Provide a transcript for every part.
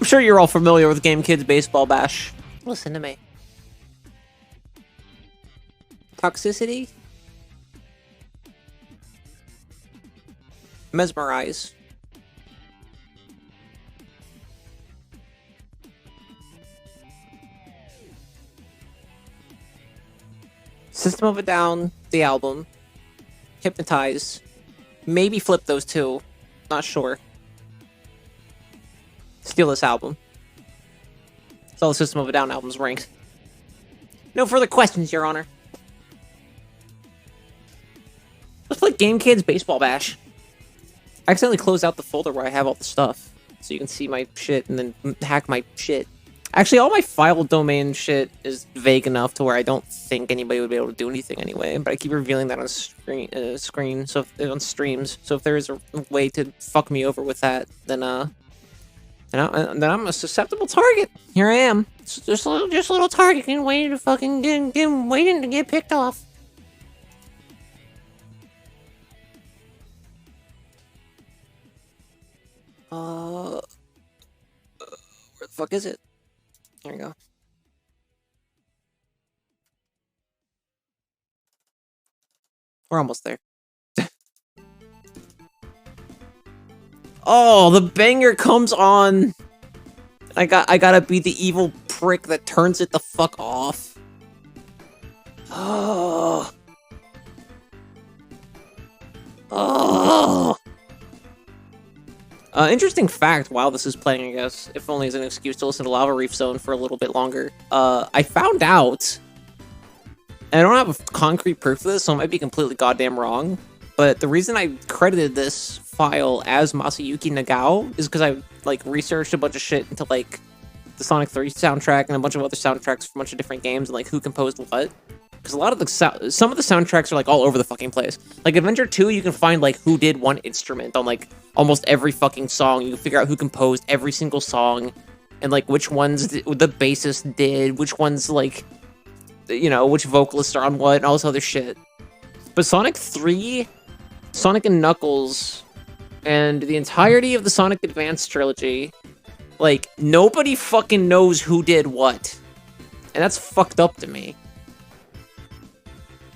sure you're all familiar with Game Kids Baseball Bash. Listen to me. Toxicity. Mesmerize. System of a Down, the album. Hypnotize. Maybe flip those two. Not sure. Steal this album. It's all the System of a Down albums ranked. No further questions, Your Honor. Let's play Game Kids Baseball Bash. I accidentally closed out the folder where I have all the stuff, so you can see my shit and then hack my shit. Actually, all my file domain shit is vague enough to where I don't think anybody would be able to do anything anyway, but I keep revealing that on screen, so on streams. So if there is a way to fuck me over with that, then I'm a susceptible target. Here I am, just a little target, waiting to fucking waiting to get picked off. Where the fuck is it? There we go. We're almost there. Oh, the banger comes on. I gotta be the evil prick that turns it the fuck off. Oh. Oh. Interesting fact, while this is playing, I guess, if only as an excuse to listen to Lava Reef Zone for a little bit longer, I found out, and I don't have concrete proof of this, so I might be completely goddamn wrong, but the reason I credited this file as Masayuki Nagao is because I, like, researched a bunch of shit into, like, the Sonic 3 soundtrack and a bunch of other soundtracks for a bunch of different games and, like, who composed what. Because a lot of the some of the soundtracks are like all over the fucking place. Like Adventure 2, you can find like who did one instrument on like almost every fucking song. You can figure out who composed every single song, and like which ones the bassist did, which ones like, you know, which vocalists are on what, and all this other shit. But Sonic 3, Sonic and Knuckles, and the entirety of the Sonic Advance trilogy, like nobody fucking knows who did what, and that's fucked up to me.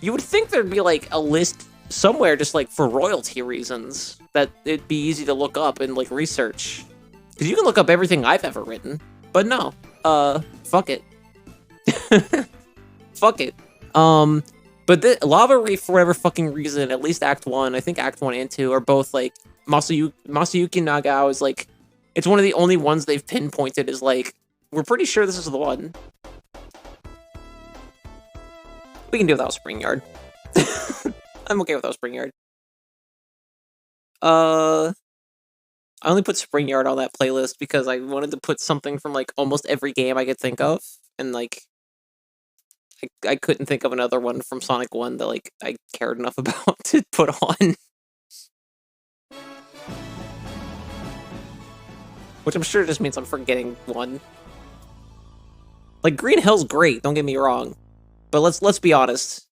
You would think there'd be, like, a list somewhere just, like, for royalty reasons that it'd be easy to look up and, like, research. Because you can look up everything I've ever written. But no. Fuck it. Fuck it. But Lava Reef, for whatever fucking reason, at least Act 1, I think Act 1 and 2 are both, like, Masayuki Nagao is, like, it's one of the only ones they've pinpointed as, like, we're pretty sure this is the one. We can do without Spring Yard. I'm okay without Spring Yard. I only put Spring Yard on that playlist because I wanted to put something from, like, almost every game I could think of. And, like, I couldn't think of another one from Sonic 1 that, like, I cared enough about to put on. Which I'm sure just means I'm forgetting one. Like, Green Hill's great, don't get me wrong. But let's be honest.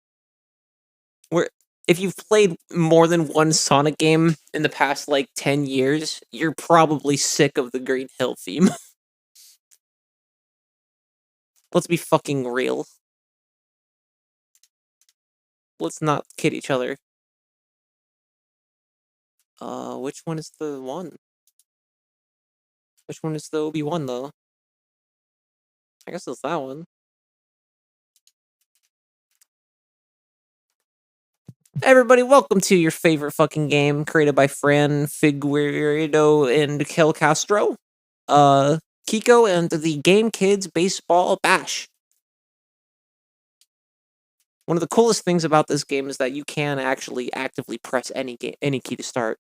If you've played more than one Sonic game in the past, like, 10 years, you're probably sick of the Green Hill theme. Let's be fucking real. Let's not kid each other. Which one is the one? Which one is the Obi-Wan, though? I guess it's that one. Everybody, welcome to your favorite fucking game, created by Fran Figueredo and Kel Castro. Kiko and the Game Kids Baseball Bash. One of the coolest things about this game is that you can actually actively press any key to start.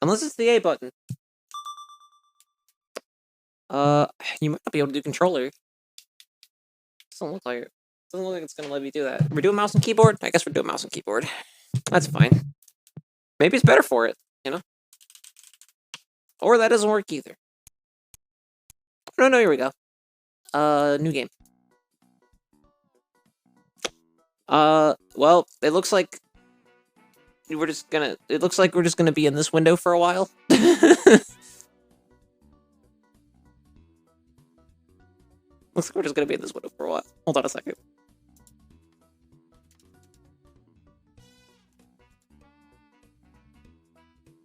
Unless it's the A button. You might not be able to do controller. Doesn't look like it. Doesn't look like it's gonna let me do that. We're doing mouse and keyboard? I guess we're doing mouse and keyboard. That's fine. Maybe it's better for it, you know? Or that doesn't work either. No, here we go. New game. Well, it looks like we're just gonna be in this window for a while. Looks like we're just gonna be in this window for a while. Hold on a second.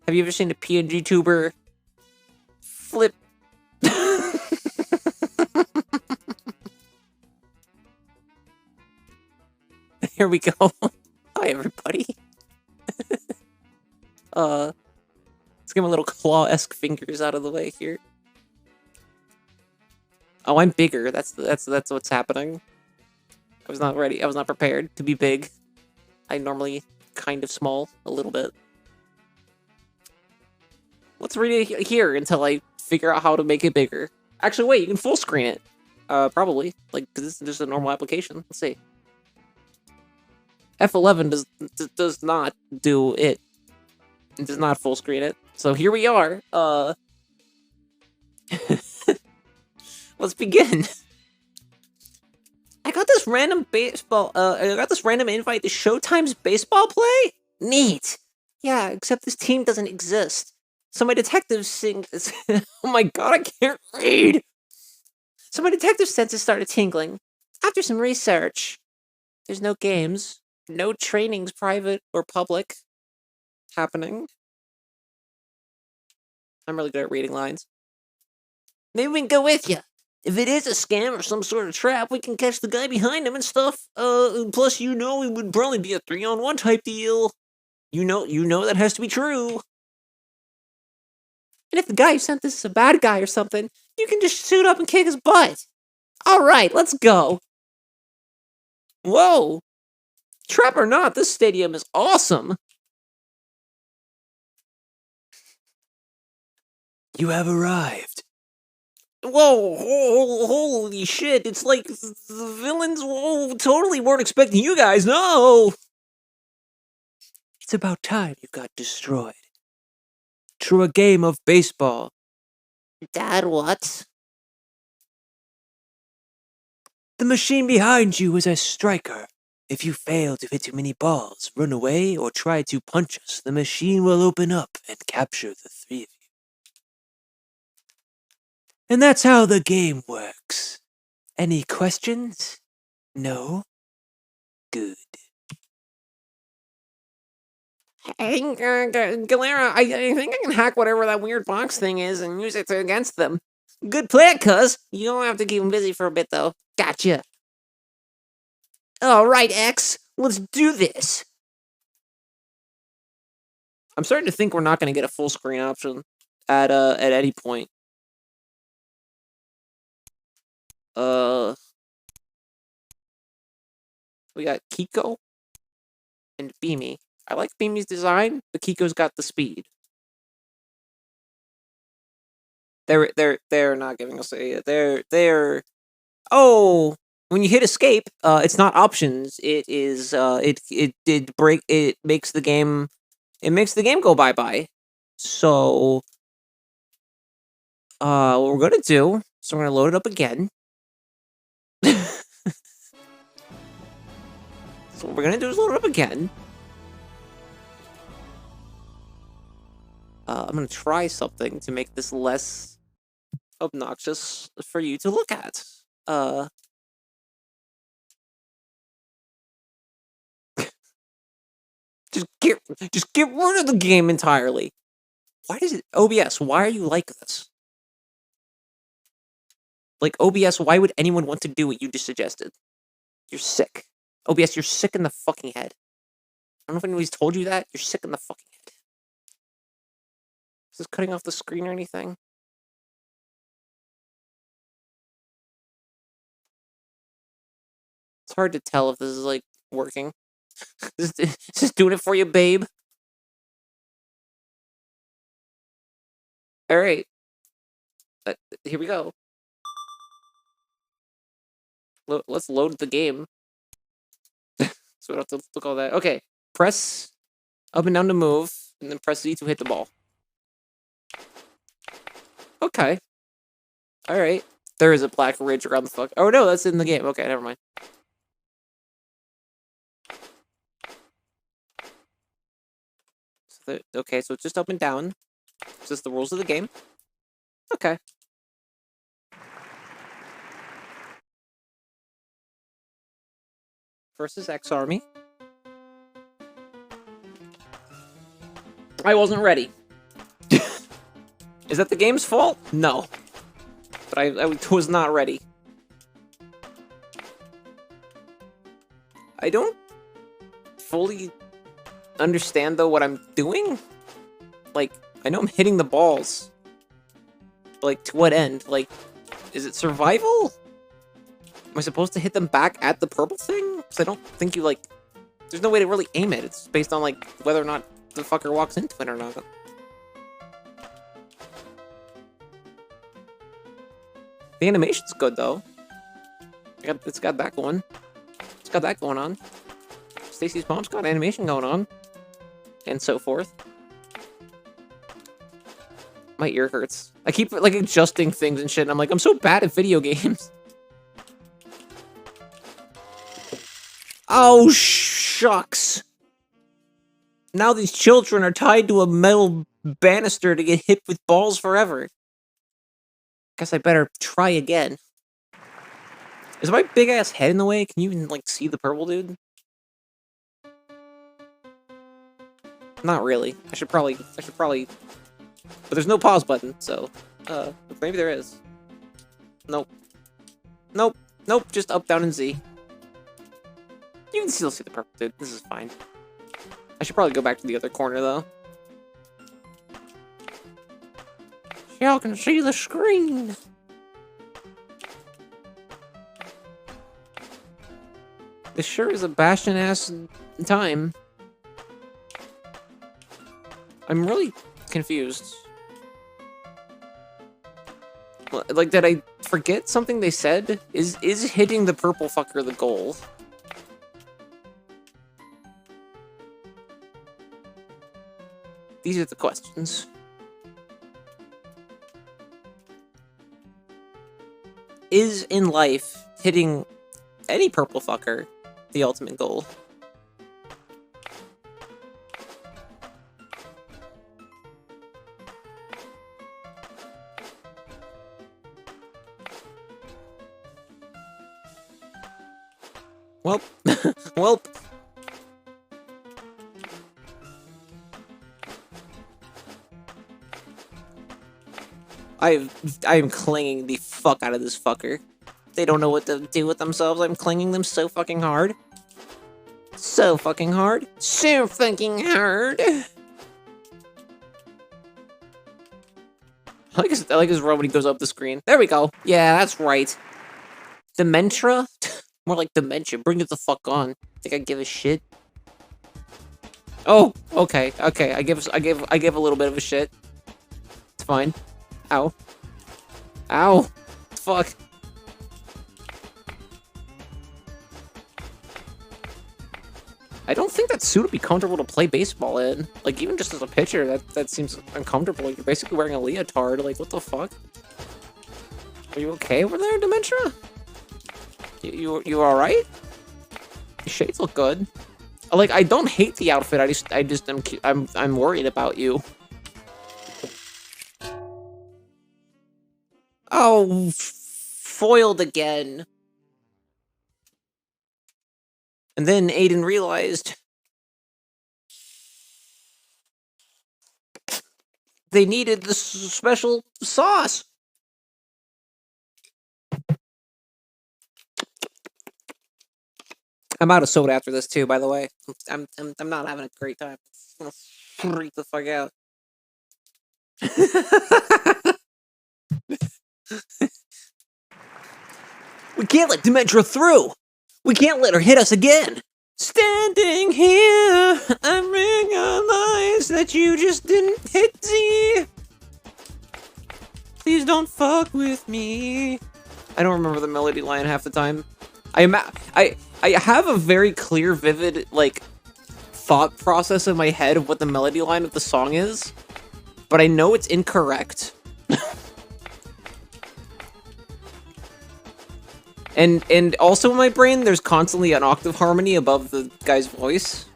Have you ever seen a PNG tuber flip? Here we go. Hi, everybody. Let's get my little claw-esque fingers out of the way here. Oh, I'm bigger. That's what's happening. I was not ready. I was not prepared to be big. I'm normally kind of small, a little bit. Let's read it here until I figure out how to make it bigger. Actually, wait, you can full screen it. Probably. Like, because this is just a normal application. Let's see. F11 does not do it. It does not full screen it. So here we are. Let's begin. I got this random invite to Showtime's baseball play? Neat. Yeah, except this team doesn't exist. So my detective oh my god, I can't read! So my detective senses started tingling. After some research, there's no games, no trainings, private or public, happening. I'm really good at reading lines. Maybe we can go with you. If it is a scam or some sort of trap, we can catch the guy behind him and stuff. Plus, it would probably be a 3-on-1 type deal. You know that has to be true. And if the guy who sent this is a bad guy or something, you can just suit up and kick his butt. All right, let's go. Whoa. Trap or not, this stadium is awesome. You have arrived. Whoa, holy shit, it's like the villains totally weren't expecting you guys, no! It's about time you got destroyed. Through a game of baseball. Dad, what? The machine behind you is a striker. If you fail to hit too many balls, run away, or try to punch us, the machine will open up and capture the three of you. And that's how the game works. Any questions? No? Good. Hey, Galera, I think I can hack whatever that weird box thing is and use it against them. Good plan, cuz. You don't have to keep them busy for a bit, though. Gotcha. All right, X. Let's do this. I'm starting to think we're not going to get a full screen option at any point. We got Kiko and Beamy. I like Beamy's design, but Kiko's got the speed. They're not giving us a they're oh, when you hit escape, it's not options. It is it makes the game go bye-bye. So what we're gonna do, so we're gonna load it up again. So what we're gonna do is load it up again. I'm gonna try something to make this less obnoxious for you to look at. Just get rid of the game entirely. Why does it OBS? Why are you like this? Like OBS, why would anyone want to do what you just suggested? You're sick. OBS, you're sick in the fucking head. I don't know if anybody's told you that. You're sick in the fucking head. Is this cutting off the screen or anything? It's hard to tell if this is, like, working. Is this doing it for you, babe? Alright. Here we go. Let's load the game. So we don't have to look all that. Okay. Press up and down to move, and then press Z to hit the ball. Okay. Alright. There is a black ridge around the fuck. Oh no, that's in the game. Okay, never mind. So okay, so it's just up and down. Is this the rules of the game? Okay. Versus X Army. I wasn't ready. Is that the game's fault? No. But I was not ready. I don't fully understand, though, what I'm doing. Like, I know I'm hitting the balls. But, like, to what end? Like, is it survival? Am I supposed to hit them back at the purple thing? Because I don't think you, like... There's no way to really aim it. It's based on, like, whether or not the fucker walks into it or not. The animation's good, though. It's got that going. It's got that going on. Stacy's mom's got animation going on. And so forth. My ear hurts. I keep, like, adjusting things and shit, and I'm like, I'm so bad at video games. Oh, shucks. Now these children are tied to a metal banister to get hit with balls forever. Guess I better try again. Is my big-ass head in the way? Can you even, like, see the purple dude? Not really. I should probably... But there's no pause button, so... maybe there is. Nope. Nope. Nope, just up, down, and Z. You can still see the purple dude. This is fine. I should probably go back to the other corner, though. Y'all can see the screen! This sure is a Bastion-ass time. I'm really confused. Like, did I forget something they said? Is hitting the purple fucker the goal? These are the questions. Is in life hitting any purple fucker the ultimate goal? Welp. Welp. I am clinging the fuck out of this fucker. They don't know what to do with themselves. I'm clinging them so fucking hard. So fucking hard. So fucking hard. I like his run when he goes up the screen. There we go. Yeah, that's right. Dementia? More like dementia. Bring it the fuck on. Think I give a shit? Oh, okay, okay. I give a little bit of a shit. It's fine. Ow. Ow. Fuck. I don't think that suit would be comfortable to play baseball in. Like, even just as a pitcher, that seems uncomfortable. Like, you're basically wearing a leotard. Like, what the fuck? Are you okay over there, Dementia? You alright? Your shades look good. Like, I don't hate the outfit. I'm worried about you. Oh, foiled again. And then Aiden realized they needed the special sauce. I'm out of soda after this too, by the way. I'm not having a great time. I'm gonna freak the fuck out. We can't let Dementia through! We can't let her hit us again! Standing here, I realize that you just didn't hit Z! Please don't fuck with me. I don't remember the melody line half the time. I have a very clear, vivid, like, thought process in my head of what the melody line of the song is, but I know it's incorrect. And also in my brain, there's constantly an octave harmony above the guy's voice,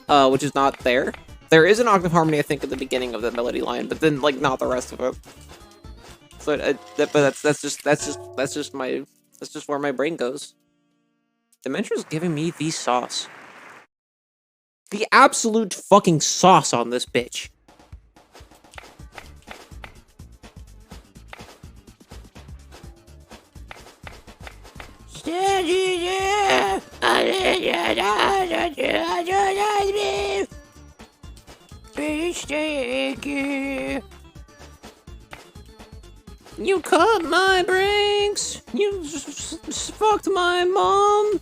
which is not there. There is an octave harmony, I think, at the beginning of the melody line, but then like not the rest of it. So, but that's just where my brain goes. Dementor's giving me the sauce. The absolute fucking sauce on this bitch. You cut my brakes. You fucked my mom.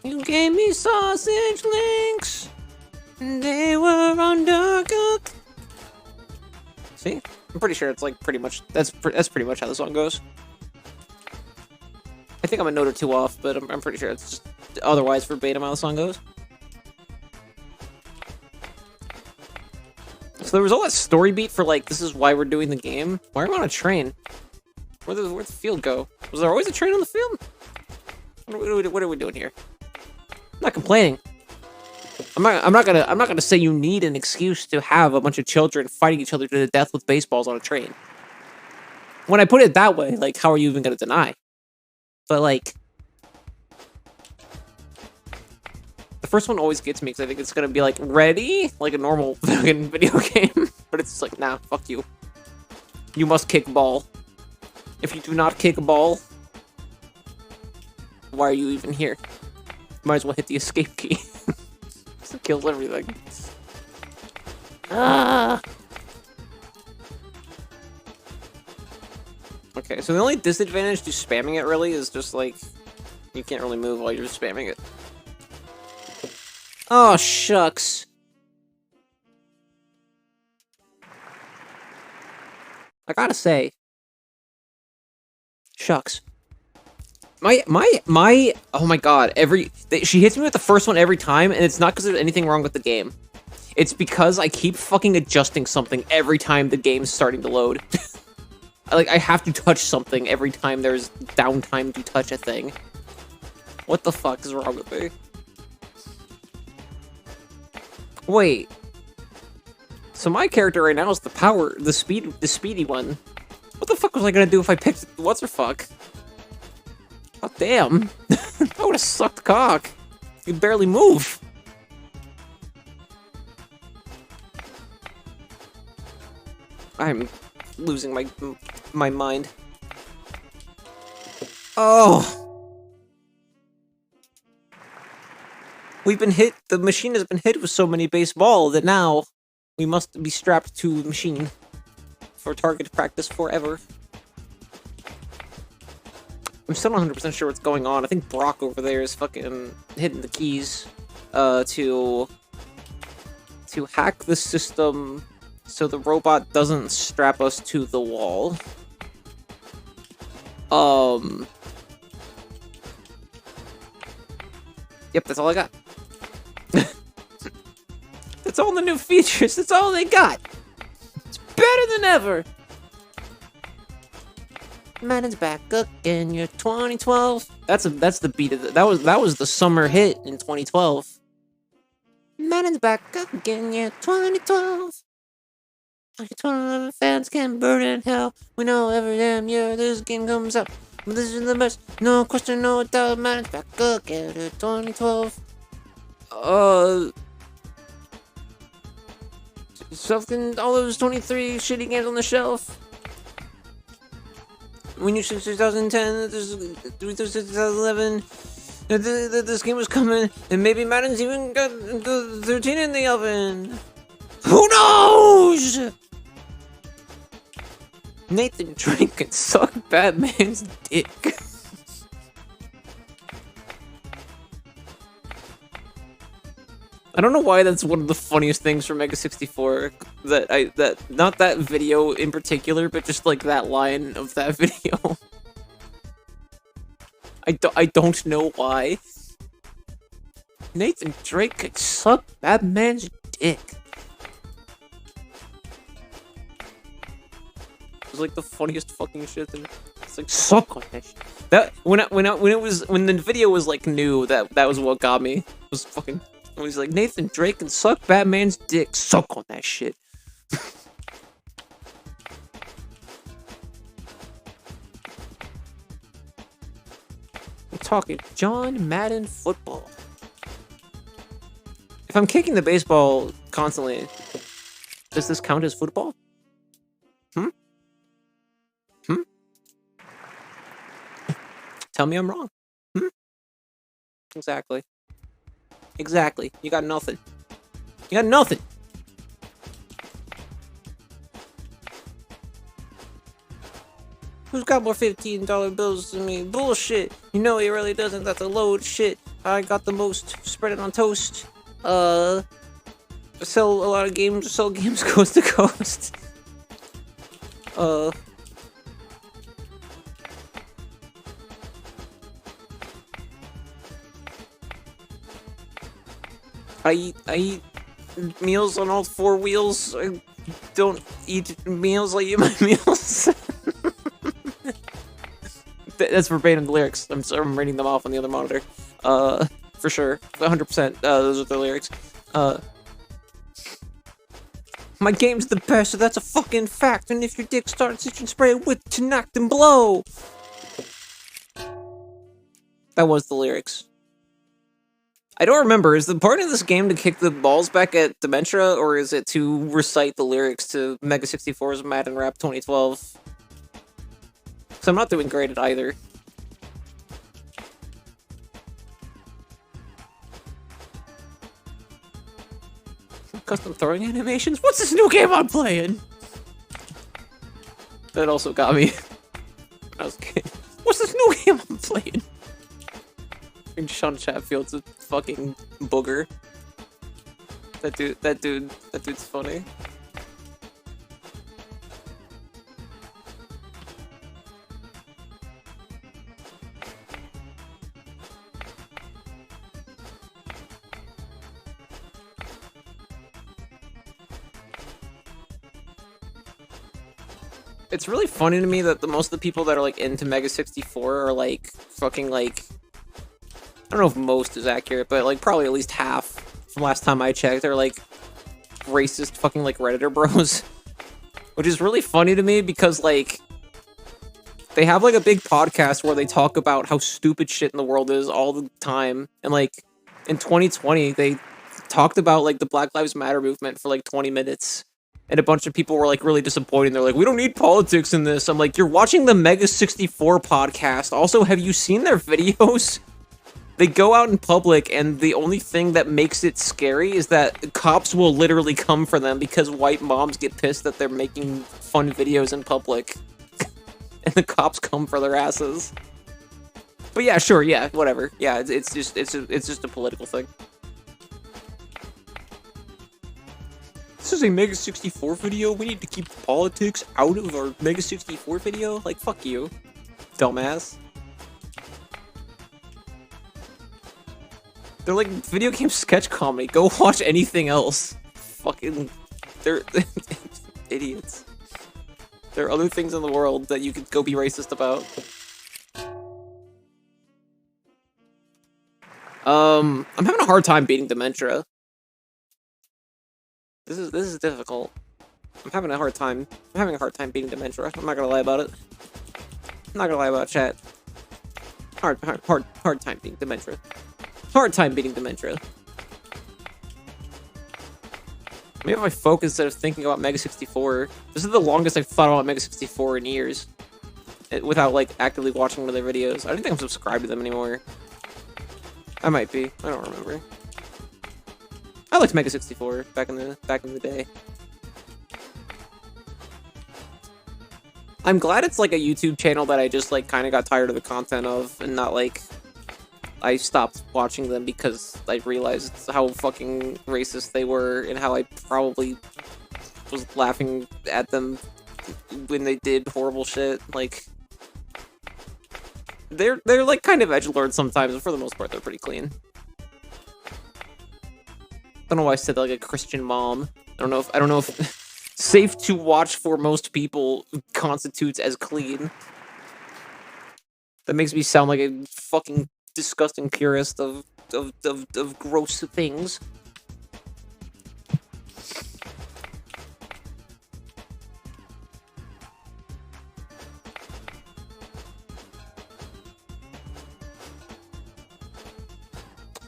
You gave me sausage links. They were undercooked. See? I'm pretty sure it's like pretty much that's pretty much how the song goes. I think I'm a note or two off, but I'm pretty sure it's just otherwise verbatim how the song goes. So there was all that story beat for like, this is why we're doing the game. Why are we on a train? Where'd the field go? Was there always a train on the field? What are we doing here? I'm not complaining. I'm not gonna say you need an excuse to have a bunch of children fighting each other to the death with baseballs on a train. When I put it that way, like, how are you even gonna deny? But like, the first one always gets me because I think it's gonna be like, ready? Like a normal fucking video game. But it's just like, nah, fuck you. You must kick ball. If you do not kick a ball, why are you even here? Might as well hit the escape key. It kills everything. Ah! Okay, so the only disadvantage to spamming it really is just like, you can't really move while you're just spamming it. Oh, shucks. I gotta say, shucks. Oh my god, she hits me with the first one every time, and it's not because there's anything wrong with the game. It's because I keep fucking adjusting something every time the game's starting to load. I have to touch something every time there's downtime to touch a thing. What the fuck is wrong with me? Wait. So my character right now is the speedy one. What the fuck was I gonna do if I picked what's her fuck? Oh damn. That would have sucked cock. You could barely move. I'm losing my mind. Oh. We've been hit, the machine has been hit with so many baseballs that now we must be strapped to the machine for target practice forever. I'm still not 100% sure what's going on. I think Brock over there is fucking hitting the keys to hack the system so the robot doesn't strap us to the wall. Yep, that's all I got. That's all the new features. That's all they got. It's better than ever. Man is back again. You're 2012. That's the beat of that was the summer hit in 2012. Man is back again. You're 2012. 2011 fans can burn in hell. We know every damn year this game comes out. But this is the best. No question, no doubt. Man is back again. You're 2012. Something, all those 23 shitty games on the shelf. We knew since 2010, 2011, that this game was coming, and maybe Madden's even got 13 in the oven. Who knows? Nathan Drake can suck Batman's dick. I don't know why that's one of the funniest things from Mega 64. Not that video in particular, but just like that line of that video. I don't know why. Nathan Drake could suck Batman's dick. It was like the funniest fucking shit. And it's like, suck on that shit. That when the video was like new, that was what got me. It was fucking And he's like, Nathan Drake can suck Batman's dick. Suck on that shit. We're talking John Madden football. If I'm kicking the baseball constantly, does this count as football? Hmm? Tell me I'm wrong. Exactly. Exactly. You got nothing. You got nothing. Who's got more $15 bills than me? Bullshit. You know he really doesn't. That's a load. Shit. I got the most. Spread it on toast. Sell a lot of games. Sell games coast to coast. I eat meals on all four wheels. I don't eat meals. I eat my meals. That's verbatim the lyrics. I'm reading them off on the other monitor. For sure. 100%. Those are the lyrics. My game's the best, so that's a fucking fact. And if your dick starts itching, spray it with to knock them blow. That was the lyrics. I don't remember. Is the part of this game to kick the balls back at Dementia, or is it to recite the lyrics to Mega 64's Madden Rap 2012? Because I'm not doing great at either. Custom throwing animations? What's this new game I'm playing? That also got me. I was kidding. What's this new game I'm playing? Sean Chatfield's a fucking booger. That dude's funny. It's really funny to me that most of the people that are like into Mega 64 are like fucking like, I don't know if most is accurate, but like probably at least half from last time I checked are like racist fucking like Redditor bros. Which is really funny to me because like they have like a big podcast where they talk about how stupid shit in the world is all the time. And like in 2020 they talked about like the Black Lives Matter movement for like 20 minutes. And a bunch of people were like really disappointed. They're like, we don't need politics in this. I'm like, you're watching the Mega 64 podcast. Also, have you seen their videos? They go out in public, and the only thing that makes it scary is that cops will literally come for them because white moms get pissed that they're making fun videos in public. And the cops come for their asses. But yeah, sure, yeah, whatever. Yeah, it's just a political thing. This is a Mega 64 video. We need to keep politics out of our Mega 64 video. Like, fuck you, dumbass. They're like video game sketch comedy. Go watch anything else. Fucking, they're idiots. There are other things in the world that you could go be racist about. I'm having a hard time beating Dementia. This is difficult. I'm having a hard time beating Dementia. I'm not gonna lie about it. I'm not gonna lie about it, chat. Hard time beating Dementia. Hard time beating Dementia. Maybe if I focus instead of thinking about Mega 64. This is the longest I've thought about Mega 64 in years. Without like actively watching one of their videos. I don't think I'm subscribed to them anymore. I might be. I don't remember. I liked Mega 64 back in the day. I'm glad it's like a YouTube channel that I just like kind of got tired of the content of, and not like I stopped watching them because I realized how fucking racist they were and how I probably was laughing at them when they did horrible shit. Like they're like kind of edgelords sometimes, but for the most part they're pretty clean. I don't know why I said like a Christian mom. I don't know if safe to watch for most people constitutes as clean. That makes me sound like a fucking disgusting purist of of gross things.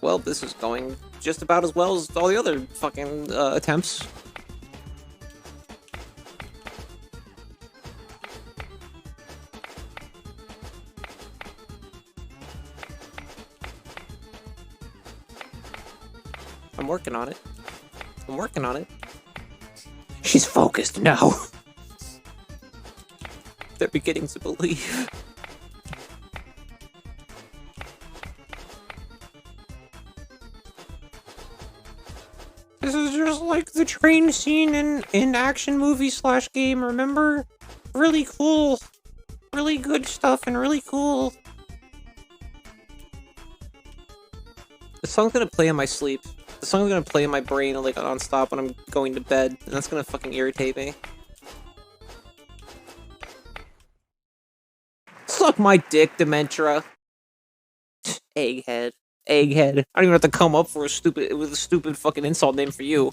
Well, this is going just about as well as all the other fucking attempts. I'm working on it. I'm working on it. She's focused now. They're beginning to believe. This is just like the train scene in action movie / game, remember? Really cool. Really good stuff and really cool. The song's gonna play in my sleep. The song's gonna play in my brain like non-stop when I'm going to bed, and that's gonna fucking irritate me. Suck my dick, Dementia. Egghead. Egghead. I don't even have to come up for a stupid fucking insult name for you.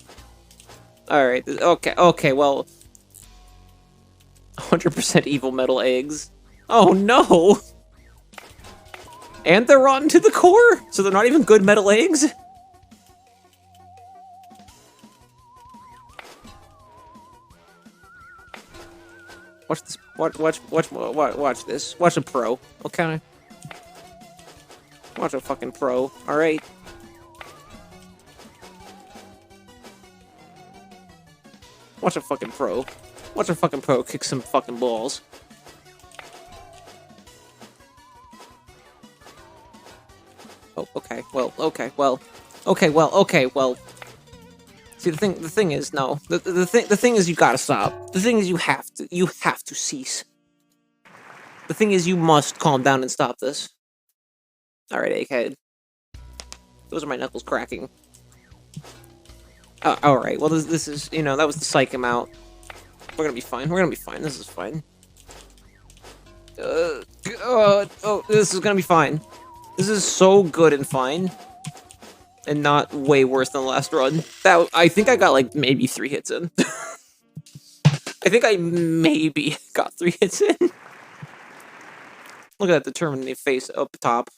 Alright, okay, well... 100% evil metal eggs. Oh no! And they're rotten to the core? So they're not even good metal eggs? Watch this. Watch this. Watch a pro. Okay. Watch a fucking pro. Alright. Watch a fucking pro. Watch a fucking pro kick some fucking balls. Oh, okay. Well, okay. Well. Okay, well, okay, well. See, the thing is, no. The thing is you gotta stop. The thing is you have to cease. The thing is you must calm down and stop this. Alright, egghead. Those are my knuckles cracking. Alright, well this is, you know, that was to psych him out. We're gonna be fine, we're gonna be fine, this is fine. Oh, this is gonna be fine. This is so good and fine. And not way worse than the last run. I think I got like maybe 3 hits in. I think I maybe got 3 hits in. Look at that determined face up top.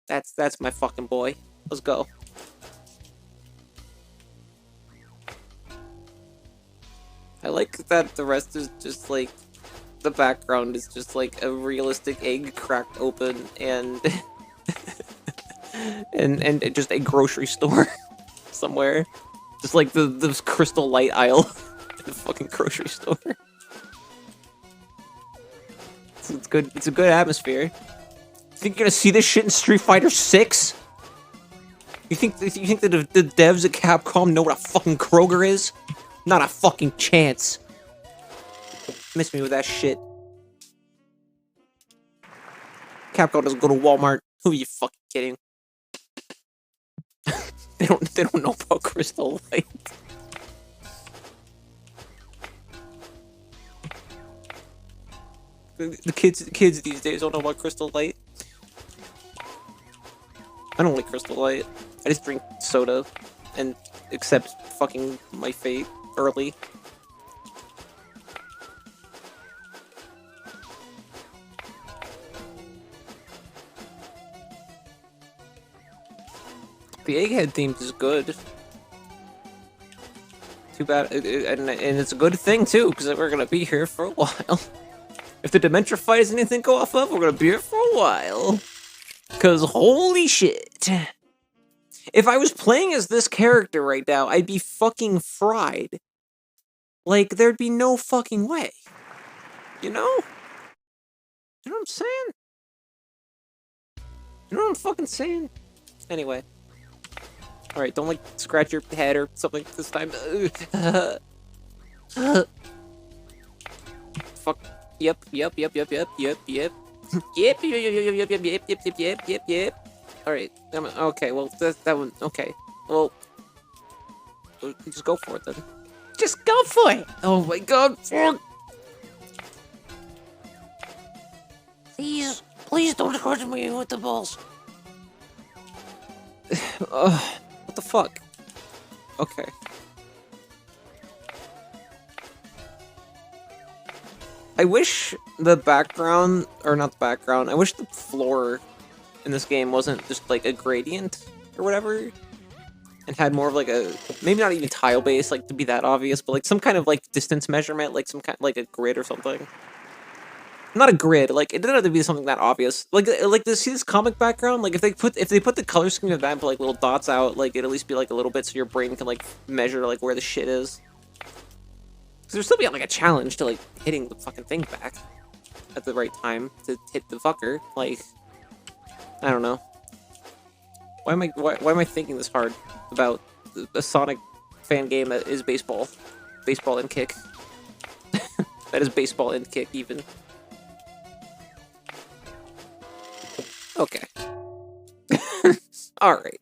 That's my fucking boy. Let's go. I like that the rest is just like the background is just like a realistic egg cracked open and and just a grocery store somewhere. Just like the crystal light aisle in the fucking grocery store. It's good. It's a good atmosphere. Think you're gonna see this shit in Street Fighter 6? You think that the devs at Capcom know what a fucking Kroger is? Not a fucking chance. Miss me with that shit. Capcom doesn't go to Walmart. Who are you fucking kidding? They don't know about Crystal Light. The kids these days don't know about Crystal Light. I don't like Crystal Light. I just drink soda and accept fucking my fate early. The Egghead theme is good. Too bad, and it's a good thing too, because we're gonna be here for a while. If the Dementia fight is anything to go off of, we're gonna be here for a while. Because holy shit. If I was playing as this character right now, I'd be fucking fried. Like, there'd be no fucking way. You know? You know what I'm saying? You know what I'm fucking saying? Anyway. Alright, don't, like, scratch your head or something this time. Fuck. Yep. Yep. Alright, okay, well, that one, okay. Well, just go for it then. Just go for it! Oh my god, fuck! Please don't hurt me with the balls. What the fuck? Okay. I wish the background, or not the background, I wish the floor in this game wasn't just like a gradient or whatever, and had more of like a, maybe not even tile based, like to be that obvious, but like some kind of like distance measurement, like some kind like a grid or something. Not a grid, like it doesn't have to be something that obvious. Like see this comic background, like if they put the color scheme of that and put like little dots out, like it'd at least be like a little bit so your brain can like measure like where the shit is. Cause there'd still be like a challenge to like hitting the fucking thing back at the right time to hit the fucker. Like, I don't know. Why am I thinking this hard about a Sonic fan game that is baseball and kick? That is baseball and kick even. Okay. All right.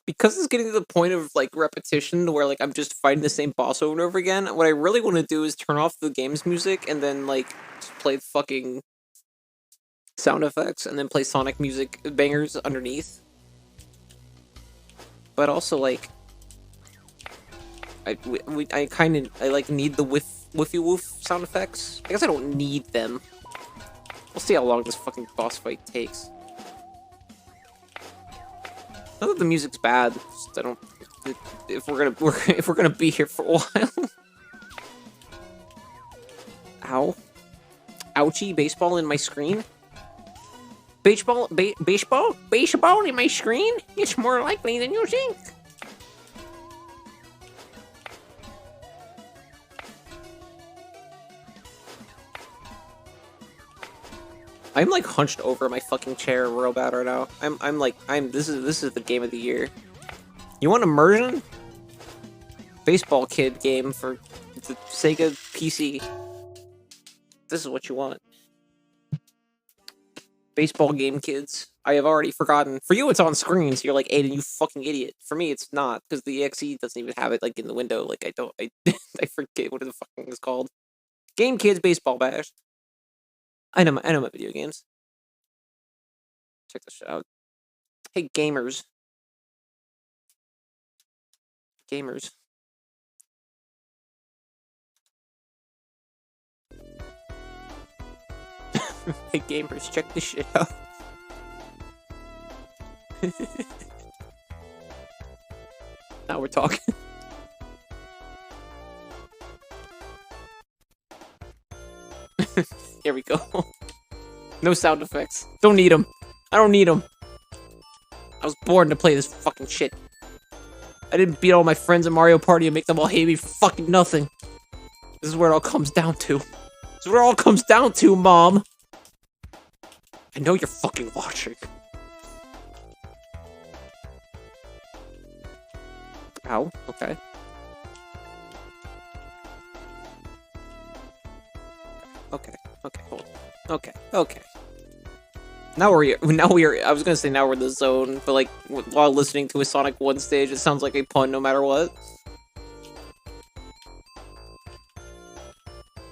Because it's getting to the point of like repetition where like I'm just fighting the same boss over and over again, what I really want to do is turn off the game's music and then like just play fucking sound effects and then play Sonic music bangers underneath. But also like I like need the whiffy woof sound effects. I guess I don't need them. We'll see how long this fucking boss fight takes. Not that the music's bad. Just I don't. If we're gonna be here for a while. Ow! Ouchie! Baseball in my screen. Baseball in my screen. It's more likely than you think. I'm like hunched over my fucking chair real bad right now. This is the game of the year. You want immersion? Baseball Kid game for the Sega PC. This is what you want. Baseball game kids. I have already forgotten. For you, it's on screen, so you're like, Aiden, you fucking idiot. For me, it's not, because the EXE doesn't even have it like in the window. Like I forget what the fucking is called. Game Kids Baseball Bash. I know my video games. Check this shit out. Hey, gamers. Gamers. Hey, gamers, check this shit out. Now we're talking. Here we go. No sound effects. Don't need them. I don't need them. I was born to play this fucking shit. I didn't beat all my friends in Mario Party and make them all hate me for fucking nothing. This is where it all comes down to. This is where it all comes down to, Mom. I know you're fucking watching. Ow. Okay. Okay. Okay. Hold on. Okay. Okay. Now we're I was gonna say now we're in the zone, but like while listening to a Sonic 1 stage, it sounds like a pun no matter what.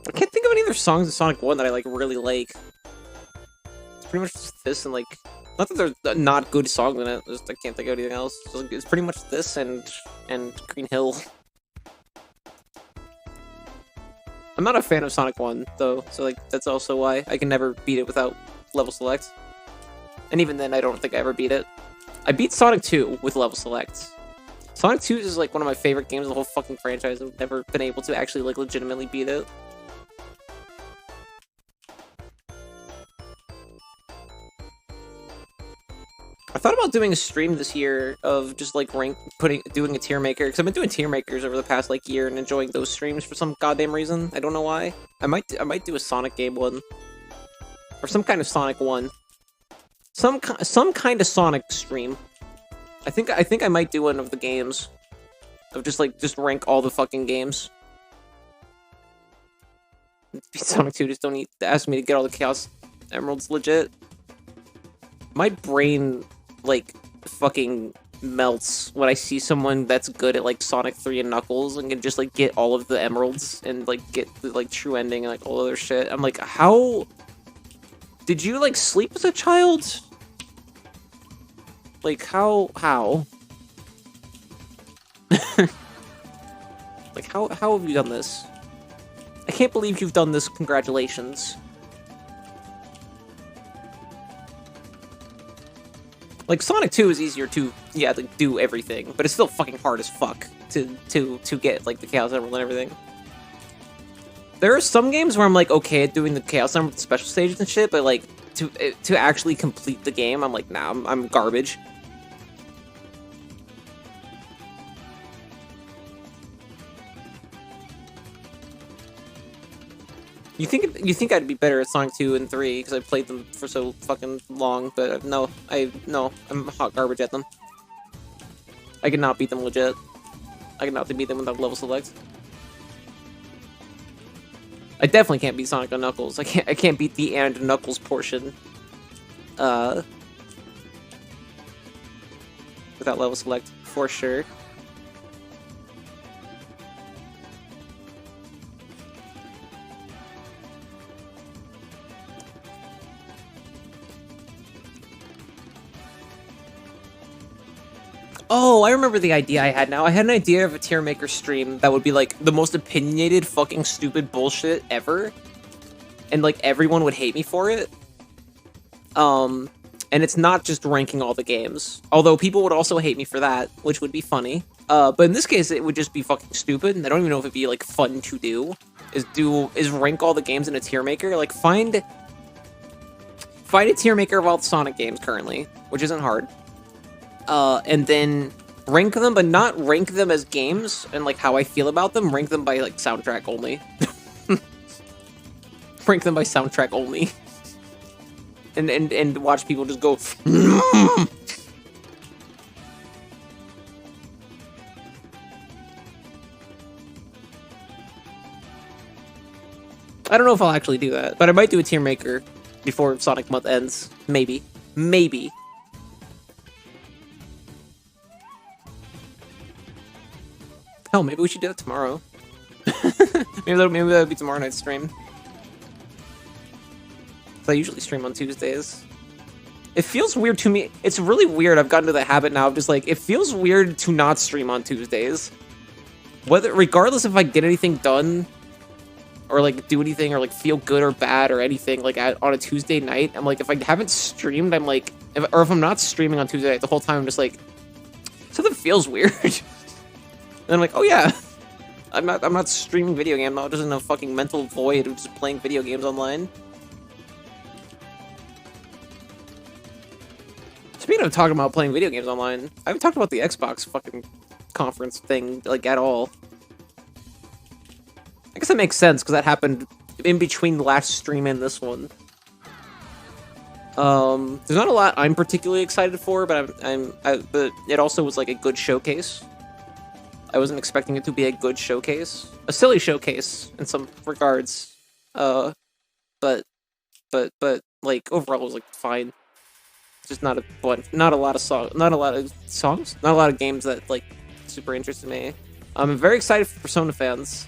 I can't think of any other songs in Sonic 1 that I like really like. It's pretty much just this and like, not that there's not good songs in it, just I can't think of anything else. It's pretty much this and Green Hill. I'm not a fan of Sonic 1 though, so like that's also why I can never beat it without level select. And even then, I don't think I ever beat it. I beat Sonic 2 with level select. Sonic 2 is like one of my favorite games of the whole fucking franchise. I've never been able to actually like legitimately beat it. I thought about doing a stream this year of just like doing a tier maker, because I've been doing tier makers over the past like year and enjoying those streams for some goddamn reason. I don't know why. I might do a Sonic game one, or some kind of Sonic one, some kind of Sonic stream. I think I might do one of the games, of just rank all the fucking games. Beat Sonic 2, just don't need to ask me to get all the Chaos Emeralds legit. My brain, like, fucking melts when I see someone that's good at like Sonic 3 and Knuckles and can just like get all of the emeralds and like get the like true ending and like all other shit. I'm like, how did you like sleep as a child? Like how? Like how have you done this? I can't believe you've done this. Congratulations. Like Sonic 2 is easier to like, do everything, but it's still fucking hard as fuck to get like the Chaos Emerald and everything. There are some games where I'm like okay at doing the Chaos Emerald special stages and shit, but like to actually complete the game, I'm like nah, I'm garbage. You think I'd be better at Sonic 2 and 3 because I played them for so fucking long, but no, I'm hot garbage at them. I cannot beat them legit. I cannot beat them without level select. I definitely can't beat Sonic and Knuckles. I can't beat the and Knuckles portion. Without level select for sure. Oh, I remember the idea I had now. I had an idea of a tier maker stream that would be like the most opinionated fucking stupid bullshit ever. And like everyone would hate me for it. And it's not just ranking all the games. Although people would also hate me for that, which would be funny. But in this case, it would just be fucking stupid. And I don't even know if it'd be like fun to do. Is rank all the games in a tier maker. Like find a tier maker of all the Sonic games currently, which isn't hard. And then rank them, but not rank them as games and like how I feel about them. Rank them by like soundtrack only. Rank them by soundtrack only. And watch people just go. I don't know if I'll actually do that, but I might do a tier maker before Sonic Month ends. Maybe. Hell, maybe we should do it tomorrow. maybe that'll be tomorrow night's stream. I usually stream on Tuesdays. It feels weird to me. It's really weird. I've gotten to the habit now of just like, it feels weird to not stream on Tuesdays. Regardless if I get anything done, or like do anything, or like feel good or bad or anything, like on a Tuesday night, I'm like, if I haven't streamed, I'm like, if I'm not streaming on Tuesday night the whole time, I'm just like, something feels weird. And I'm like, oh yeah, I'm not streaming video games. I'm not just in a fucking mental void of just playing video games online. Speaking of talking about playing video games online, I haven't talked about the Xbox fucking conference thing like at all. I guess that makes sense because that happened in between the last stream and this one. There's not a lot I'm particularly excited for, but but it also was like a good showcase. I wasn't expecting it to be a good showcase. A silly showcase in some regards. But like overall it was like fine. Just not a lot of songs, not a lot of games that like super interested me. I'm very excited for Persona fans.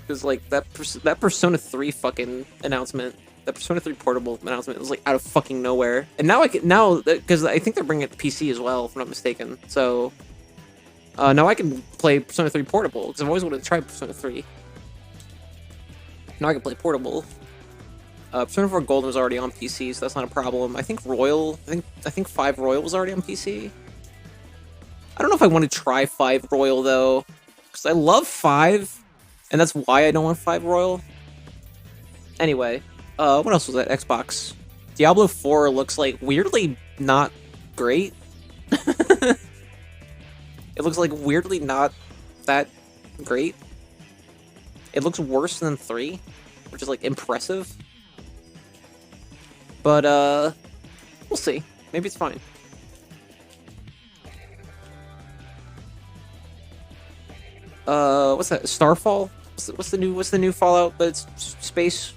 Because like that Persona 3 fucking announcement, that Persona 3 portable announcement was like out of fucking nowhere. And now because I think they're bringing it to PC as well, if I'm not mistaken. So now I can play Persona 3 portable because I've always wanted to try Persona 3. Now I can play portable. Persona 4 Golden was already on PC, so that's not a problem. I think Royal, I think 5 Royal was already on PC. I don't know if I want to try 5 Royal though, because I love 5. And that's why I don't want 5 Royal. Anyway, what else was that? Xbox. Diablo 4 looks like weirdly not great. It looks like weirdly not that great. It looks worse than 3, which is like impressive. But we'll see. Maybe it's fine. What's that? Starfall? What's the new Fallout? But it's space.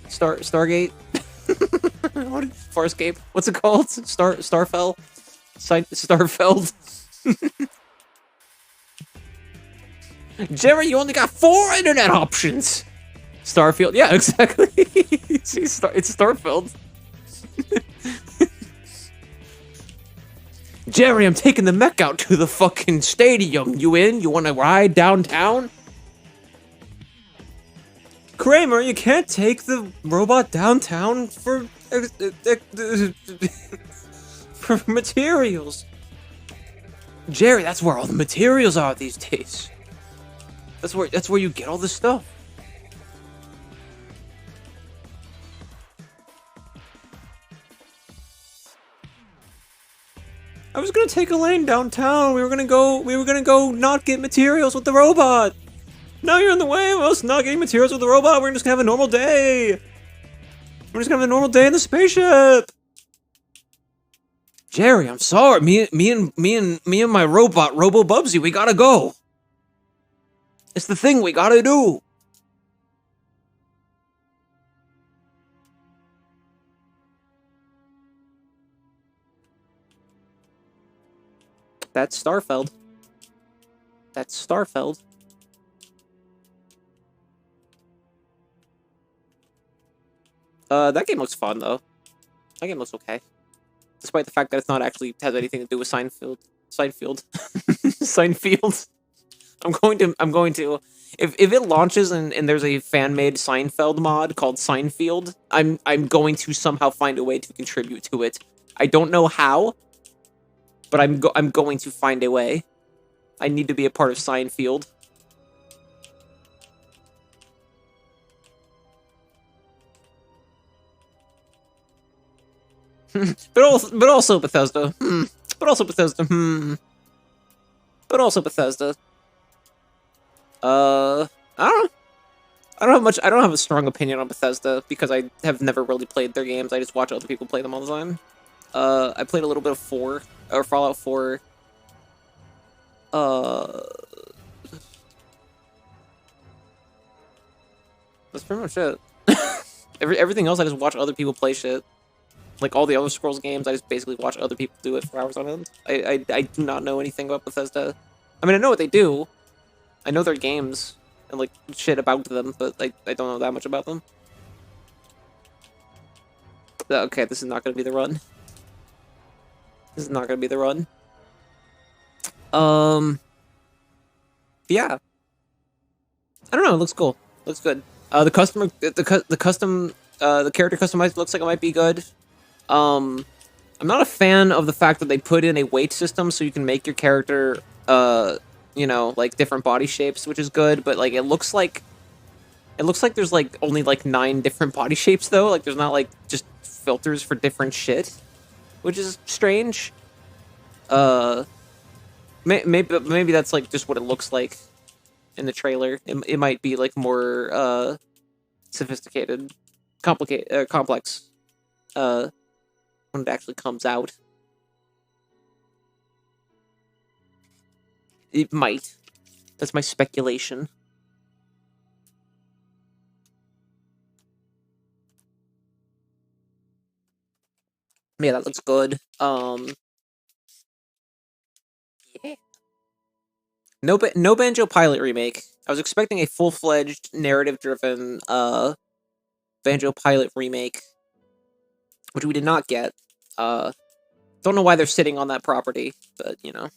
Stargate. Farscape. What's it called? Starfell? Starfeld? Jerry, you only got 4 internet options! Starfield. Yeah, exactly. See, it's Starfield. Jerry, I'm taking the mech out to the fucking stadium. You in? You want to ride downtown? Kramer, you can't take the robot downtown for materials. Jerry, that's where all the materials are these days. That's where you get all the stuff. I was gonna take Elaine downtown. We were gonna go not get materials with the robot. Now you're in the way of us not getting materials with the robot. We're just gonna have a normal day. We're just gonna have a normal day in the spaceship. Jerry, I'm sorry. Me and my robot, Robo Bubsy, we gotta go. It's the thing we gotta do. That's Starfeld. That's Starfeld. That game looks fun though. That game looks okay, despite the fact that it's not actually has anything to do with Seinfeld. Seinfeld. I'm going to. If it launches and there's a fan-made Seinfeld mod called Seinfeld, I'm going to somehow find a way to contribute to it. I don't know how, but I'm going to find a way. I need to be a part of Seinfeld. but also Bethesda. But also Bethesda. But also Bethesda. I don't know. I don't have a strong opinion on Bethesda because I have never really played their games. I just watch other people play them all the time. I played a little bit of Fallout 4. That's pretty much it. Everything else, I just watch other people play shit. Like all the other Scrolls games, I just basically watch other people do it for hours on end. I do not know anything about Bethesda. I mean, I know what they do. I know their games and like shit about them, but I don't know that much about them. Okay, this is not gonna be the run. This is not gonna be the run. Yeah. I don't know. It looks cool. Looks good. The character customized looks like it might be good. I'm not a fan of the fact that they put in a weight system so you can make your character, you know, like different body shapes, which is good. But like, it looks like there's like only like 9 different body shapes though. Like, there's not like just filters for different shit, which is strange. Maybe that's like just what it looks like in the trailer. It might be like more sophisticated, complex when it actually comes out. It might. That's my speculation. Yeah, that looks good. Yeah. No Banjo Pilot remake. I was expecting a full-fledged narrative-driven Banjo Pilot remake, which we did not get. Don't know why they're sitting on that property, but you know.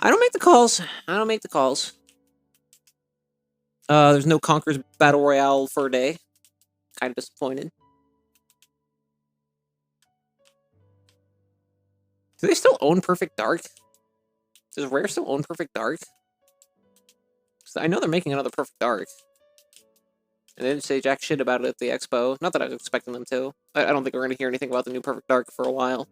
I don't make the calls. I don't make the calls. There's no Conker's Battle Royale for a day. Kind of disappointed. Do they still own Perfect Dark? Does Rare still own Perfect Dark? I know they're making another Perfect Dark. And they didn't say jack shit about it at the expo. Not that I was expecting them to. I don't think we're going to hear anything about the new Perfect Dark for a while.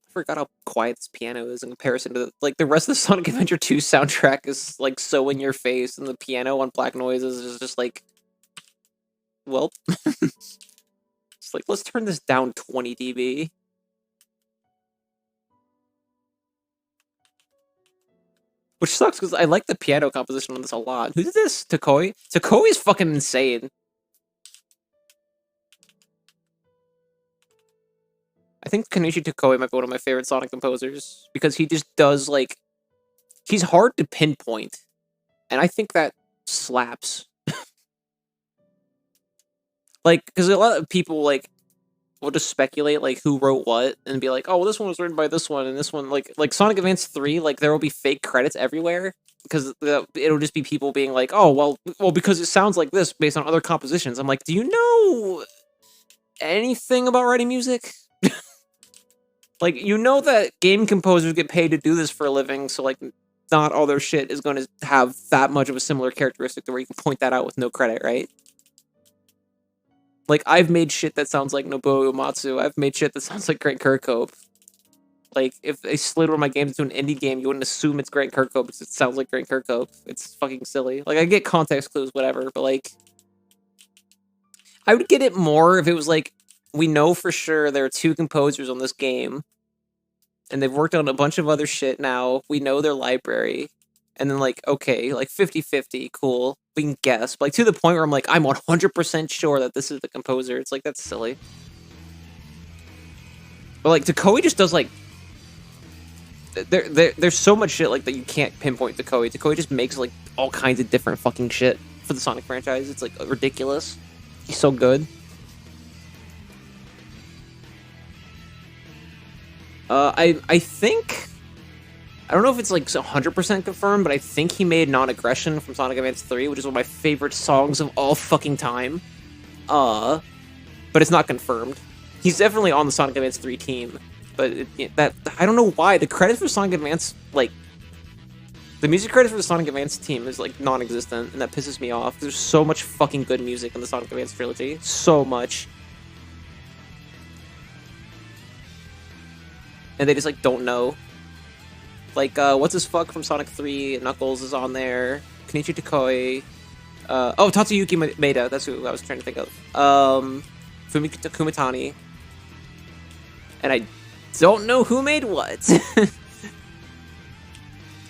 I forgot how quiet this piano is in comparison to, like, the rest of the Sonic Adventure 2 soundtrack is, like, so in your face, and the piano on Black Noises is just, like... Well... It's like, let's turn this down 20 dB. Which sucks because I like the piano composition on this a lot. Who did this? Takoi? Takoi is fucking insane. I think Kenichi Takoi might be one of my favorite Sonic composers because he just does, like, he's hard to pinpoint. And I think that slaps. Like, because a lot of people, like, will just speculate, like, who wrote what, and be like, oh, well, this one was written by this one, and this one, like Sonic Advance 3, like, there will be fake credits everywhere, because it'll just be people being like, oh, well, because it sounds like this based on other compositions. I'm like, do you know anything about writing music? Like, you know that game composers get paid to do this for a living, so, like, not all their shit is going to have that much of a similar characteristic to where you can point that out with no credit, right? Like, I've made shit that sounds like Nobuo Uematsu. I've made shit that sounds like Grant Kirkhope. Like, if they slid one of my games into an indie game, you wouldn't assume it's Grant Kirkhope because it sounds like Grant Kirkhope. It's fucking silly. Like, I get context clues, whatever, but, like, I would get it more if it was, like, we know for sure there are 2 composers on this game, and they've worked on a bunch of other shit now. We know their library. And then, like, okay, like, 50-50, cool. We can guess. But, like, to the point where I'm like, I'm 100% sure that this is the composer. It's like, that's silly. But, like, Takoi just does, like... There's so much shit, like, that you can't pinpoint Takoi. Takoi just makes, like, all kinds of different fucking shit for the Sonic franchise. It's, like, ridiculous. He's so good. I think... I don't know if it's, like, 100% confirmed, but I think he made Non-Aggression from Sonic Advance 3, which is one of my favorite songs of all fucking time. But it's not confirmed. He's definitely on the Sonic Advance 3 team, but I don't know why. The credits for Sonic Advance, like... The music credits for the Sonic Advance team is, like, non-existent, and that pisses me off. There's so much fucking good music in the Sonic Advance trilogy. So much. And they just, like, don't know. Like, what's his fuck from Sonic 3? Knuckles is on there. Kenichi Takoi. Oh, Tatsuyuki Maeda. That's who I was trying to think of. Fumito Kumatani. And I don't know who made what.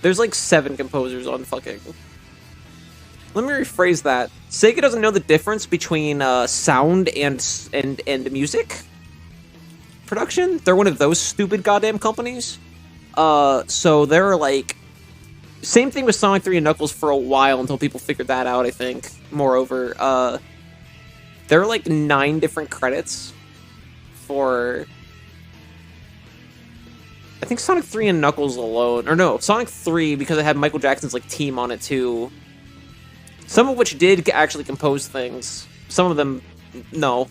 There's like 7 composers on fucking... Let me rephrase that. Sega doesn't know the difference between sound and music production. They're one of those stupid goddamn companies. So there are, like... Same thing with Sonic 3 and Knuckles for a while until people figured that out, I think. Moreover, there are, like, 9 different credits for... I think Sonic 3 and Knuckles alone. Or no, Sonic 3, because it had Michael Jackson's, like, team on it, too. Some of which did actually compose things. Some of them, no.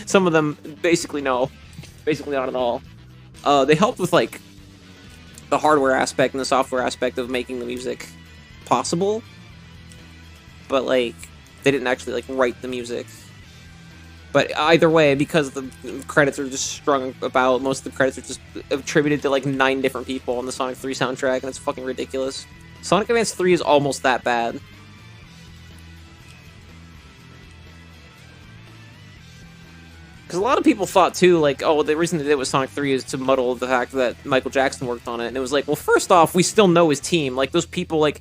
Some of them, basically, no. Basically not at all. They helped with, like... the hardware aspect and the software aspect of making the music possible, but like they didn't actually like write the music. But either way, because the credits are just strung about, most of the credits are just attributed to like 9 different people on the Sonic 3 soundtrack, and it's fucking ridiculous. Sonic Advance 3 is almost that bad. Because a lot of people thought, too, like, oh, the reason they did it with Sonic 3 is to muddle the fact that Michael Jackson worked on it. And it was like, well, first off, we still know his team. Like, those people, like,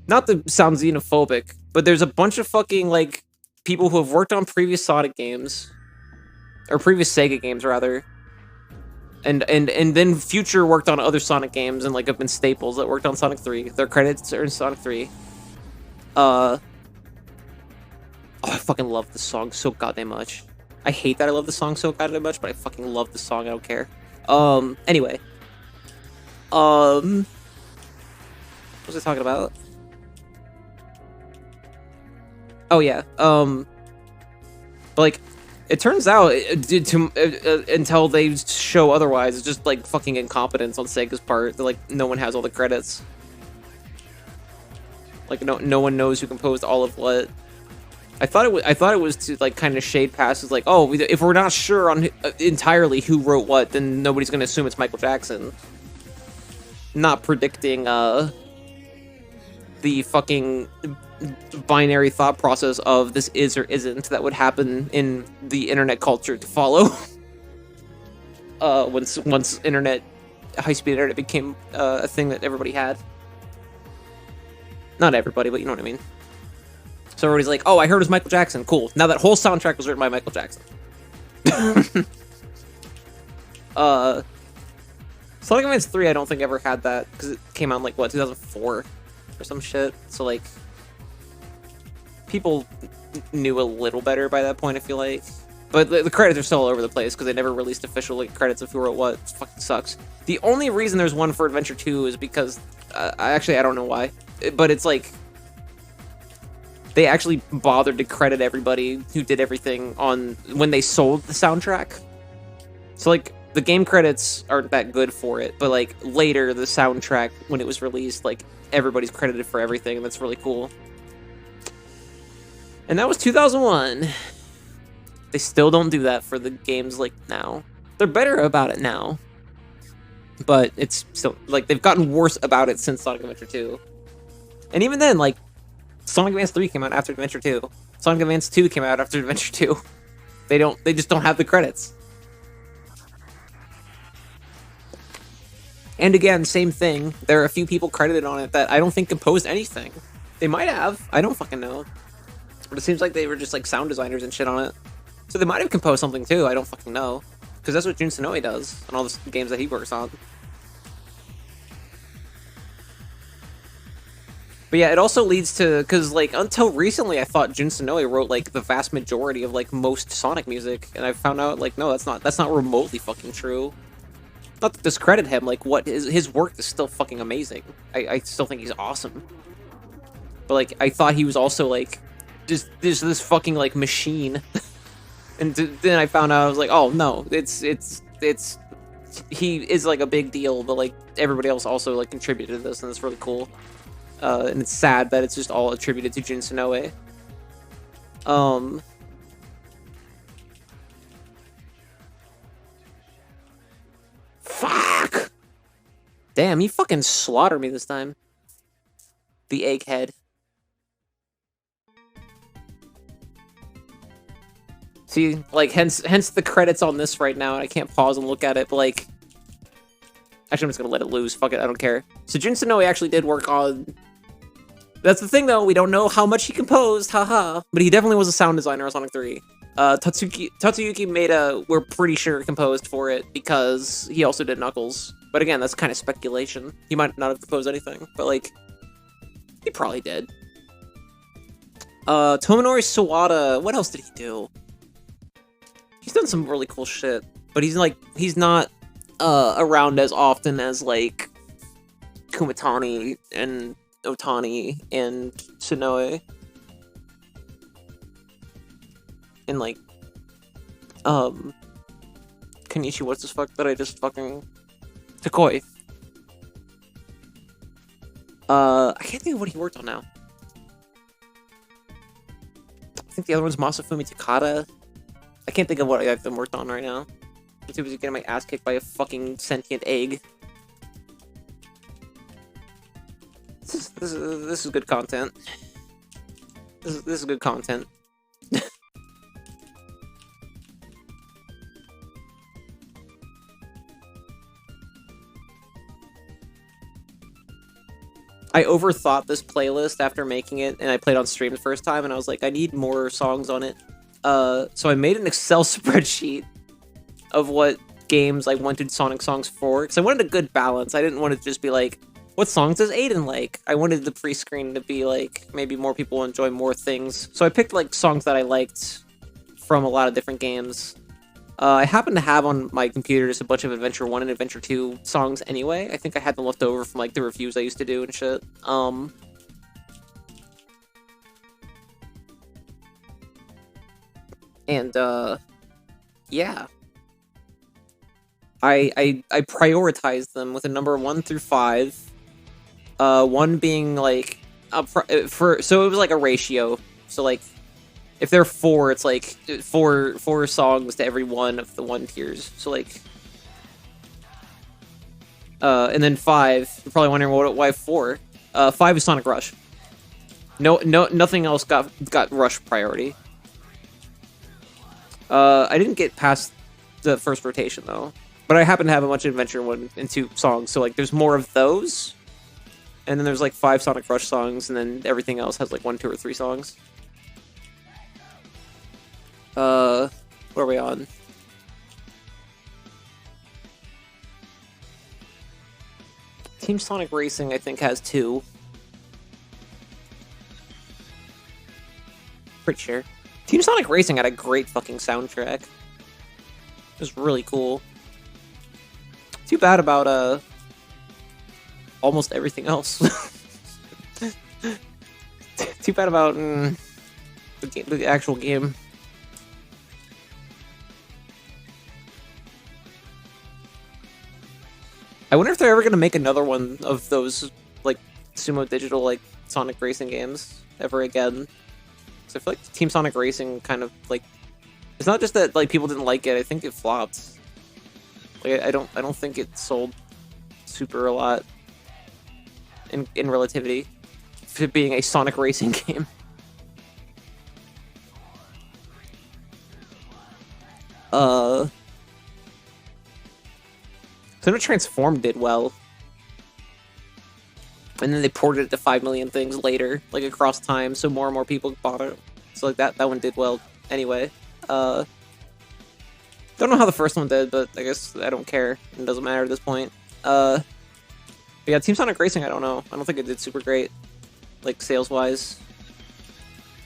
not to sound xenophobic, but there's a bunch of fucking, like, people who have worked on previous Sonic games. Or previous Sega games, rather. And then Future worked on other Sonic games and, like, have been staples that worked on Sonic 3. Their credits are in Sonic 3. Oh, I fucking love this song so goddamn much. I hate that I love the song so goddamn much, but I fucking love the song, I don't care. Anyway. What was I talking about? Oh, yeah. Like, it turns out, until they show otherwise, it's just, like, fucking incompetence on Sega's part. They're like, no one has all the credits. Like, no one knows who composed all of what. I thought it was to like kind of shade past as like, oh, if we're not sure on entirely who wrote what, then nobody's gonna assume it's Michael Jackson. Not predicting the fucking binary thought process of this is or isn't that would happen in the internet culture to follow. Once high-speed internet became a thing that everybody had. Not everybody, but you know what I mean. So everybody's like, oh, I heard it was Michael Jackson. Cool. Now that whole soundtrack was written by Michael Jackson. Sonic Advance 3, I don't think ever had that, because it came out in, like, what, 2004 or some shit? So, like, people knew a little better by that point, I feel like. But the credits are still all over the place, because they never released official, like, credits of who wrote what. It fucking sucks. The only reason there's one for Adventure 2 is because, I don't know why, but it's, like, they actually bothered to credit everybody who did everything on when they sold the soundtrack. So, like, the game credits aren't that good for it, but, like, later, the soundtrack, when it was released, like, everybody's credited for everything, and that's really cool. And that was 2001. They still don't do that for the games, like, now. They're better about it now. But it's still, like, they've gotten worse about it since Sonic Adventure 2. And even then, like, Sonic Advance 3 came out after Adventure 2. Sonic Advance 2 came out after Adventure 2. They just don't have the credits. And again, same thing. There are a few people credited on it that I don't think composed anything. They might have. I don't fucking know. But it seems like they were just, like, sound designers and shit on it. So they might have composed something, too. I don't fucking know. Because that's what Jun Sonoe does on all the games that he works on. But yeah, it also leads to... Because, like, until recently, I thought Jun Sonoe wrote, like, the vast majority of, like, most Sonic music. And I found out, like, no, that's not remotely fucking true. Not to discredit him, like, what his work is still fucking amazing. I still think he's awesome. But, like, I thought he was also, like, just this fucking, like, machine. And then I found out, I was like, oh, no, he is, like, a big deal, but, like, everybody else also, like, contributed to this, and it's really cool. And it's sad that it's just all attributed to Jun Sonoe. Fuck! Damn, he fucking slaughtered me this time. The egghead. See, like, hence the credits on this right now, and I can't pause and look at it, but, like... Actually, I'm just gonna let it loose. Fuck it, I don't care. So Jun Sonoe actually did work on... That's the thing, though. We don't know how much he composed, haha. But he definitely was a sound designer on Sonic 3. Tatsuyuki Maeda, we're pretty sure composed for it, because he also did Knuckles. But again, that's kind of speculation. He might not have composed anything, but, like... He probably did. Tomonori Sawada, what else did he do? He's done some really cool shit, but he's not around as often as, like, Kumatani and Otani and Sonoe. And, like, Kenichi, what's this fuck that I just fucking... Takoi. I can't think of what he worked on now. I think the other one's Masafumi Takada. I can't think of what I've been worked on right now. I'm too busy getting my ass kicked by a fucking sentient egg. This is good content. This is good content. I overthought this playlist after making it, and I played on stream the first time, and I was like, I need more songs on it. So I made an Excel spreadsheet of what games I wanted Sonic songs for, because I wanted a good balance. I didn't want it to just be like, what songs does Aiden like? I wanted the pre-screen to be like, maybe more people enjoy more things. So I picked, like, songs that I liked from a lot of different games. I happen to have on my computer just a bunch of Adventure 1 and Adventure 2 songs anyway. I think I had them left over from, like, the reviews I used to do and shit. Yeah. I prioritized them with a number 1 through 5. 1 being, like, so it was like a ratio. So, like, if there are 4, it's like four songs to every one of the 1 tiers. So, like, and then 5, you're probably wondering why 4. 5 is Sonic Rush. Nothing else got Rush priority. I didn't get past the first rotation though, but I happen to have a bunch of Adventure 1 and 2 songs, so, like, there's more of those. And then there's like 5 Sonic Rush songs, and then everything else has like 1, 2, or 3 songs. What are we on? Team Sonic Racing, I think, has 2. Pretty sure. Team Sonic Racing had a great fucking soundtrack. It was really cool. Too bad about, almost everything else. Too bad about, the actual game. I wonder if they're ever gonna make another one of those, like, Sumo Digital, like, Sonic Racing games ever again. So I feel like Team Sonic Racing kind of, like, it's not just that, like, people didn't like it, I think it flopped. Like, I don't think it sold super a lot in relativity to being a Sonic Racing game. So no Transform did well. And then they ported it to 5 million things later, like across time, so more and more people bought it. So like that one did well anyway. Don't know how the first one did, but I guess I don't care. It doesn't matter at this point. But yeah, Team Sonic Racing, I don't know. I don't think it did super great, like sales-wise.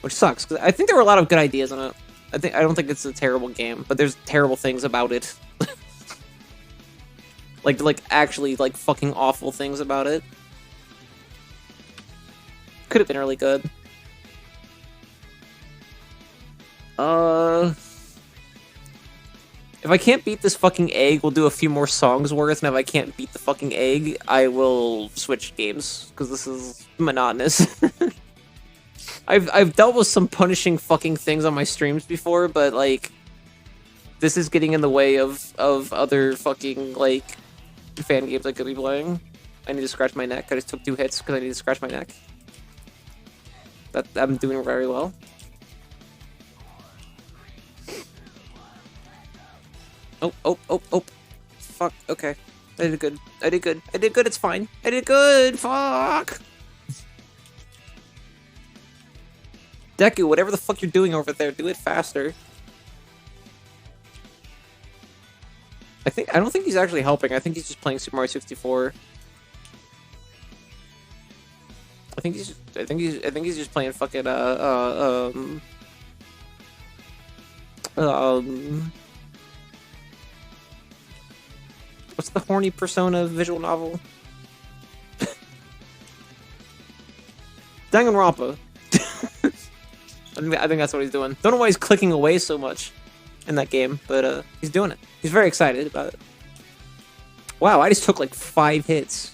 Which sucks, because I think there were a lot of good ideas in it. I don't think it's a terrible game, but there's terrible things about it. like actually like fucking awful things about it. Could have been really good. If I can't beat this fucking egg, we'll do a few more songs worth, and if I can't beat the fucking egg, I will switch games, because this is monotonous. I've dealt with some punishing fucking things on my streams before, but like this is getting in the way of other fucking like fan games I could be playing. I need to scratch my neck. I just took 2 hits because I need to scratch my neck. That I'm doing very well. Oh. Fuck, okay. I did good. I did good. It's fine. I did good. Fuck. Deku, whatever the fuck you're doing over there, do it faster. I don't think he's actually helping. I think he's just playing Super Mario 64. I think he's just playing fucking what's the horny Persona visual novel? Danganronpa. I think that's what he's doing. Don't know why he's clicking away so much in that game, but he's doing it. He's very excited about it. Wow, I just took like 5 hits.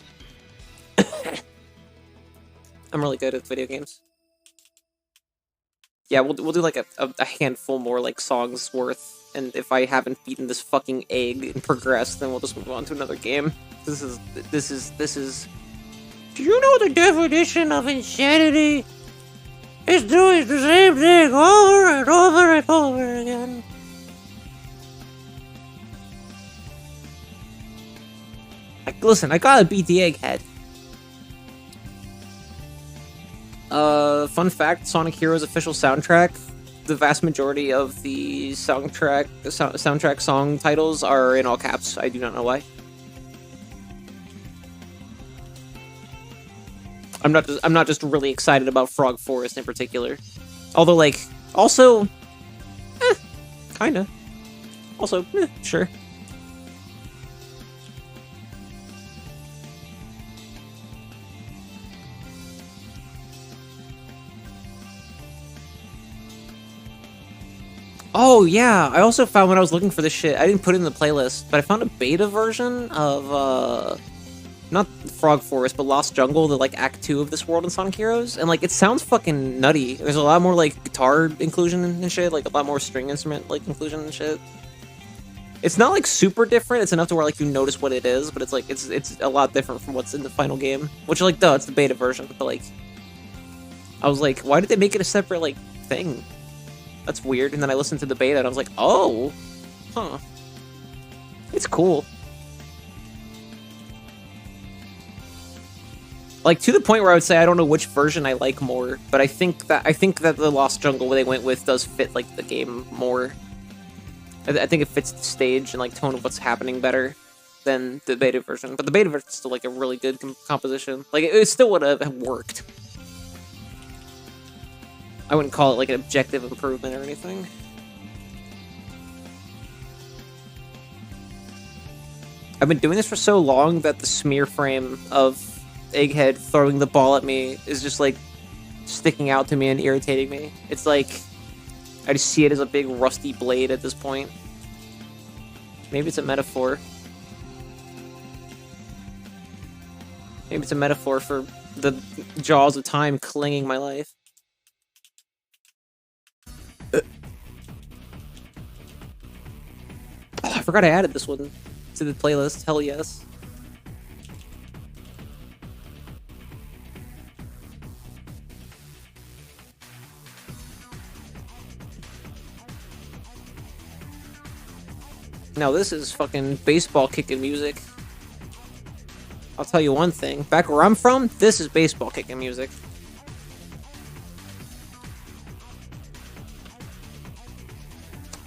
I'm really good at video games. Yeah, we'll do like a handful more like songs worth, and if I haven't beaten this fucking egg and progressed, then we'll just move on to another game. This is. Do you know the definition of insanity? It's doing the same thing over and over and over again. Like, listen, I gotta beat the egghead. Fun fact, Sonic Heroes official soundtrack, the vast majority of the soundtrack song titles are in all caps. I do not know why. I'm not just really excited about Frog Forest in particular. Although, like, also, kinda. Also, sure. Oh, yeah, I also found when I was looking for this shit, I didn't put it in the playlist, but I found a beta version of, not Frog Forest, but Lost Jungle, the, like, Act 2 of this world in Sonic Heroes, and, like, it sounds fucking nutty. There's a lot more, like, guitar inclusion and shit, like, a lot more string instrument, like, inclusion and shit. It's not, like, super different, it's enough to where, like, you notice what it is, but it's, like, it's a lot different from what's in the final game. Which, like, duh, it's the beta version, but, like, I was like, why did they make it a separate, like, thing? That's weird, and then I listened to the beta, and I was like, oh! Huh. It's cool. Like, to the point where I would say I don't know which version I like more, but I think that the Lost Jungle they went with does fit like the game more. I think it fits the stage and like tone of what's happening better than the beta version. But the beta version is still like a really good composition. Like it still would have worked. I wouldn't call it like an objective improvement or anything. I've been doing this for so long that the smear frame of Egghead throwing the ball at me is just like sticking out to me and irritating me. It's like I just see it as a big rusty blade at this point. Maybe it's a metaphor. Maybe it's a metaphor for the jaws of time clinging my life. Oh, I forgot I added this one to the playlist. Hell yes. Now this is fucking baseball kicking music. I'll tell you one thing. Back where I'm from, this is baseball kicking music.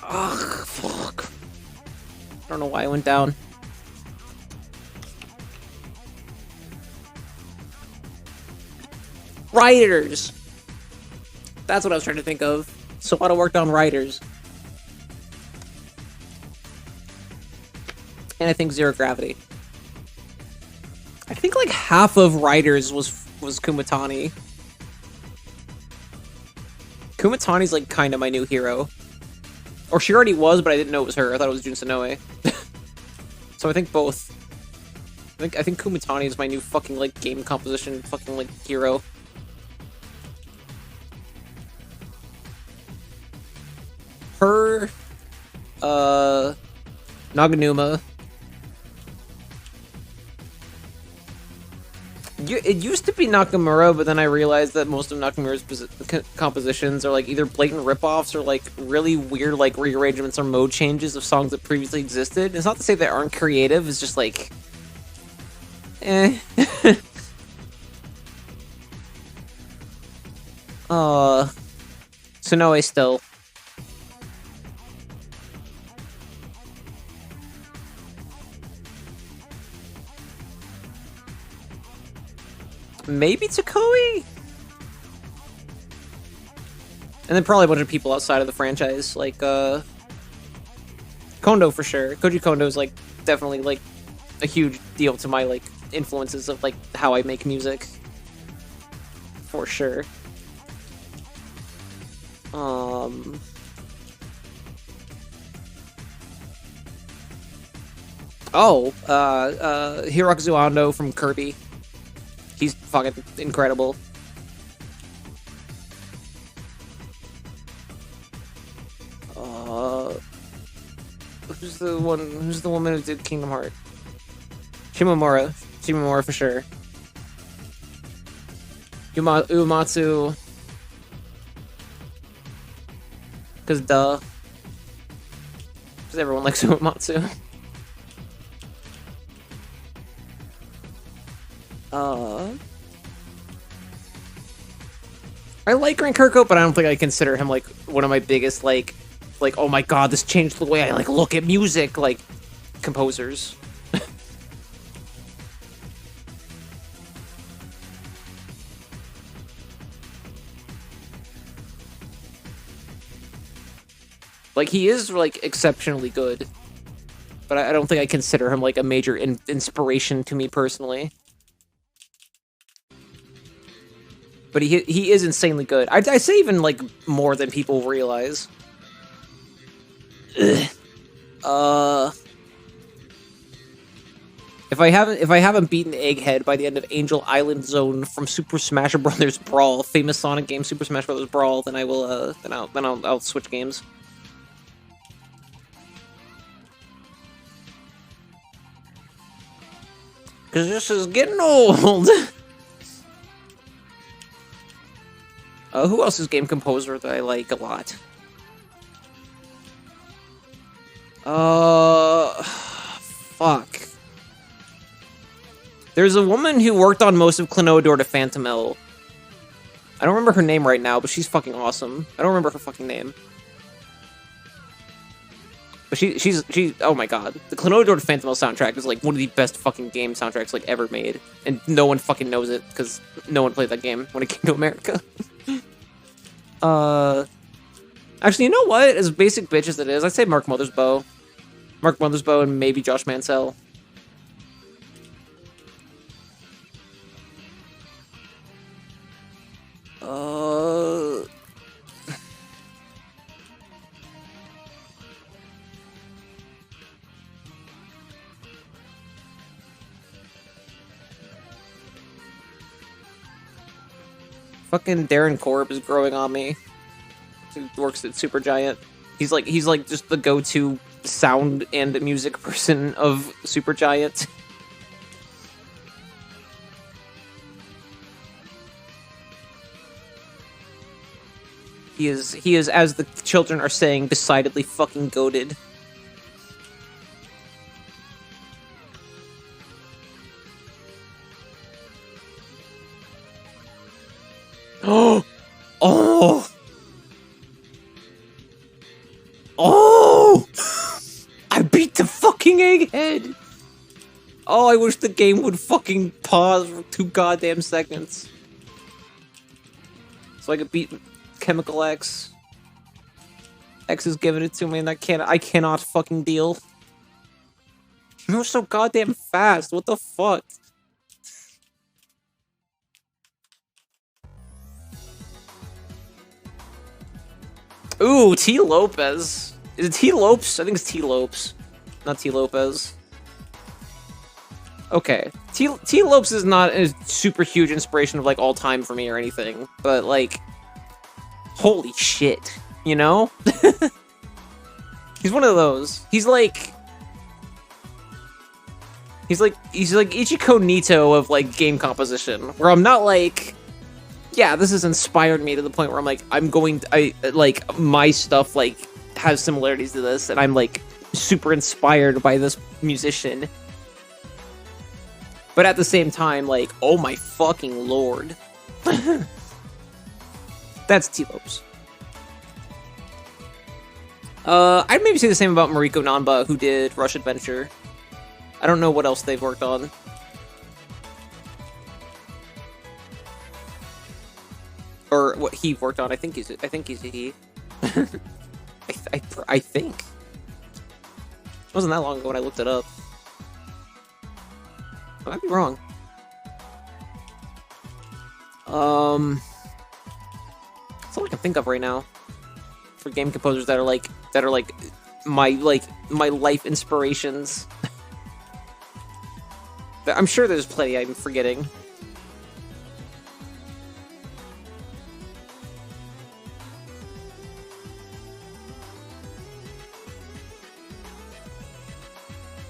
Ugh, fuck. I don't know why I went down. Writers! That's what I was trying to think of. So I worked on writers. And I think Zero Gravity. I think like half of Riders was Kumatani. Kumatani's like kind of my new hero. Or she already was, but I didn't know it was her. I thought it was Jun Sonoe. So I think both. I think Kumatani is my new fucking like game composition fucking like hero. Her, Naganuma. It used to be Nakamura, but then I realized that most of Nakamura's compositions are like either blatant ripoffs or like really weird like rearrangements or mode changes of songs that previously existed. It's not to say they aren't creative, it's just like... eh. Sonoe still. Maybe Takoi? And then probably a bunch of people outside of the franchise, like, Kondo for sure. Koji Kondo is, like, definitely, like, a huge deal to my, like, influences of, like, how I make music. For sure. Hirokazu Ando from Kirby. He's fucking incredible. Who's the woman who did Kingdom Hearts? Shimomura for sure. Uematsu. Cause duh. Cause everyone likes Uematsu. I like Grant Kirkhope, but I don't think I consider him like one of my biggest like oh my god, this changed the way I like look at music like composers. Like he is like exceptionally good, but I don't think I consider him like a major inspiration to me personally. But he is insanely good. I'd say even like more than people realize. If I haven't beaten Egghead by the end of Angel Island Zone from Super Smash Bros. Brawl, famous Sonic game Super Smash Bros. Brawl, then I will I'll switch games. Cause this is getting old. Who else is game composer that I like a lot? Fuck. There's a woman who worked on most of Clonodor to Phantomel. I don't remember her name right now, but she's fucking awesome. I don't remember her fucking name. But she's oh my god. The Clonodor to Phantomel soundtrack is like one of the best fucking game soundtracks like ever made. And no one fucking knows it, because no one played that game when it came to America. Actually, you know what? As basic bitch as it is, I'd say Mark Mothersbaugh. Mark Mothersbaugh and maybe Josh Mansell. Fucking Darren Korb is growing on me. He works at Supergiant. He's like just the go-to sound and music person of Supergiant. He is, as the children are saying, decidedly fucking goated. Oh! Oh! Oh! I beat the fucking egghead! Oh, I wish the game would fucking pause for 2 goddamn seconds. So I could beat Chemical X. X is giving it to me and I cannot fucking deal. You're so goddamn fast, what the fuck? Ooh, T. Lopez. Is it T. Lopes? I think it's T. Lopes. Not T. Lopez. Okay. T. Lopes is not a super huge inspiration of, like, all time for me or anything. But, like, holy shit. You know? He's one of those. He's like Ichiko Nito of, like, game composition. Where I'm not like, yeah, this has inspired me to the point where I'm like, like, my stuff, like, has similarities to this, and I'm, like, super inspired by this musician. But at the same time, like, oh my fucking lord. That's T-Lopes. I'd maybe say the same about Mariko Nanba, who did Rush Adventure. I don't know what else they've worked on. Or what he worked on. I think he's a he. I think. It wasn't that long ago when I looked it up. I might be wrong. That's all I can think of right now. For game composers that are like my life inspirations. I'm sure there's plenty I'm forgetting.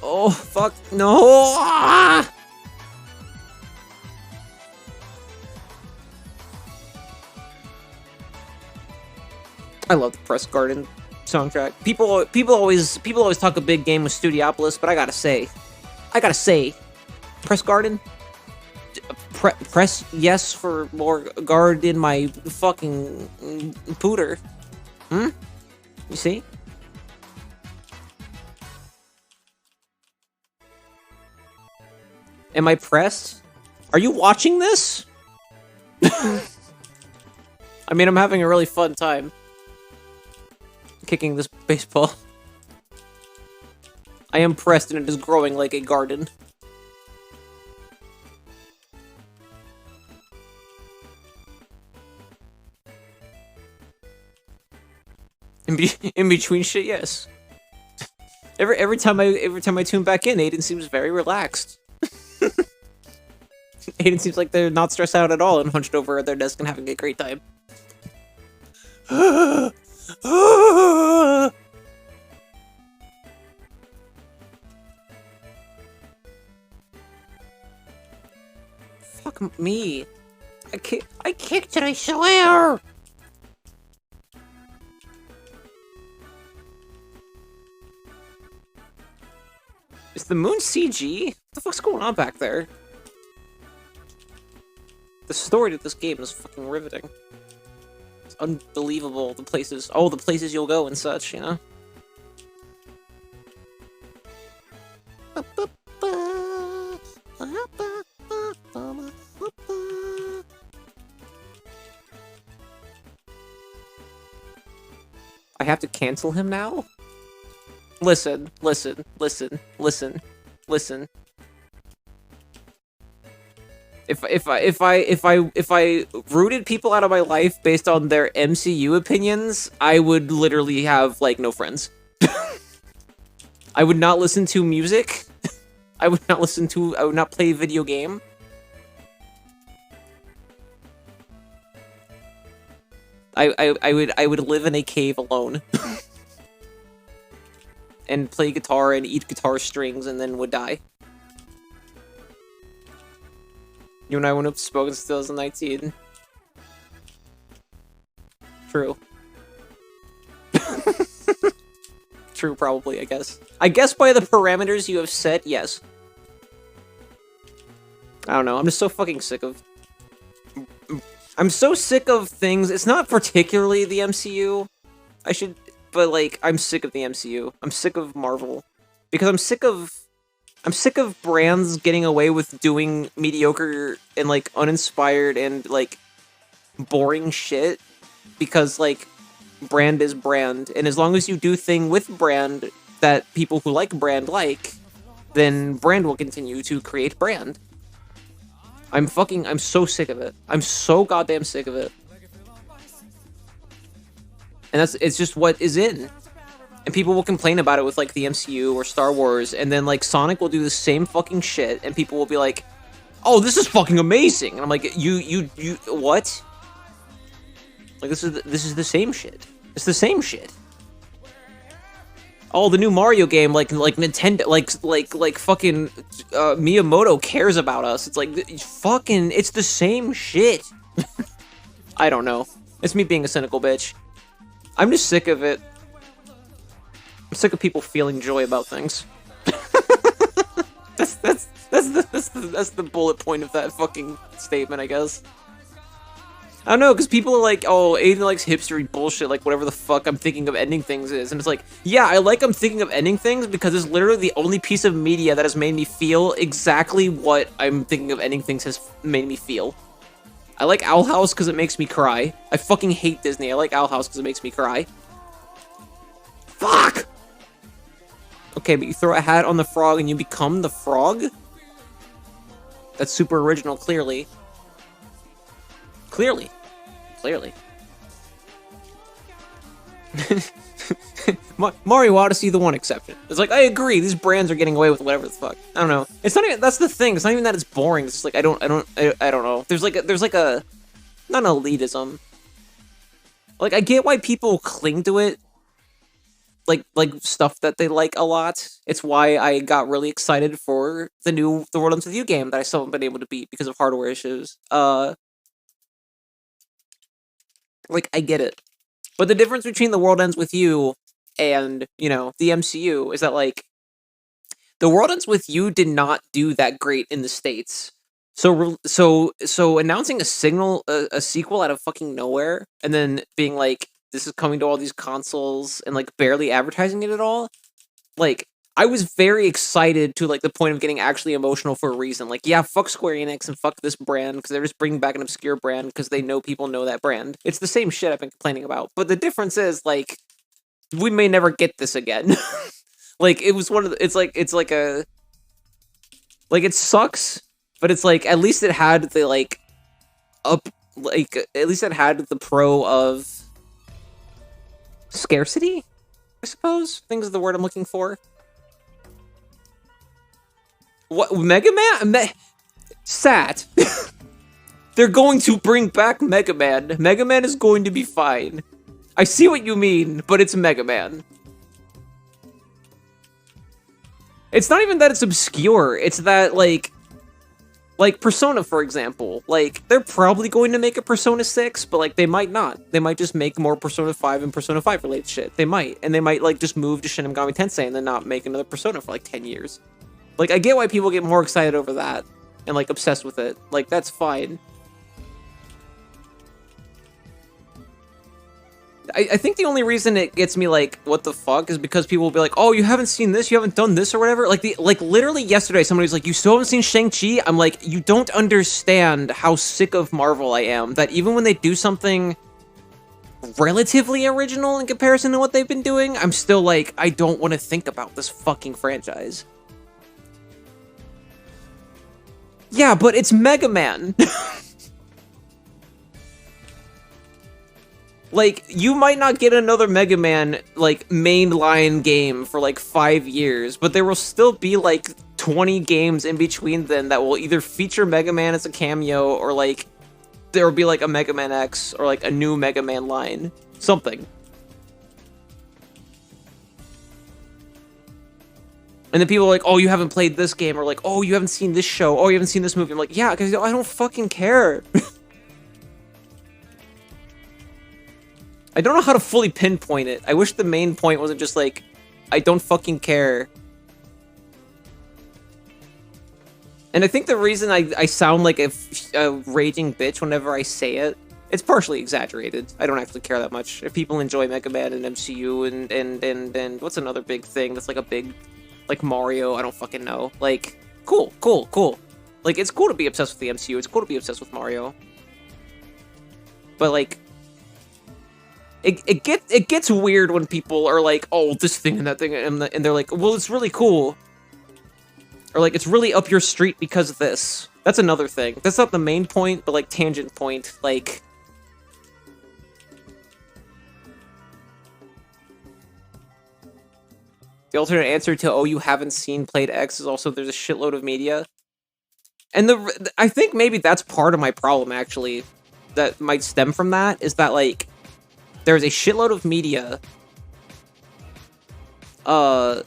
Oh, fuck, no! Ah! I love the Press Garden soundtrack. People always talk a big game with Studiopolis, but I gotta say, Press Garden, press yes for more guard in my fucking pooter. You see? Am I pressed? Are you watching this? I mean, I'm having a really fun time kicking this baseball. I am pressed and it is growing like a garden. In between shit, yes. Every time I tune back in, Aiden seems very relaxed. Aiden seems like they're not stressed out at all and hunched over at their desk and having a great time. Fuck me. I kicked it, I swear! Is the moon CG? What the fuck's going on back there? The story of this game is fucking riveting. It's unbelievable, the places you'll go and such, you know? I have to cancel him now? Listen. If I rooted people out of my life based on their MCU opinions, I would literally have, like, no friends. I would not listen to music. I would not play a video game. I would live in a cave alone. And play guitar and eat guitar strings and then would die. You and I wouldn't have spoken since 2019. True. True, probably, I guess. I guess by the parameters you have set, yes. I don't know, I'm just so fucking sick of... I'm so sick of things. It's not particularly the MCU. But, like, I'm sick of the MCU. I'm sick of Marvel. Because I'm sick of brands getting away with doing mediocre and, like, uninspired and, like, boring shit. Because, like, brand is brand. And as long as you do thing with brand that people who like brand like, then brand will continue to create brand. I'm so sick of it. I'm so goddamn sick of it. And it's just what is in. And people will complain about it with, like, the MCU or Star Wars, and then, like, Sonic will do the same fucking shit, and people will be like, oh, this is fucking amazing! And I'm like, you, what? Like, this is the same shit. It's the same shit. Oh, the new Mario game, like Nintendo, like fucking Miyamoto cares about us. It's like, fucking, it's the same shit. I don't know. It's me being a cynical bitch. I'm just sick of it. I'm sick of people feeling joy about things. that's the bullet point of that fucking statement, I guess. I don't know, because people are like, oh, Aiden likes hipstery bullshit, like whatever the fuck I'm thinking of ending things is. And it's like, yeah, I like I'm thinking of ending things because it's literally the only piece of media that has made me feel exactly what I'm thinking of ending things has made me feel. I like Owl House because it makes me cry. I fucking hate Disney. I like Owl House because it makes me cry. Fuck! Okay, but you throw a hat on the frog and you become the frog? That's super original, clearly. Clearly. Mario Odyssey, the one exception. It's like, I agree, these brands are getting away with whatever the fuck. I don't know. It's not even, that's the thing, it's not even that it's boring, it's just like, I don't know. There's like a, not an elitism. Like, I get why people cling to it. Like stuff that they like a lot. It's why I got really excited for the World Ends With You game that I still haven't been able to beat because of hardware issues. Like, I get it. But the difference between The World Ends With You and, you know, the MCU is that, like, The World Ends With You did not do that great in the States. So announcing a sequel out of fucking nowhere, and then being like, this is coming to all these consoles, and, like, barely advertising it at all, like, I was very excited to, like, the point of getting actually emotional for a reason. Like, yeah, fuck Square Enix and fuck this brand, because they're just bringing back an obscure brand because they know people know that brand. It's the same shit I've been complaining about. But the difference is, like, we may never get this again. Like, it was one of the, it's like a, like, it sucks, but it's like, at least it had the, like, at least it had the pro of scarcity, I suppose? I think is the word I'm looking for. What, Mega Man? Sat. They're going to bring back Mega Man. Mega Man is going to be fine. I see what you mean, but it's Mega Man. It's not even that it's obscure. It's that, like Persona, for example. Like, they're probably going to make a Persona 6, but, like, they might not. They might just make more Persona 5 and Persona 5 related shit. They might. And they might, like, just move to Shin Megami Tensei and then not make another Persona for, like, 10 years. Like, I get why people get more excited over that and, like, obsessed with it. Like, that's fine. I think the only reason it gets me like, what the fuck, is because people will be like, oh, you haven't seen this, you haven't done this or whatever. Like literally yesterday, somebody was like, you still haven't seen Shang-Chi? I'm like, you don't understand how sick of Marvel I am, that even when they do something relatively original in comparison to what they've been doing, I'm still like, I don't want to think about this fucking franchise. Yeah, but it's Mega Man. Like, you might not get another Mega Man, like, mainline game for, like, 5 years, but there will still be, like, 20 games in between then that will either feature Mega Man as a cameo, or, like, there will be, like, a Mega Man X, or, like, a new Mega Man line. Something. And then people are like, oh, you haven't played this game, or like, oh, you haven't seen this show, oh, you haven't seen this movie. I'm like, yeah, because I don't fucking care. I don't know how to fully pinpoint it. I wish the main point wasn't just like, I don't fucking care. And I think the reason I sound like a raging bitch whenever I say it, it's partially exaggerated. I don't actually care that much. If people enjoy Mega Man and MCU and what's another big thing that's like a big, like Mario, I don't fucking know. Like, cool. Like, it's cool to be obsessed with the MCU. It's cool to be obsessed with Mario. But like, it gets weird when people are like, oh, this thing and that thing, and they're like, well, it's really cool. Or like, it's really up your street because of this. That's another thing. That's not the main point, but like, tangent point. Like, the alternate answer to, oh, you haven't seen Played X is also there's a shitload of media. And I think maybe that's part of my problem, actually, that might stem from that, is that, like, there's a shitload of media, and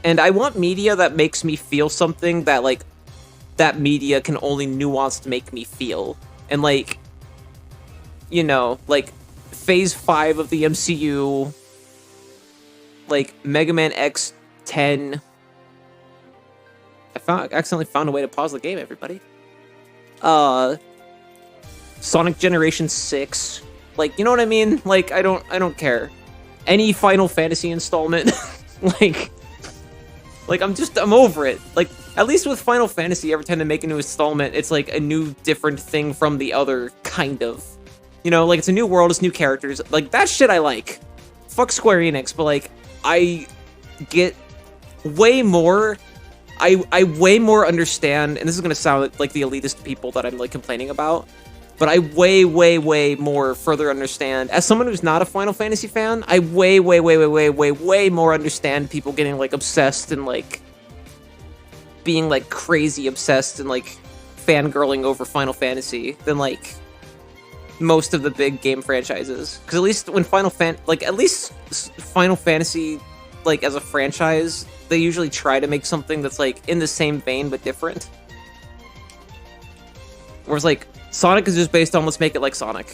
I want media that makes me feel something that, like, that media can only nuanced make me feel. And, like, you know, like, Phase 5 of the MCU, like, Mega Man X10. I accidentally found a way to pause the game, everybody. Sonic Generation 6. Like, you know what I mean? Like, I don't care. Any Final Fantasy installment. like, I'm over it. Like, at least with Final Fantasy, every time they make a new installment, it's like a new, different thing from the other, kind of. You know, like, it's a new world, it's new characters. Like, that shit I like. Fuck Square Enix, but, like, I get way more... I way more understand, and this is gonna sound like the elitist people that I'm, like, complaining about, but I way more further understand, as someone who's not a Final Fantasy fan, I way more understand people getting, like, obsessed and, like, being, like, crazy obsessed and, like, fangirling over Final Fantasy than, like, most of the big game franchises. Because at least when Final Fantasy, like, as a franchise, they usually try to make something that's, like, in the same vein but different. Whereas, like, Sonic is just based on let's make it like Sonic.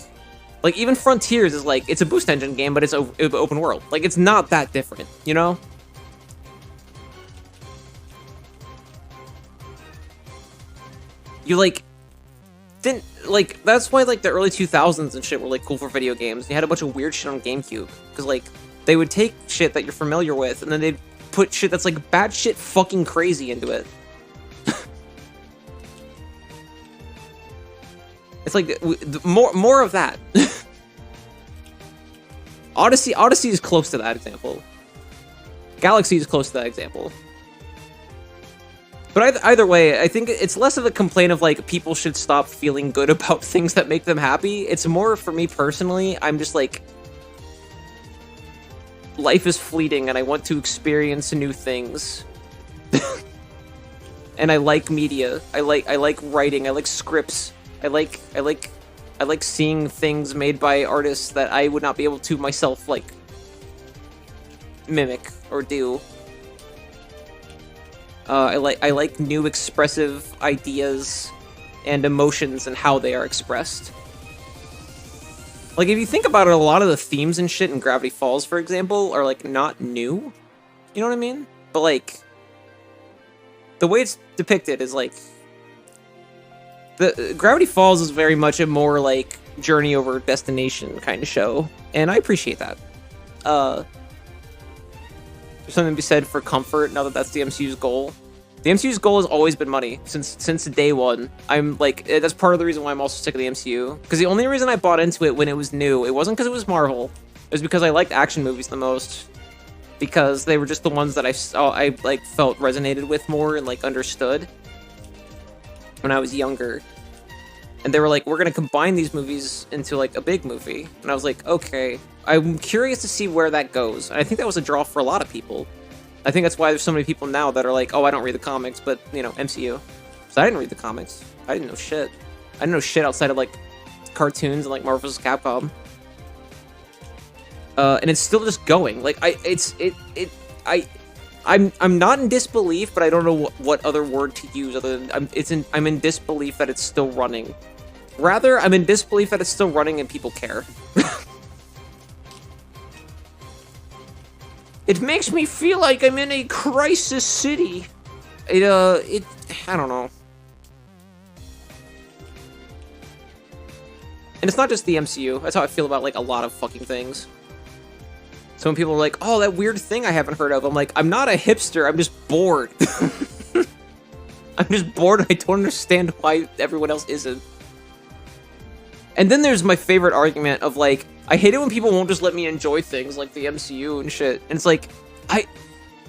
Like, even Frontiers is, like, it's a boost engine game, but it's open world. Like, it's not that different, you know? You, like, didn't, like, that's why, like, the early 2000s and shit were, like, cool for video games. You had a bunch of weird shit on GameCube. Because, like, they would take shit that you're familiar with, and then they'd put shit that's, like, bad shit fucking crazy into it. It's like, more of that. Odyssey is close to that example. Galaxy is close to that example. But either way, I think it's less of a complaint of, like, people should stop feeling good about things that make them happy. It's more, for me personally, I'm just like, life is fleeting and I want to experience new things. And I like media. I like writing. I like scripts. I like seeing things made by artists that I would not be able to myself, like, mimic or do. I like new expressive ideas and emotions and how they are expressed. Like, if you think about it, a lot of the themes and shit in Gravity Falls, for example, are, like, not new. You know what I mean? But, like, the way it's depicted is, like, The Gravity Falls is very much a more like journey over destination kind of show, and I appreciate that. There's something to be said for comfort now that that's the MCU's goal. The MCU's goal has always been money since day one. I'm like, that's part of the reason why I'm also sick of the MCU. Because the only reason I bought into it when it was new, it wasn't because it was Marvel. It was because I liked action movies the most. Because they were just the ones that I like felt resonated with more and like understood when I was younger. And they were like, we're gonna combine these movies into like a big movie. And I was like, okay. I'm curious to see where that goes. And I think that was a draw for a lot of people. I think that's why there's so many people now that are like, oh, I don't read the comics, but, you know, MCU. So I didn't read the comics. I didn't know shit. I didn't know shit outside of, like, cartoons and, like, Marvel vs. Capcom. And it's still just going. Like, I'm not in disbelief, but I don't know what other word to use other than I'm in disbelief that it's still running. Rather, I'm in disbelief that it's still running and people care. It makes me feel like I'm in a crisis city. I don't know. And it's not just the MCU. That's how I feel about, like, a lot of fucking things. So when people are like, oh, that weird thing I haven't heard of, I'm like, I'm not a hipster, I'm just bored. I'm just bored, I don't understand why everyone else isn't. And then there's my favorite argument of, like, I hate it when people won't just let me enjoy things like the MCU and shit. And it's like,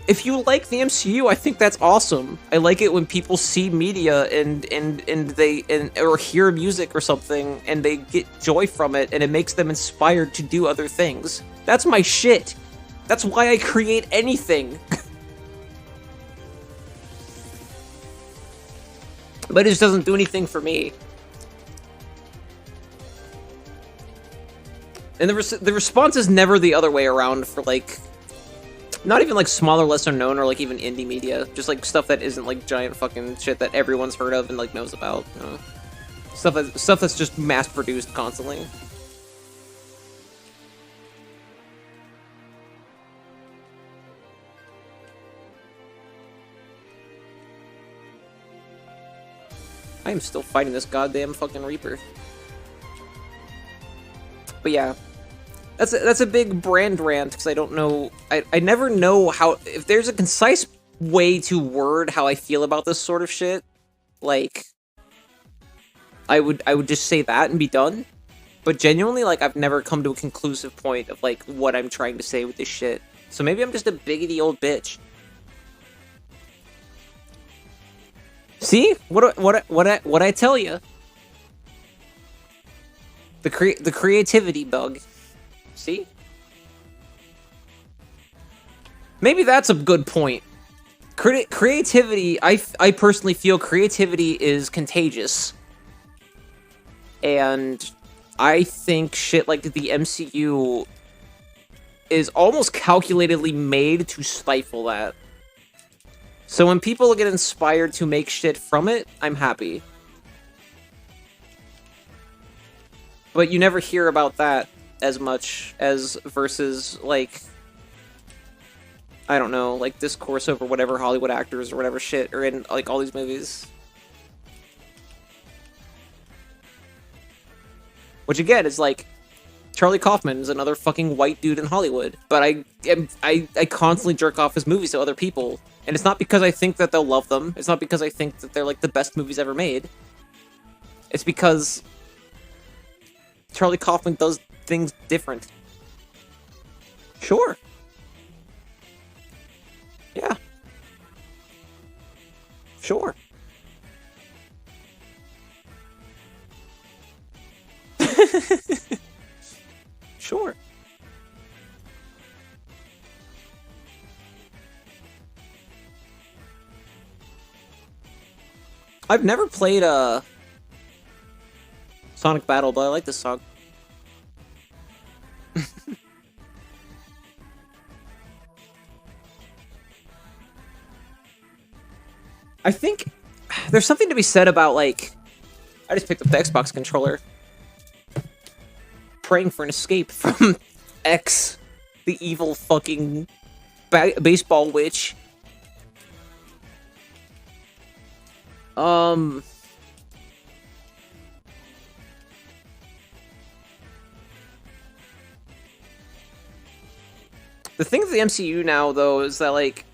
if you like the MCU, I think that's awesome. I like it when people see media and or hear music or something and they get joy from it and it makes them inspired to do other things. That's my shit. That's why I create anything. But it just doesn't do anything for me. And the response is never the other way around for, like, not even, like, smaller, lesser known, or, like, even indie media. Just, like, stuff that isn't, like, giant fucking shit that everyone's heard of and, like, knows about. You know? Stuff that's just mass-produced constantly. I am still fighting this goddamn fucking Reaper. But yeah. That's a big brand rant, because I don't know... I never know how... If there's a concise way to word how I feel about this sort of shit, like... I would just say that and be done. But genuinely, like, I've never come to a conclusive point of, like, what I'm trying to say with this shit. So maybe I'm just a biggity old bitch. See? What I tell you? The creativity bug. See? Maybe that's a good point. Creativity, I personally feel creativity is contagious. And I think shit like the MCU is almost calculatedly made to stifle that. So when people get inspired to make shit from it, I'm happy. But you never hear about that as much as versus, like, I don't know, like, discourse over whatever Hollywood actors or whatever shit are in, like, all these movies. Which, again, is, like, Charlie Kaufman is another fucking white dude in Hollywood. But I constantly jerk off his movies to other people. And it's not because I think that they'll love them. It's not because I think that they're, like, the best movies ever made. It's because Charlie Kaufman does things different. Sure. Yeah. Sure. Sure. I've never played Sonic Battle, but I like this song. I think there's something to be said about, like, I just picked up the Xbox controller. Praying for an escape from X, the evil fucking baseball witch. The thing with the MCU now, though, is that, like,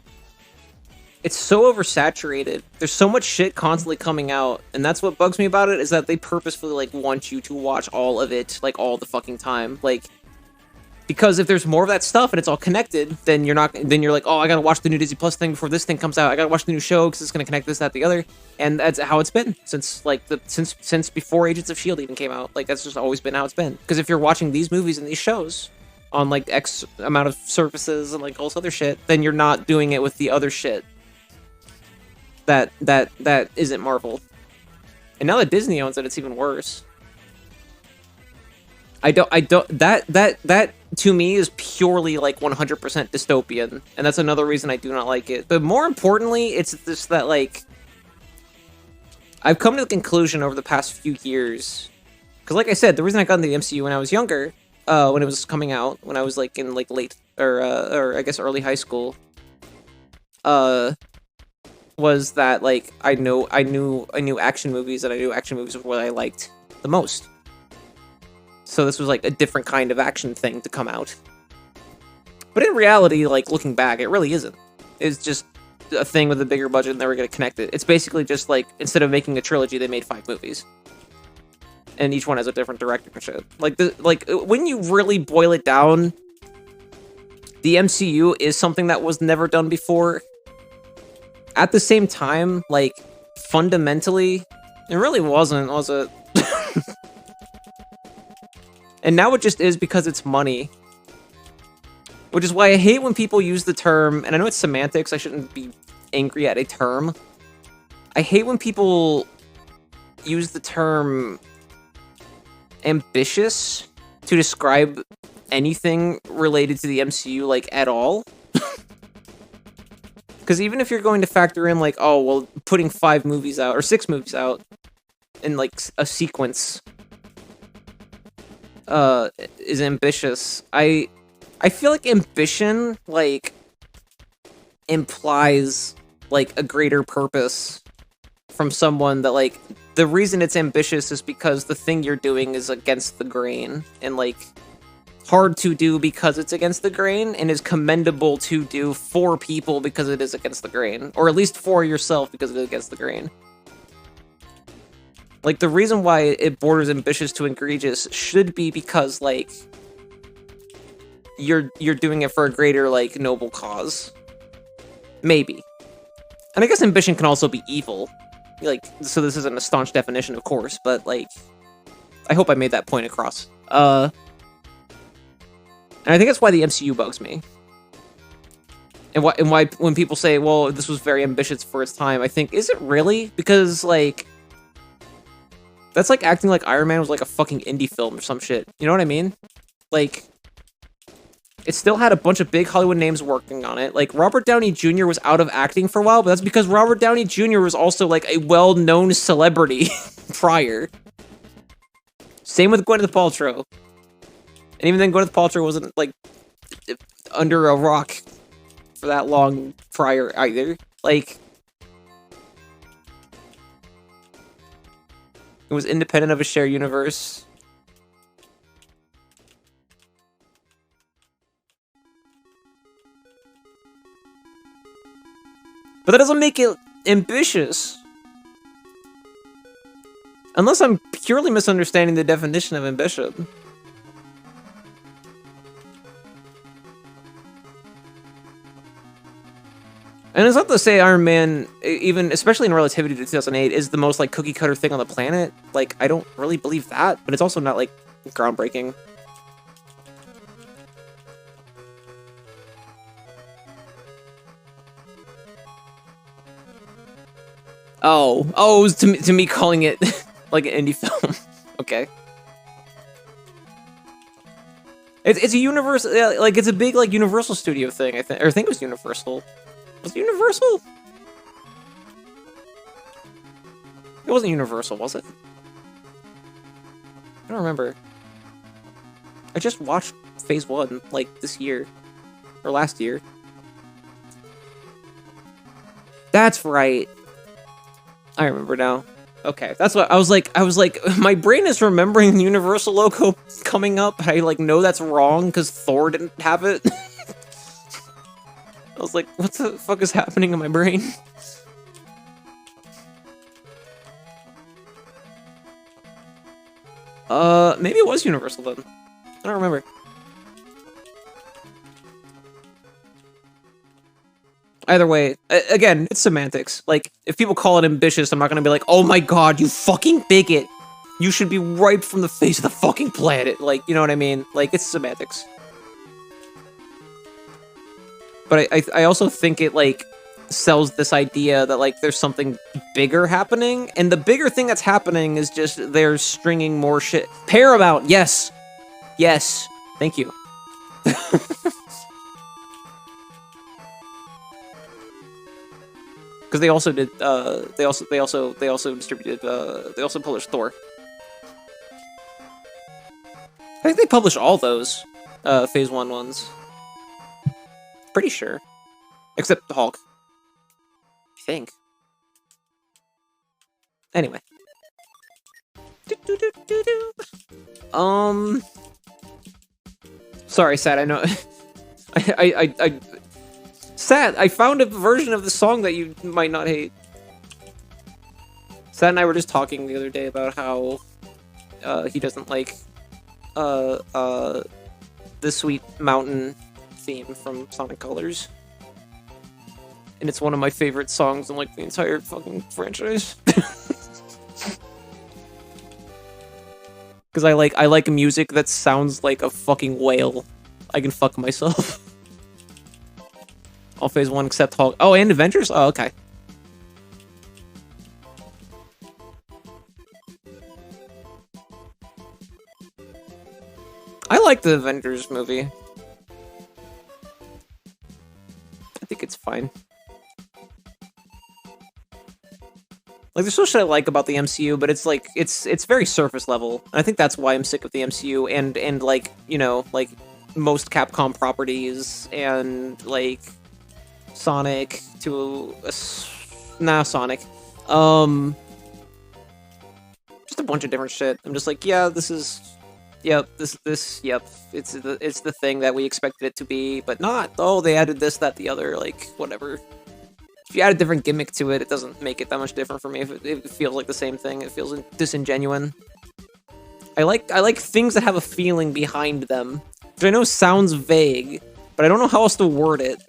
it's so oversaturated. There's so much shit constantly coming out, and that's what bugs me about it, is that they purposefully, like, want you to watch all of it, like, all the fucking time. Like, because if there's more of that stuff and it's all connected, then you're like, oh, I gotta watch the new Disney Plus thing before this thing comes out. I gotta watch the new show because it's gonna connect this, that, the other. And that's how it's been since, like, since before Agents of S.H.I.E.L.D. even came out. Like, that's just always been how it's been. Because if you're watching these movies and these shows on, like, X amount of services and, like, all this other shit, then you're not doing it with the other shit that isn't Marvel. And now that Disney owns it, it's even worse. That to me is purely, like, 100% dystopian, and that's another reason I do not like it. But more importantly, it's just that, like, I've come to the conclusion over the past few years, because, like I said, the reason I got into the MCU when I was younger, when it was coming out, when I was, like, in, like, late, or I guess early high school, was that, like, I knew action movies, and I knew action movies were what I liked the most. So this was, like, a different kind of action thing to come out. But in reality, like, looking back, it really isn't. It's just a thing with a bigger budget and they were going to connect it. It's basically just, like, instead of making a trilogy, they made 5 movies. And each one has a different director and shit. Like, when you really boil it down, the MCU is something that was never done before. At the same time, like, fundamentally, it really wasn't, was it? And now it just is because it's money. Which is why I hate when people use the term, and I know it's semantics, I shouldn't be angry at a term. I hate when people use the term ambitious to describe anything related to the MCU, like, at all. Because even if you're going to factor in, like, oh, well, putting 5 movies out, or 6 movies out, in, like, a sequence, is ambitious. I feel like ambition, like, implies, like, a greater purpose from someone that, like, the reason it's ambitious is because the thing you're doing is against the grain, and, like, hard to do because it's against the grain, and is commendable to do for people because it is against the grain, or at least for yourself because it is against the grain. Like, the reason why it borders ambitious to egregious should be because, like, you're doing it for a greater, like, noble cause. Maybe. And I guess ambition can also be evil. Like, so this isn't a staunch definition, of course, but, like, I hope I made that point across. And I think that's why the MCU bugs me. And why when people say, well, this was very ambitious for its time, I think, is it really? Because, like, that's like acting like Iron Man was like a fucking indie film or some shit. You know what I mean? Like, it still had a bunch of big Hollywood names working on it. Like, Robert Downey Jr. was out of acting for a while, but that's because Robert Downey Jr. was also, like, a well-known celebrity prior. Same with Gwyneth Paltrow. And even then, Gwyneth Paltrow wasn't, like, under a rock for that long prior either. Like, it was independent of a shared universe. But that doesn't make it ambitious. Unless I'm purely misunderstanding the definition of ambition. And it's not to say Iron Man, even, especially in relativity to 2008, is the most, like, cookie-cutter thing on the planet. Like, I don't really believe that, but it's also not, like, groundbreaking. Oh, it was to me calling it, like, an indie film. Okay. It's a Universal, like, it's a big, like, Universal Studio thing, I think it was Universal. Was it Universal? It wasn't Universal, was it? I don't remember. I just watched Phase 1, like, this year. Or last year. That's right. I remember now. Okay, that's what I was like, my brain is remembering the Universal logo coming up, but I, like, know that's wrong because Thor didn't have it. I was like, what the fuck is happening in my brain? Maybe it was Universal then. I don't remember. Either way, again, it's semantics. Like, if people call it ambitious, I'm not gonna be like, oh my god, you fucking bigot! You should be wiped from the face of the fucking planet. Like, you know what I mean? Like, it's semantics. But I also think it, like, sells this idea that, like, there's something bigger happening, and the bigger thing that's happening is just they're stringing more shit. Paramount, yes! Yes. Thank you. Because they also did, they also distributed, they also published Thor. I think they published all those, Phase 1 ones. Pretty sure. Except the Hulk. I think. Anyway. Sorry, Sad, I know. Sad, I found a version of the song that you might not hate. Sad and I were just talking the other day about how he doesn't like the Sweet Mountain theme from Sonic Colors. And it's one of my favorite songs in like the entire fucking franchise. Because I like music that sounds like a fucking whale. I can fuck myself. All Phase 1 except Hulk. Oh, and Avengers? Oh, okay. I like the Avengers movie. I think it's fine. Like, there's so shit I like about the MCU, but it's like, it's very surface level. And I think that's why I'm sick of the MCU and like, you know, like, most Capcom properties and, like, Sonic to Sonic. Just a bunch of different shit. I'm just like, yeah, this is, yep, yep. It's the thing that we expected it to be, but not. Oh, they added this, that, the other, like, whatever. If you add a different gimmick to it, it doesn't make it that much different for me. If it feels like the same thing, it feels disingenuine. I like things that have a feeling behind them, which I know sounds vague, but I don't know how else to word it.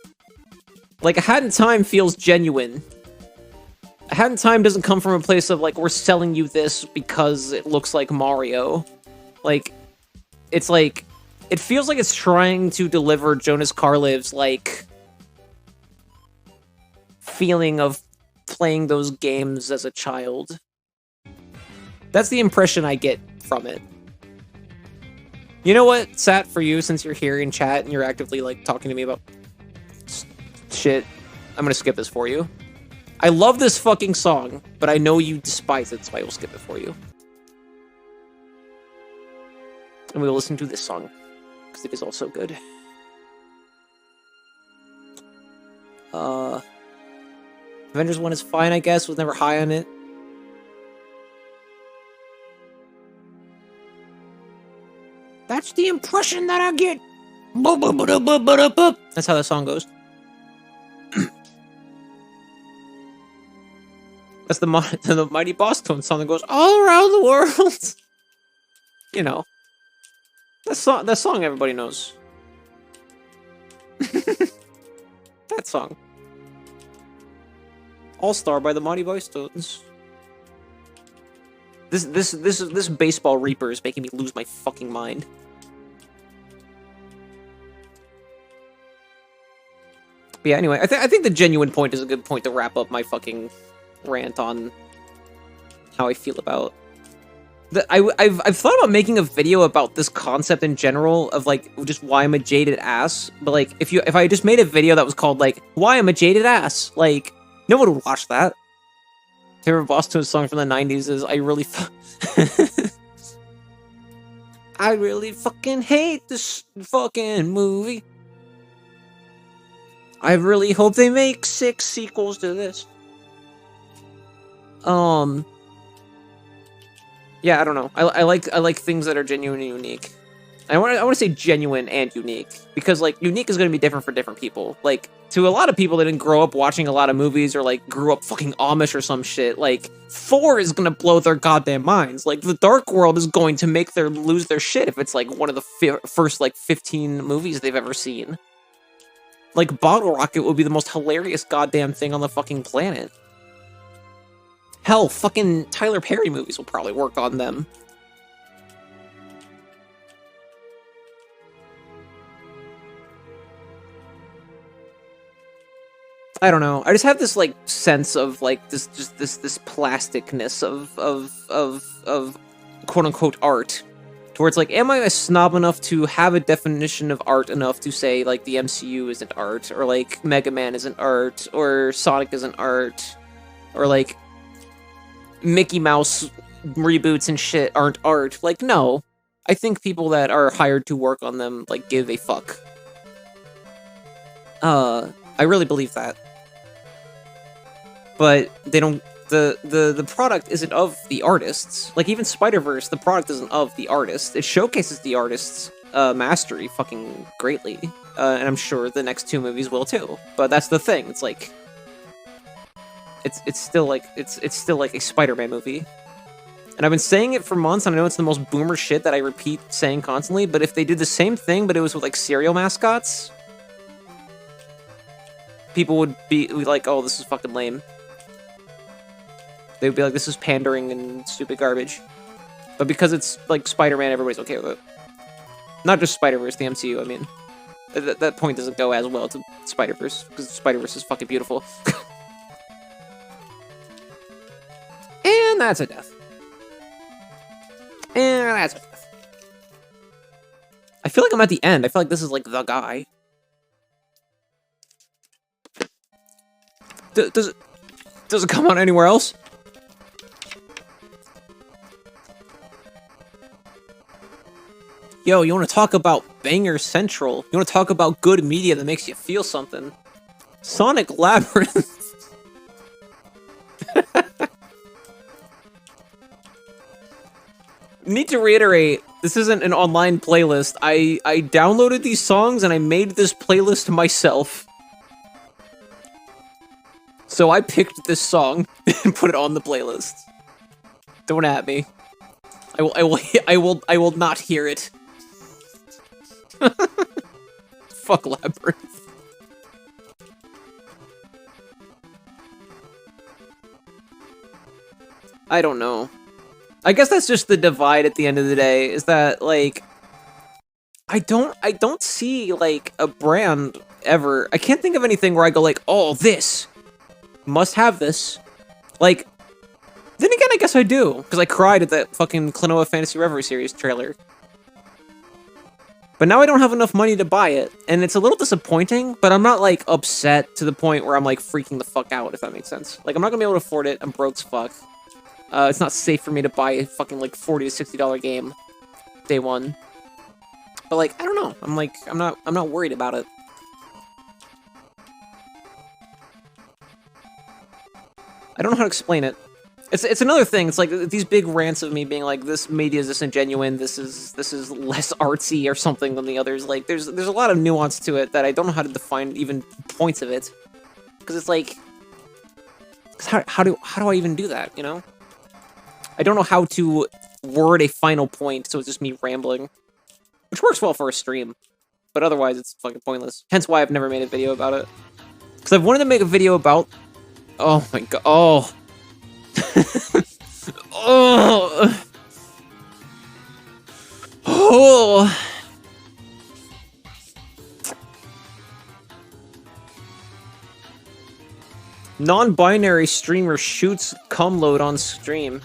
Like, A Hat in Time feels genuine. A Hat in Time doesn't come from a place of, like, we're selling you this because it looks like Mario. Like, it's like, it feels like it's trying to deliver Jonas Karliv's, like, feeling of playing those games as a child. That's the impression I get from it. You know what, Sat, for you, since you're here in chat and you're actively, like, talking to me about shit, I'm gonna skip this for you. I love this fucking song, but I know you despise it, so I will skip it for you. And we will listen to this song, because it is also good. Avengers 1 is fine, I guess, was never high on it. That's the impression that I get. That's how that song goes. That's the Mighty Boss Tone song that goes all around the world. You know. That song everybody knows. That song. All-Star by the Mighty Boss Tones. This baseball reaper is making me lose my fucking mind. But yeah, anyway, I think the genuine point is a good point to wrap up my fucking rant on how I feel about I've thought about making a video about this concept in general of like just why I'm a jaded ass, but like if I just made a video that was called like why I'm a jaded ass, like no one would watch that. Favorite Boss Tone song from the 90s is I really fucking hate this fucking movie. I really hope they make 6 sequels to this. Yeah, I don't know. I like things that are genuinely unique. I want to say genuine and unique, because like unique is going to be different for different people. Like to a lot of people that didn't grow up watching a lot of movies or like grew up fucking Amish or some shit, like 4 is going to blow their goddamn minds. Like the Dark World is going to make them lose their shit if it's like one of the first like 15 movies they've ever seen. Like Bottle Rocket would be the most hilarious goddamn thing on the fucking planet. Hell, fucking Tyler Perry movies will probably work on them. I don't know. I just have this like sense of like this plasticness of quote unquote art, towards like, am I a snob enough to have a definition of art enough to say like the MCU isn't art, or like Mega Man isn't art, or Sonic isn't art, or like Mickey Mouse reboots and shit aren't art? Like, no. I think people that are hired to work on them like give a fuck. I really believe that. But they don't. The product isn't of the artists. Like even Spider-Verse, the product isn't of the artists. It showcases the artist's mastery fucking greatly, and I'm sure the next 2 movies will too. But that's the thing. It's like it's still like a Spider-Man movie. And I've been saying it for months, and I know it's the most boomer shit that I repeat saying constantly. But if they did the same thing, but it was with like cereal mascots, people would be like, "Oh, this is fucking lame." They would be like, this is pandering and stupid garbage. But because it's, like, Spider-Man, everybody's okay with it. Not just Spider-Verse, the MCU, I mean. That point doesn't go as well to Spider-Verse, because Spider-Verse is fucking beautiful. And that's a death. And that's a death. I feel like I'm at the end. I feel like this is, like, the guy. Does it come out anywhere else? Yo, you want to talk about Banger Central? You want to talk about good media that makes you feel something? Sonic Labyrinth. Need to reiterate, this isn't an online playlist. I downloaded these songs and I made this playlist myself. So I picked this song and put it on the playlist. Don't at me. I will not hear it. Fuck Labyrinth. I don't know. I guess that's just the divide at the end of the day, is that like I don't see like a brand ever. I can't think of anything where I go like, "Oh, this must have this." Like, then again, I guess I do, because I cried at that fucking Klonoa Fantasy Reverie series trailer. But now I don't have enough money to buy it, and it's a little disappointing, but I'm not, like, upset to the point where I'm, like, freaking the fuck out, if that makes sense. Like, I'm not gonna be able to afford it, I'm broke as fuck. It's not safe for me to buy a fucking, like, $40 to $60 game day one. But, like, I don't know, I'm not worried about it. I don't know how to explain it. It's another thing. It's like these big rants of me being like, this media is disingenuine, this is less artsy or something than the others. Like there's a lot of nuance to it that I don't know how to define even points of it. Because it's like, how do I even do that, you know? I don't know how to word a final point, so it's just me rambling. Which works well for a stream. But otherwise it's fucking pointless. Hence why I've never made a video about it. Because I've wanted to make a video about... Oh my god, oh... Oh. Oh. Non-binary streamer shoots cum load on stream.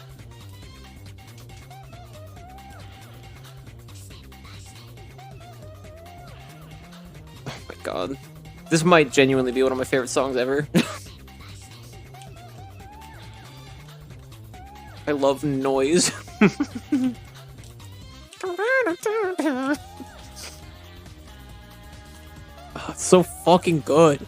Oh my god. This might genuinely be one of my favorite songs ever. I love noise. Oh, it's so fucking good.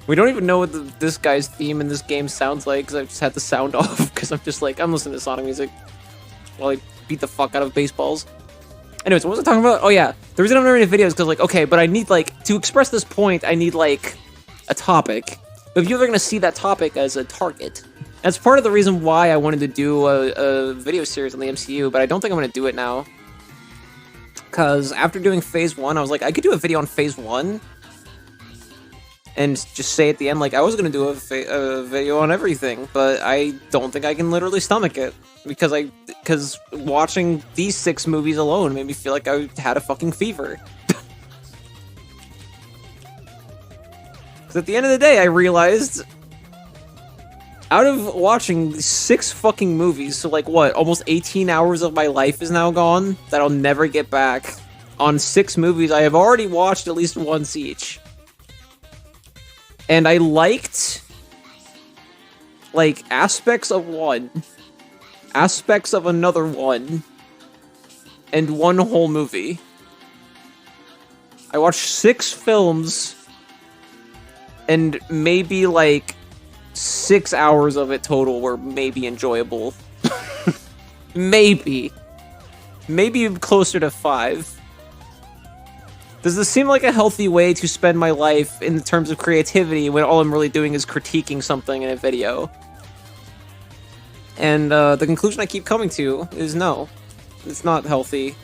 We We don't even know what this guy's theme in this game sounds like, because I've just had the sound off, because I'm just like, I'm listening to Sonic music while I beat the fuck out of baseballs. Anyways, what was I talking about? Oh yeah, the reason I'm not making videos is because, like, okay, but I need, like, to express this point, I need, like, a topic. But people are going to see that topic as a target. That's part of the reason why I wanted to do a video series on the MCU, but I don't think I'm going to do it now. Because after doing Phase 1, I was like, I could do a video on Phase 1, and just say at the end, like, I was going to do a video on everything, but I don't think I can literally stomach it. Because watching these 6 movies alone made me feel like I had a fucking fever. Because at the end of the day, I realized, out of watching 6 fucking movies, so like, what, almost 18 hours of my life is now gone, that I'll never get back. On 6 movies I have already watched at least once each. And I liked, like, aspects of one, aspects of another one, and one whole movie. I watched 6 films, and maybe, like, 6 hours of it total were maybe enjoyable. Maybe. Maybe closer to 5. Does this seem like a healthy way to spend my life in terms of creativity when all I'm really doing is critiquing something in a video? And the conclusion I keep coming to is no. It's not healthy.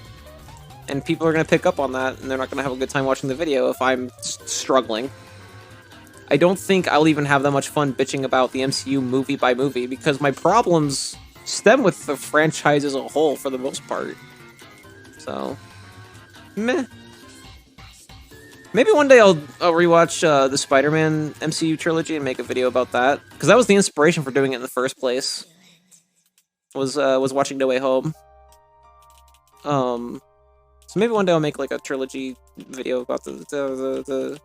And people are going to pick up on that, and they're not going to have a good time watching the video if I'm struggling. I don't think I'll even have that much fun bitching about the MCU movie by movie, because my problems stem with the franchise as a whole for the most part. So, meh. Maybe one day I'll rewatch the Spider-Man MCU trilogy and make a video about that, because that was the inspiration for doing it in the first place. Was watching No Way Home. So maybe one day I'll make like a trilogy video about the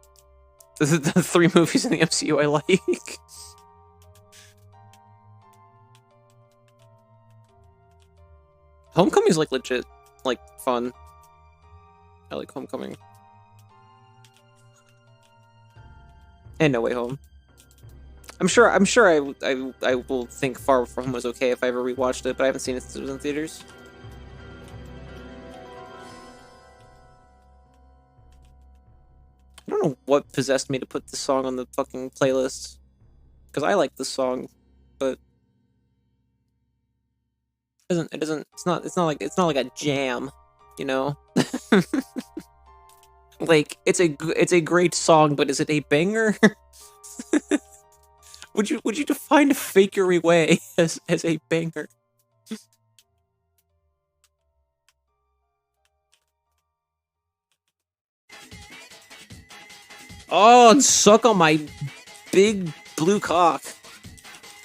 3 movies in the MCU I like. Homecoming's like legit, like, fun. I like Homecoming. And No Way Home. I'm sure I will think Far From Home was okay if I ever rewatched it, but I haven't seen it since it was in theaters. I don't know what possessed me to put this song on the fucking playlist, because I like this song, but it's not like a jam, you know? Like, it's a great song, but is it a banger? Would you define Fakery Way as a banger? Oh, and suck on my big blue cock.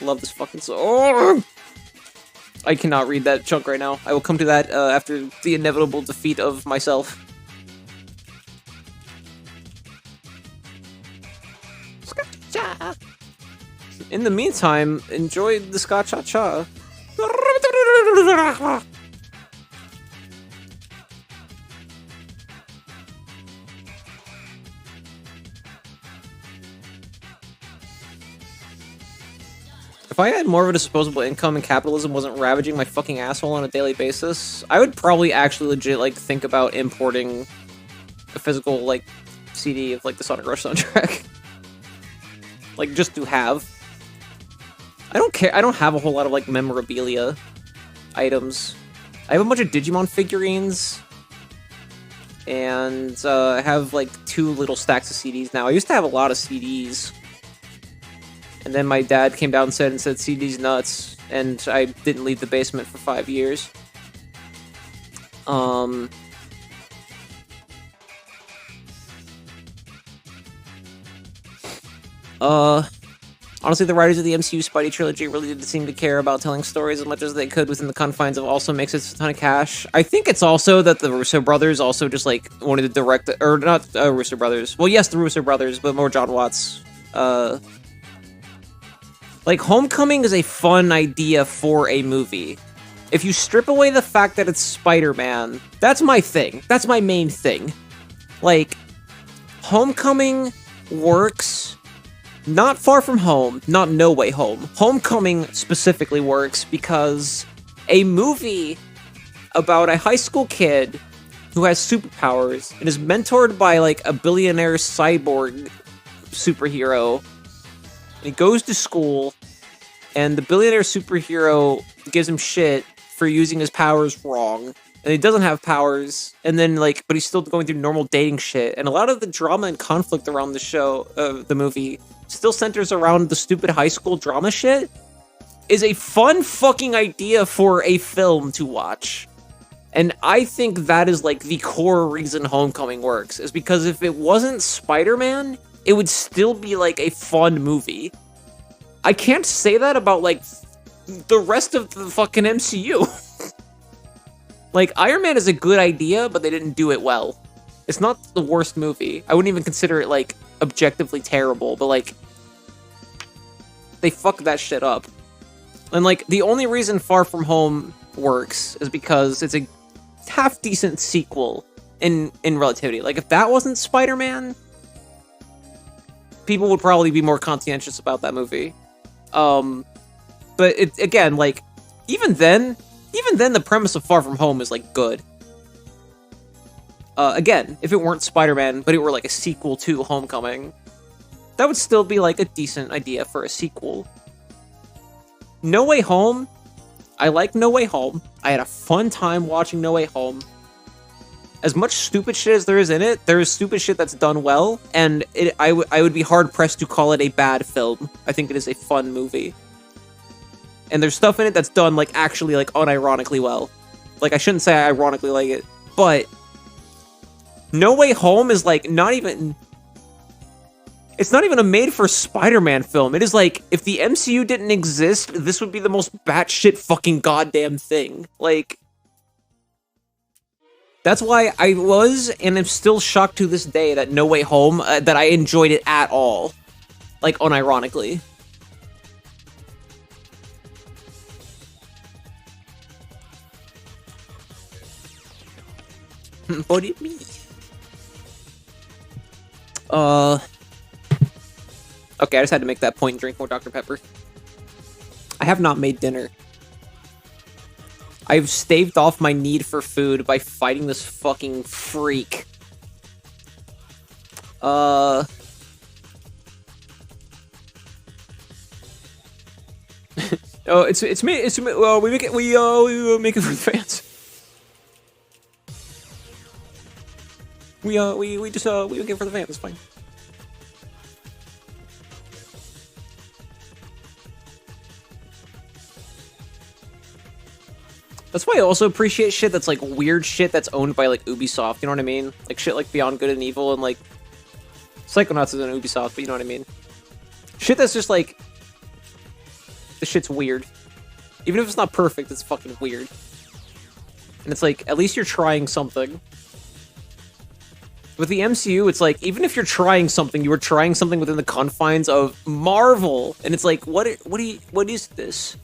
Love this fucking song. Oh! I cannot read that chunk right now. I will come to that after the inevitable defeat of myself. Ska-cha. In the meantime, enjoy the ska-cha-cha. If I had more of a disposable income and capitalism wasn't ravaging my fucking asshole on a daily basis, I would probably actually legit, like, think about importing a physical, like, CD of, like, the Sonic Rush soundtrack. Like, just to have. I don't care. I don't have a whole lot of, like, memorabilia items. I have a bunch of Digimon figurines. And, I have, like, 2 little stacks of CDs now. I used to have a lot of CDs. And then my dad came down and said CD's nuts, and I didn't leave the basement for 5 years. Honestly, the writers of the MCU Spidey trilogy really didn't seem to care about telling stories as much as they could within the confines of also makes it a ton of cash. I think it's also that the Russo brothers also just, like, wanted to direct, or not Russo brothers. Well, yes, the Russo brothers, but more John Watts. Like, Homecoming is a fun idea for a movie. If you strip away the fact that it's Spider-Man, that's my thing. That's my main thing. Like, Homecoming works Not Far From Home, not No Way Home. Homecoming specifically works because a movie about a high school kid who has superpowers and is mentored by, like, a billionaire cyborg superhero. And he goes to school, and the billionaire superhero gives him shit for using his powers wrong. And he doesn't have powers, and then, like, but he's still going through normal dating shit. And a lot of the drama and conflict around the show, the movie, still centers around the stupid high school drama shit. Is a fun fucking idea for a film to watch. And I think that is, like, the core reason Homecoming works, is because if it wasn't Spider-Man, it would still be, like, a fun movie. I can't say that about, like, the rest of the fucking MCU. Like, Iron Man is a good idea, but they didn't do it well. It's not the worst movie. I wouldn't even consider it, like, objectively terrible, but, like, they fucked that shit up. And, like, the only reason Far From Home works is because it's a half-decent sequel in relativity. Like, if that wasn't Spider-Man, people would probably be more conscientious about that movie. But it, again, like, even then, the premise of Far From Home is, like, good. Again, if it weren't Spider-Man, but it were, like, a sequel to Homecoming, that would still be, like, a decent idea for a sequel. No Way Home, I like No Way Home. I had a fun time watching No Way Home. As much stupid shit as there is in it, there is stupid shit that's done well, and I would be hard-pressed to call it a bad film. I think it is a fun movie. And there's stuff in it that's done, like, actually, like, unironically well. Like, I shouldn't say I ironically like it, but No Way Home is, like, not even... It's not even a made-for-Spider-Man film. It is like, if the MCU didn't exist, this would be the most batshit fucking goddamn thing. Like, that's why I was, and am still shocked to this day that No Way Home, that I enjoyed it at all. Like, unironically. But it me. Okay, I just had to make that point and drink more Dr. Pepper. I have not made dinner. I've staved off my need for food by fighting this fucking freak. Oh, it's me. Well, we make it for the fans. We make it for the fans. It's fine. That's why I also appreciate shit that's, like, weird shit that's owned by, like, Ubisoft, you know what I mean? Like, shit like Beyond Good and Evil and, like, Psychonauts is an Ubisoft, but you know what I mean? Shit that's just, like, the shit's weird. Even if it's not perfect, it's fucking weird. And it's like, at least you're trying something. With the MCU, it's like, even if you're trying something, you were trying something within the confines of Marvel. And it's like, what is this?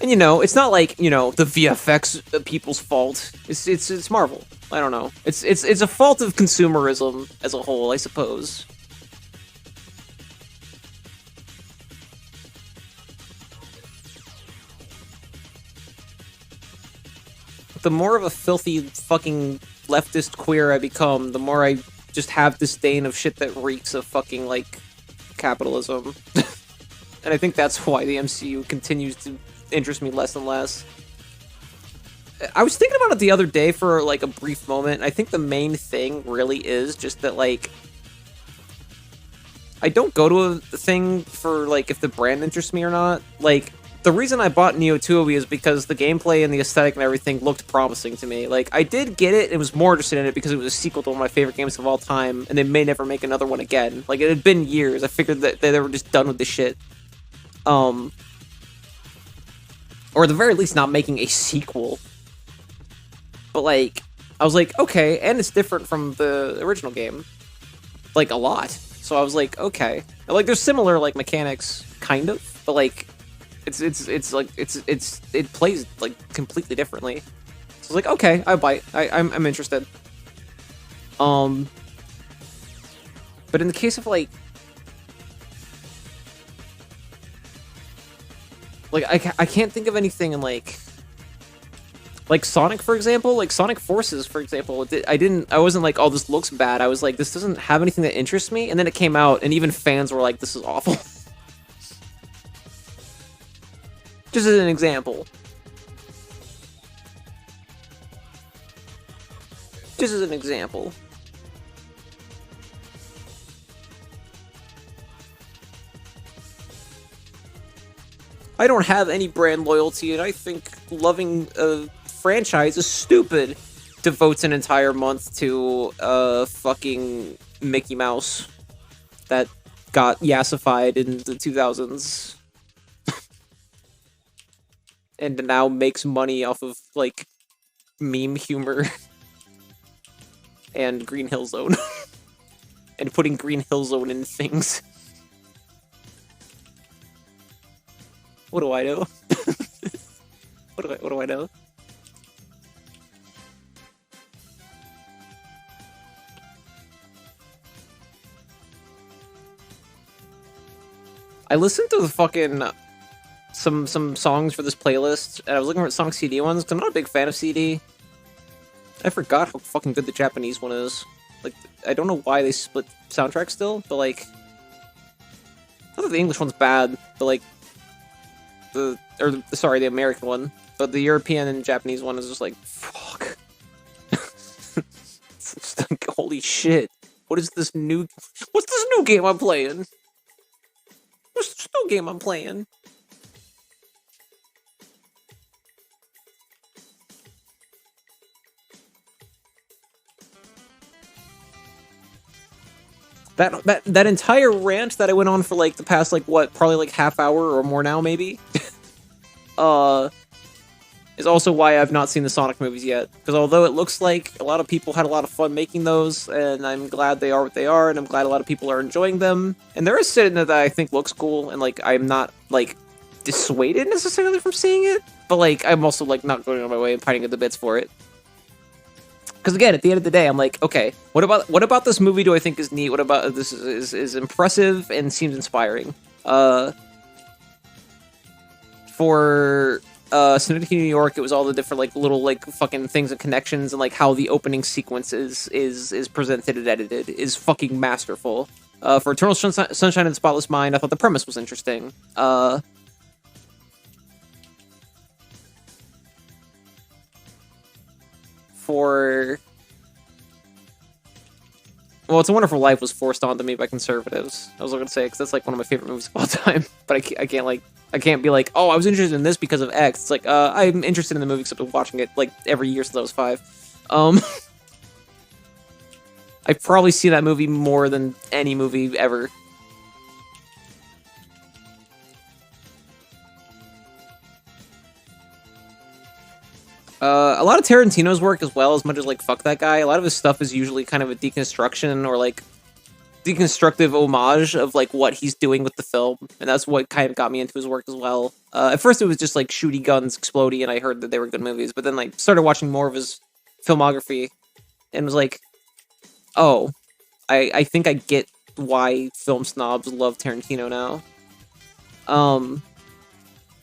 And, you know, it's not like, you know, the VFX people's fault. It's Marvel. I don't know. It's a fault of consumerism as a whole, I suppose. The more of a filthy fucking leftist queer I become, the more I just have disdain of shit that reeks of fucking, like, capitalism. And I think that's why the MCU continues to interest me less and less. I was thinking about it the other day for, like, a brief moment. I think the main thing really is just that, like, I don't go to a thing for, like, if the brand interests me or not. Like, the reason I bought Neo 2 is because the gameplay and the aesthetic and everything looked promising to me. Like, I did get it and was more interested in it because it was a sequel to one of my favorite games of all time, and they may never make another one again. Like, it had been years. I figured that they were just done with this shit. Or at the very least, not making a sequel. But, like, I was like, okay, and it's different from the original game. Like, a lot. So I was like, okay. Like, there's similar, like, mechanics, kind of, but, like, it plays, like, completely differently. So I was like, okay, I bite. I'm interested. But in the case of, like, Like, I can't think of anything in, like Sonic, for example, like Sonic Forces, for example. I wasn't like, oh, this looks bad. I was like, this doesn't have anything that interests me. And then it came out, and even fans were like, this is awful. Just as an example. Just as an example. I don't have any brand loyalty, and I think loving a franchise is stupid. Devotes an entire month to fucking Mickey Mouse that got yassified in the 2000s. And now makes money off of, like, meme humor. And Green Hill Zone. And putting Green Hill Zone in things. What do I know? What do I know? I listened to the fucking some songs for this playlist, and I was looking for Sonic CD ones, because I'm not a big fan of CD. I forgot how fucking good the Japanese one is. Like, I don't know why they split soundtracks still, but like... Not that the English one's bad, but like... the American one. But the European and Japanese one is just like, fuck. It's just like, holy shit. What's this new game I'm playing? What's this new game I'm playing? That entire rant that I went on for like the past like what, probably like half hour or more now maybe, is also why I've not seen the Sonic movies yet. Because although it looks like a lot of people had a lot of fun making those, and I'm glad they are what they are, and I'm glad a lot of people are enjoying them, and there is shit in it that I think looks cool, and like I'm not like dissuaded necessarily from seeing it, but like I'm also like not going on my way and fighting at the bits for it. Because again, at the end of the day, I'm like, okay, what about this movie do I think is neat? What about this is impressive and seems inspiring? For Synecdoche, New York, it was all the different like little like fucking things and connections, and like how the opening sequence is presented and edited is fucking masterful. For Eternal Sunshine of the Spotless Mind, I thought the premise was interesting. For It's a Wonderful Life was forced onto me by conservatives. I was going to say, because that's like one of my favorite movies of all time. But I can't be like, oh, I was interested in this because of X. It's like, I'm interested in the movie because I've been watching it like every year since I was 5. I've probably seen that movie more than any movie ever. A lot of Tarantino's work as well, as much as like fuck that guy, a lot of his stuff is usually kind of a deconstruction or like deconstructive homage of like what he's doing with the film, and that's what kind of got me into his work as well. At first it was just like shooty guns explodey, and I heard that they were good movies, but then like started watching more of his filmography and was like, oh, I think I get why film snobs love Tarantino now.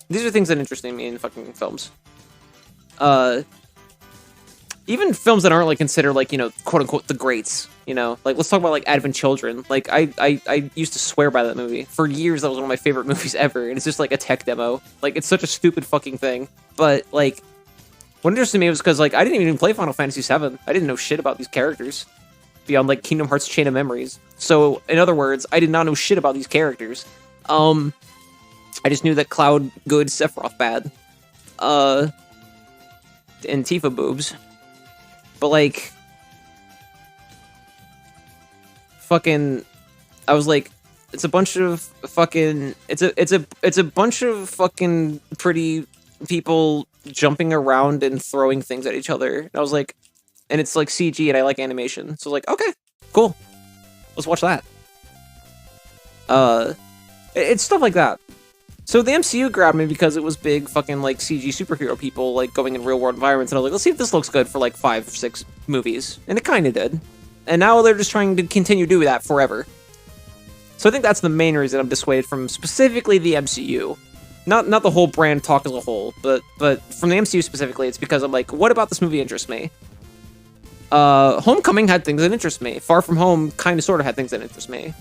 These are things that interest me in fucking films. Even films that aren't like considered like, you know, quote unquote the greats, you know, like let's talk about like Advent Children. Like I used to swear by that movie for years. That was one of my favorite movies ever, and it's just like a tech demo. Like it's such a stupid fucking thing, but like what interested me was because like I didn't even play Final Fantasy VII. I didn't know shit about these characters beyond like Kingdom Hearts Chain of Memories. So in other words, I did not know shit about these characters. I just knew that Cloud good, Sephiroth bad. And Tifa boobs. But like fucking I was like, it's a bunch of fucking it's a bunch of fucking pretty people jumping around and throwing things at each other. And I was like, and it's like CG and I like animation. So I was like, okay, cool. Let's watch that. It's stuff like that. So the MCU grabbed me because it was big fucking like CG superhero people like going in real world environments, and I was like, let's see if this looks good for like 5 or 6 movies. And it kind of did. And now they're just trying to continue doing that forever. So I think that's the main reason I'm dissuaded from specifically the MCU. not the whole brand talk as a whole, but from the MCU specifically, it's because I'm like, what about this movie interests me? Homecoming had things that interest me. Far From Home kind of sort of had things that interest me.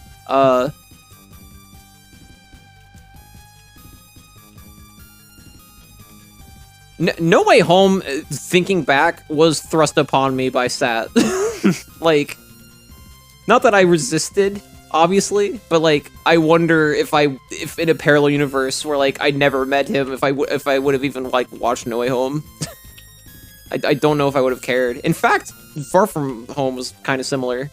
No Way Home, thinking back, was thrust upon me by Sat. Like, not that I resisted, obviously, but like, I wonder if in a parallel universe where like I never met him, if I would have even like watched No Way Home. I don't know if I would have cared. In fact, Far From Home was kind of similar.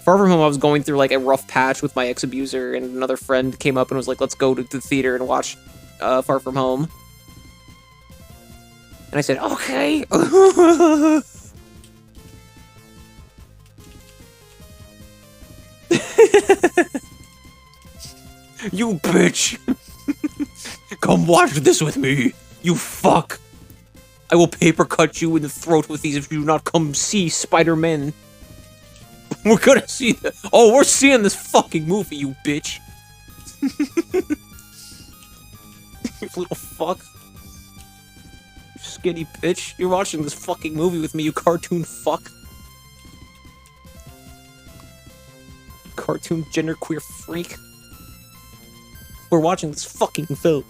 Far From Home, I was going through like a rough patch with my ex-abuser, and another friend came up and was like, let's go to the theater and watch Far From Home. And I said, okay. You bitch. Come watch this with me, you fuck. I will paper cut you in the throat with these if you do not come see Spider-Man. We're gonna see the— oh, we're seeing this fucking movie, you bitch. You little fuck. You skinny bitch. You're watching this fucking movie with me, you cartoon fuck. Cartoon genderqueer freak. We're watching this fucking film.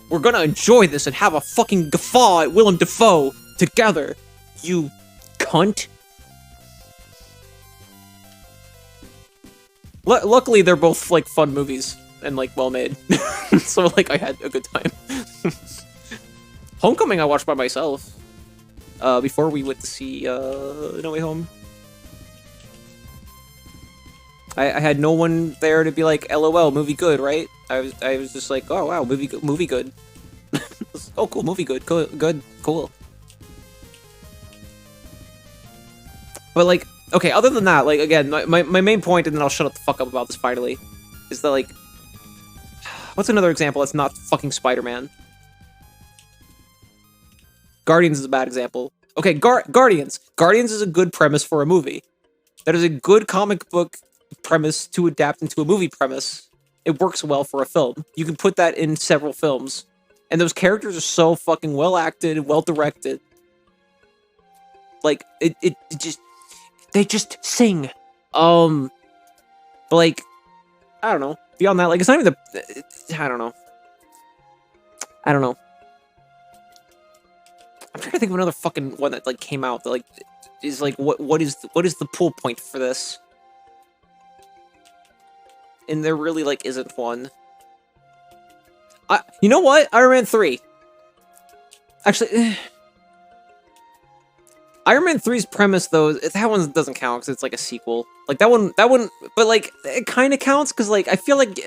We're gonna enjoy this and have a fucking guffaw at Willem Dafoe together, you cunt. Luckily, they're both like fun movies and like well made, so like I had a good time. Homecoming I watched by myself before we went to see No Way Home. I had no one there to be like, LOL, movie good, right? I was just like, oh wow, movie good. Oh cool, movie good, cool. But like, okay, other than that, like again, my main point, and then I'll shut up the fuck up about this finally, is that like, what's another example that's not fucking Spider-Man? Guardians is a bad example. Okay, Guardians. Guardians is a good premise for a movie. That is a good comic book premise to adapt into a movie premise. It works well for a film. You can put that in several films. And those characters are so fucking well acted, well directed. Like, it just, they just sing. But like, I don't know. Beyond that, like, it's not even I don't know. I'm trying to think of another fucking one that like came out that like is like what is the pull point for this? And there really like isn't one. You know what? Iron Man 3. Actually, Iron Man 3's premise though, that one doesn't count because it's like a sequel. Like that one, but like it kind of counts because like I feel like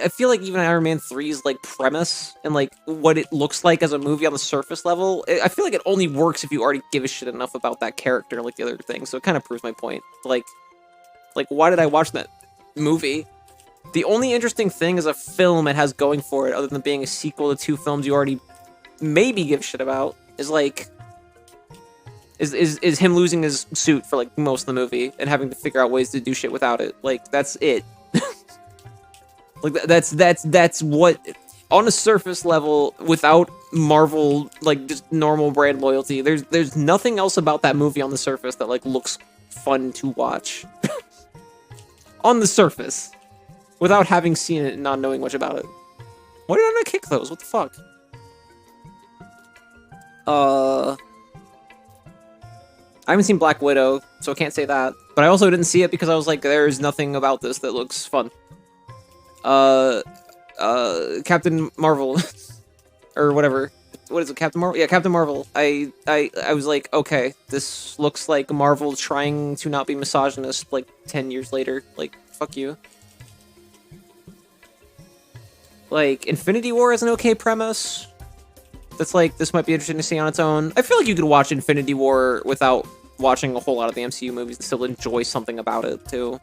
even Iron Man 3's like premise and like what it looks like as a movie on the surface level, I feel like it only works if you already give a shit enough about that character, like the other thing. So it kind of proves my point. Like why did I watch that movie? The only interesting thing as a film it has going for it, other than being a sequel to two films you already maybe give a shit about, is like is him losing his suit for like most of the movie and having to figure out ways to do shit without it. Like that's it. Like that's what on a surface level without Marvel like just normal brand loyalty. There's nothing else about that movie on the surface that like looks fun to watch. On the surface, without having seen it and not knowing much about it. Why did I not kick those? What the fuck? I haven't seen Black Widow, so I can't say that. But I also didn't see it because I was like, there's nothing about this that looks fun. Captain Marvel. Or whatever. What is it, Captain Marvel? Yeah, Captain Marvel. I was like, okay, this looks like Marvel trying to not be misogynist, like, 10 years later. Like, fuck you. Like, Infinity War is an okay premise. That's like, this might be interesting to see on its own. I feel like you could watch Infinity War without watching a whole lot of the MCU movies and still enjoy something about it, too.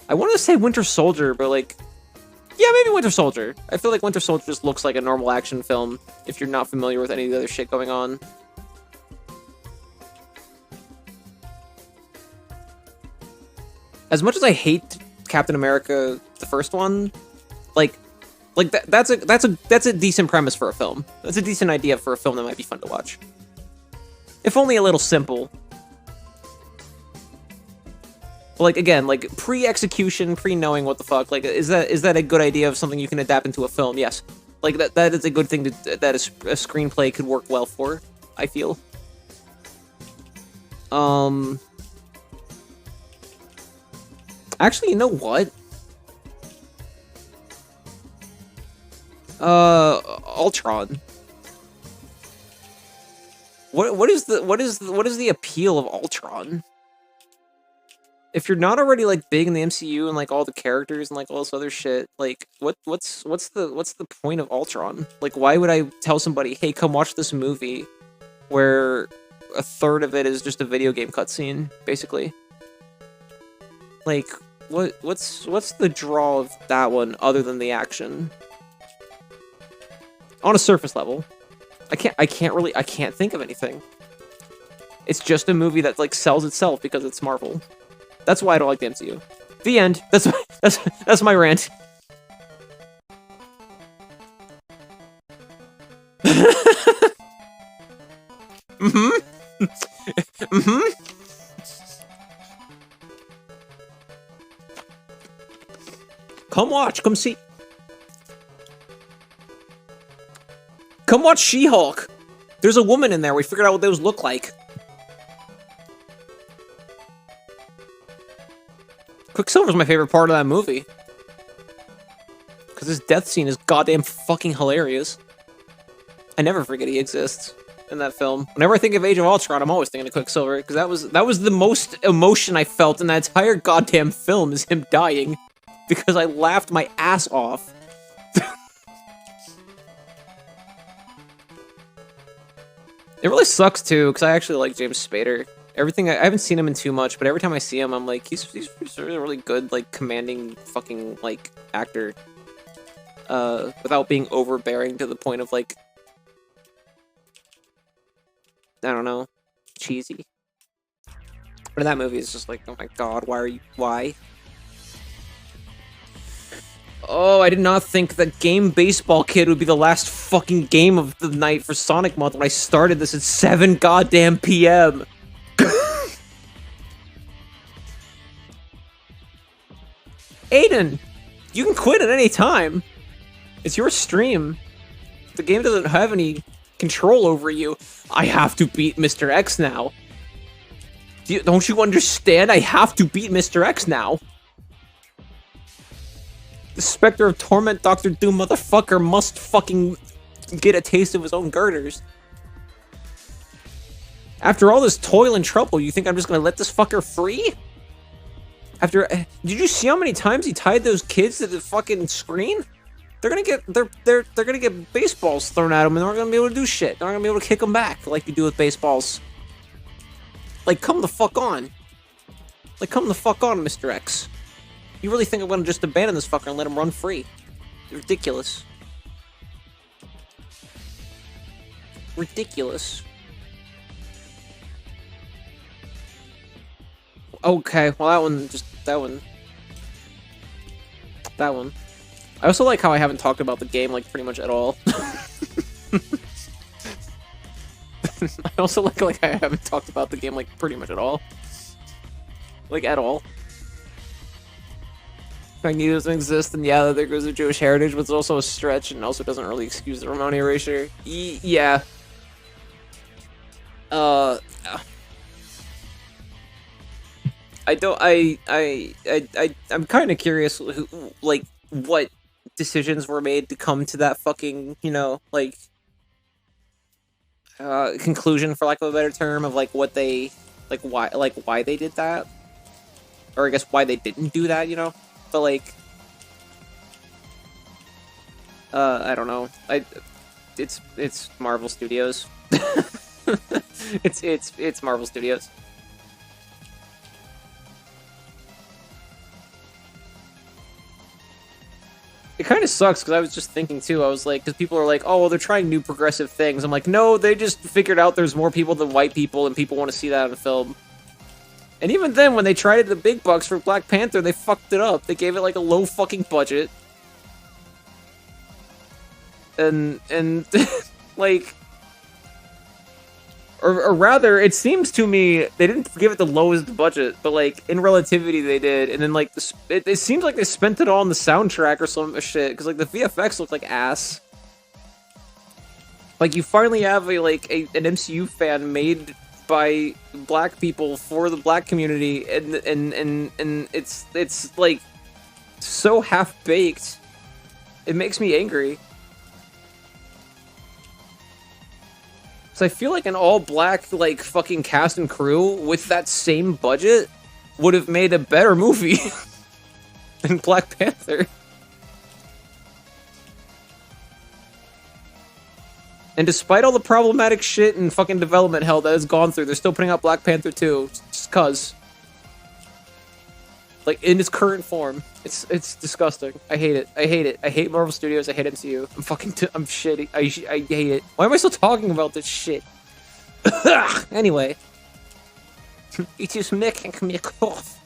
I wanted to say Winter Soldier, but like, yeah, maybe Winter Soldier. I feel like Winter Soldier just looks like a normal action film if you're not familiar with any of the other shit going on. As much as I hate Captain America, the first one, Like that's a decent premise for a film. That's a decent idea for a film that might be fun to watch. If only a little simple. But like again, like pre-execution, pre-knowing what the fuck, like is that a good idea of something you can adapt into a film? Yes. Like that is a good thing that a screenplay could work well for, I feel. Actually, you know what? Ultron. What is the appeal of Ultron? If you're not already like big in the MCU and like all the characters and like all this other shit, like what's the point of Ultron? Like why would I tell somebody, "Hey, come watch this movie," where a third of it is just a video game cutscene, basically? Like what's the draw of that one other than the action? On a surface level, I can't think of anything. It's just a movie that like sells itself because it's Marvel. That's why I don't like the MCU. The end. That's my rant. Come watch. Come see. Come watch She-Hulk. There's a woman in there. We figured out what those look like. Quicksilver's my favorite part of that movie. Because his death scene is goddamn fucking hilarious. I never forget he exists in that film. Whenever I think of Age of Ultron, I'm always thinking of Quicksilver, because that was the most emotion I felt in that entire goddamn film, is him dying. Because I laughed my ass off. It really sucks too, because I actually like James Spader. Everything I haven't seen him in too much, but every time I see him, I'm like, he's a really good, like, commanding fucking like actor. Without being overbearing to the point of like, I don't know, cheesy. But in that movie, it's just like, oh my god, why? Oh, I did not think that Game Baseball Kid would be the last fucking game of the night for Sonic Month when I started this at 7 goddamn p.m. Aiden, you can quit at any time. It's your stream. The game doesn't have any control over you. I have to beat Mr. X now. Don't you understand? I have to beat Mr. X now. The Spectre of Torment Dr. Doom motherfucker must fucking get a taste of his own girders. After all this toil and trouble, you think I'm just gonna let this fucker free? Did you see how many times he tied those kids to the fucking screen? They're gonna get baseballs thrown at them, and they're not gonna be able to do shit. They're not gonna be able to kick them back like you do with baseballs. Like, come the fuck on. Like, come the fuck on, Mr. X. You really think I'm gonna just abandon this fucker and let him run free? Ridiculous. Ridiculous. Okay, well that one. I also like how I haven't talked about the game, like, pretty much at all. I also like I haven't talked about the game, like, pretty much at all. Like, at all. Magneto doesn't exist, and yeah, there goes the Jewish heritage, but it's also a stretch, and also doesn't really excuse the Romani erasure. Yeah. I'm kind of curious, like, what decisions were made to come to that fucking, you know, like, conclusion, for lack of a better term, of, like, what they, like, why they did that? Or I guess why they didn't do that, you know? But, like, I don't know. It's Marvel Studios. It's Marvel Studios. It kind of sucks, because I was just thinking, too, I was like, because people are like, oh, well, they're trying new progressive things. I'm like, no, they just figured out there's more people than white people, and people want to see that in a film. And even then, when they tried it the big bucks for Black Panther, they fucked it up. They gave it, like, a low fucking budget. and like, or rather, it seems to me they didn't give it the lowest budget, but like in relativity they did, and then like it seems like they spent it all on the soundtrack or some shit, because like the VFX looked like ass. Like you finally have an MCU fan made by black people for the black community, and it's like so half baked. It makes me angry. So I feel like an all-black, like, fucking cast and crew with that same budget would have made a better movie than Black Panther. And despite all the problematic shit and fucking development hell that has gone through, they're still putting out Black Panther 2, just cuz. Like, in its current form. It's disgusting. I hate it. I hate it. I hate Marvel Studios. I hate MCU. I'm shitty. I hate it. Why am I still talking about this shit? Anyway. It is making me cough.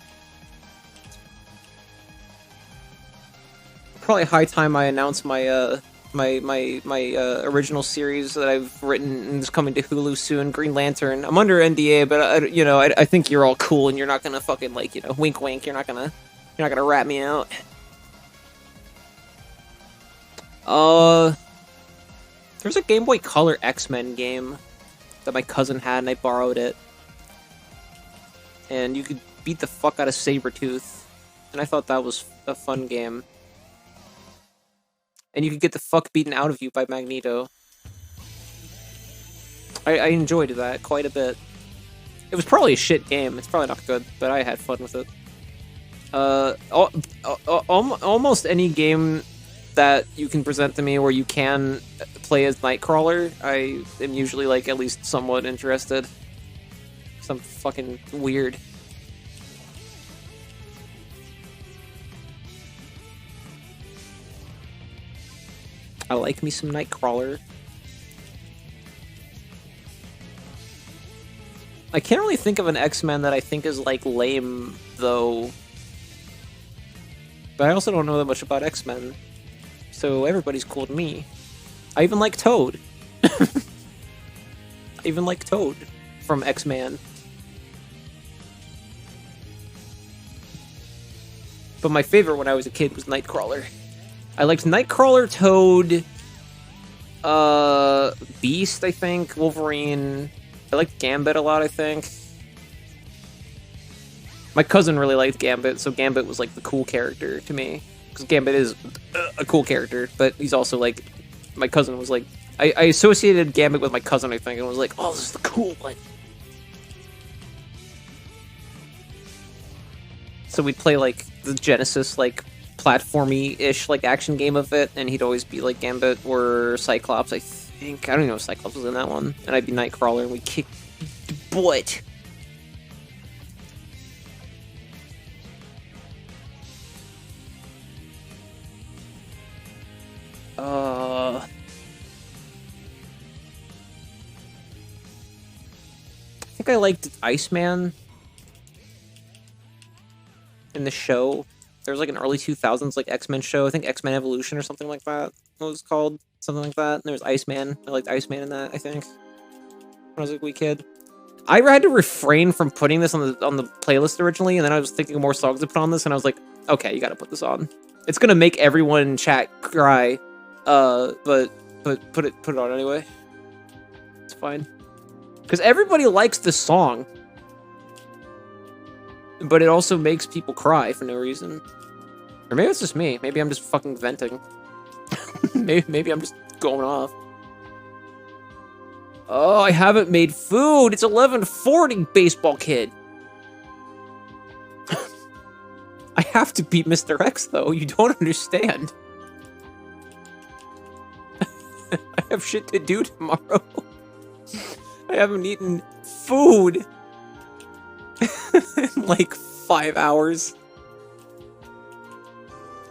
Probably high time I announce my my original series that I've written and is coming to Hulu soon, Green Lantern. I'm under NDA, but I think you're all cool and you're not gonna fucking like, wink wink, you're not gonna rat me out. There's a Game Boy Color X-Men game that my cousin had and I borrowed it. And you could beat the fuck out of Sabretooth. And I thought that was a fun game. And you could get the fuck beaten out of you by Magneto. I enjoyed that quite a bit. It was probably a shit game. It's probably not good, but I had fun with it. Almost any game that you can present to me where you can play as Nightcrawler, I am usually like at least somewhat interested. Some fucking weird. I like me some Nightcrawler. I can't really think of an X-Men that I think is, like, lame, though. But I also don't know that much about X-Men. So everybody's cool to me. I even like Toad. I even like Toad from X-Men. But my favorite when I was a kid was Nightcrawler. I liked Nightcrawler, Toad, Beast, I think, Wolverine. I liked Gambit a lot, I think. My cousin really liked Gambit, so Gambit was like the cool character to me. Because Gambit is a cool character, but he's also like... My cousin was like... I associated Gambit with my cousin, I think, and was like, oh, this is the cool one. So we'd play like the Genesis, like, platformy-ish, like, action game of it, and he'd always be, like, Gambit or Cyclops, I think. I don't even know if Cyclops was in that one. And I'd be Nightcrawler, and we'd kick the butt. I think I liked Iceman in the show. There was like an early 2000s like X-Men show. I think X-Men Evolution or something like that. What was it called? Something like that. And there was Iceman. I liked Iceman in that, I think. When I was a wee kid. I had to refrain from putting this on the playlist originally, and then I was thinking of more songs to put on this, and I was like, okay, you gotta put this on. It's gonna make everyone in chat cry. But put it on anyway. It's fine. Because everybody likes this song. But it also makes people cry for no reason. Or maybe it's just me. Maybe I'm just fucking venting. maybe I'm just going off. Oh, I haven't made food. It's 11:40, baseball kid. I have to beat Mr. X, though. You don't understand. I have shit to do tomorrow. I haven't eaten food in like 5 hours.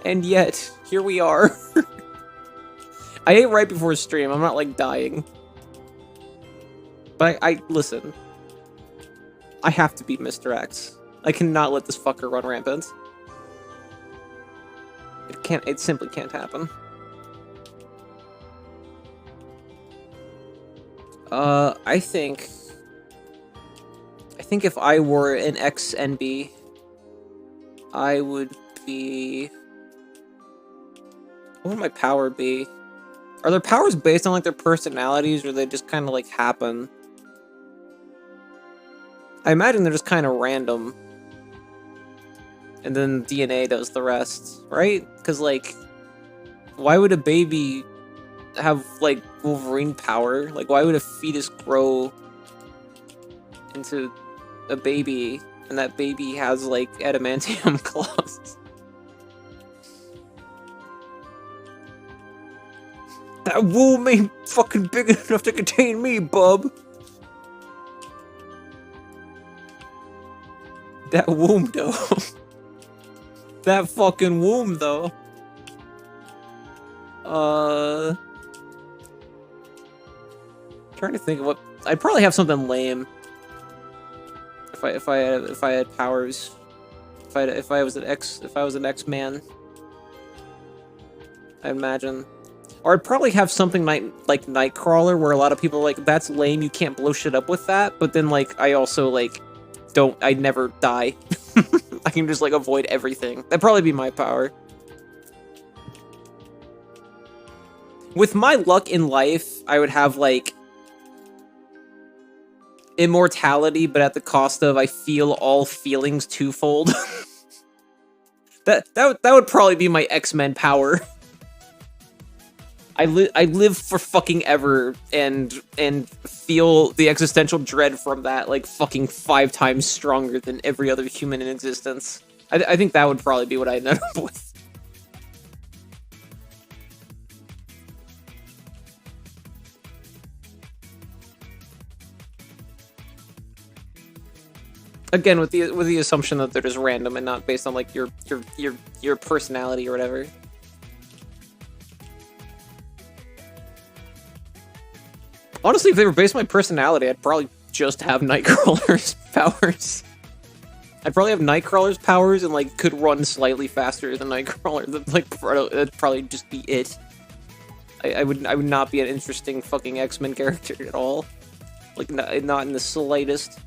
And yet, here we are. I ate right before stream. I'm not like dying. But I listen. I have to beat Mr. X. I cannot let this fucker run rampant. It simply can't happen. I think if I were an XNB, I would be... What would my power be? Are their powers based on, like, their personalities, or they just kind of, like, happen? I imagine they're just kind of random. And then DNA does the rest, right? Because, like, why would a baby have, like, Wolverine power? Like, why would a fetus grow into a baby, and that baby has, like, adamantium claws? That womb ain't fucking big enough to contain me, bub! That womb, though. That fucking womb, though. Trying to think of what... I'd probably have something lame. If I had powers. If I was an X-Man. I imagine. Or I'd probably have something like Nightcrawler, where a lot of people are like, that's lame, you can't blow shit up with that, but then, like, I also, like, I'd never die. I can just, like, avoid everything. That'd probably be my power. With my luck in life, I would have, like, immortality, but at the cost of I feel all feelings twofold. That would probably be my X-Men power. I live for fucking ever and feel the existential dread from that, like, fucking 5 times stronger than every other human in existence. I think that would probably be what I'd end up with. Again, with the assumption that they're just random and not based on, like, your personality or whatever. Honestly, if they were based on my personality, I'd probably just have Nightcrawler's powers. I'd probably have Nightcrawler's powers and, like, could run slightly faster than Nightcrawler. Like, that'd probably just be it. I would not be an interesting fucking X-Men character at all. Like, not in the slightest.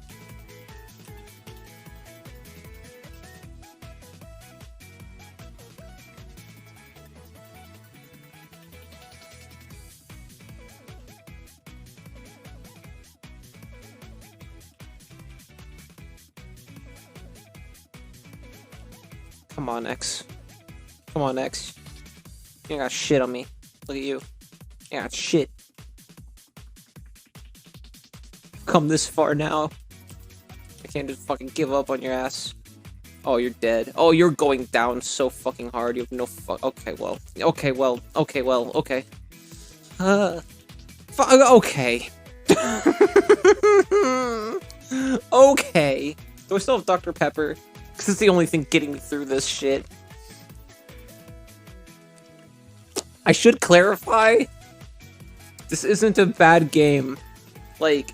Come on, X. Come on, X. You ain't got shit on me. Look at you. You got shit. Come this far now. I can't just fucking give up on your ass. Oh, you're dead. Oh, you're going down so fucking hard. You have no fuck. Okay, well. Okay, well. Okay, well. Okay. Okay. Okay. Do I still have Dr. Pepper? Because it's the only thing getting me through this shit. I should clarify, this isn't a bad game. Like,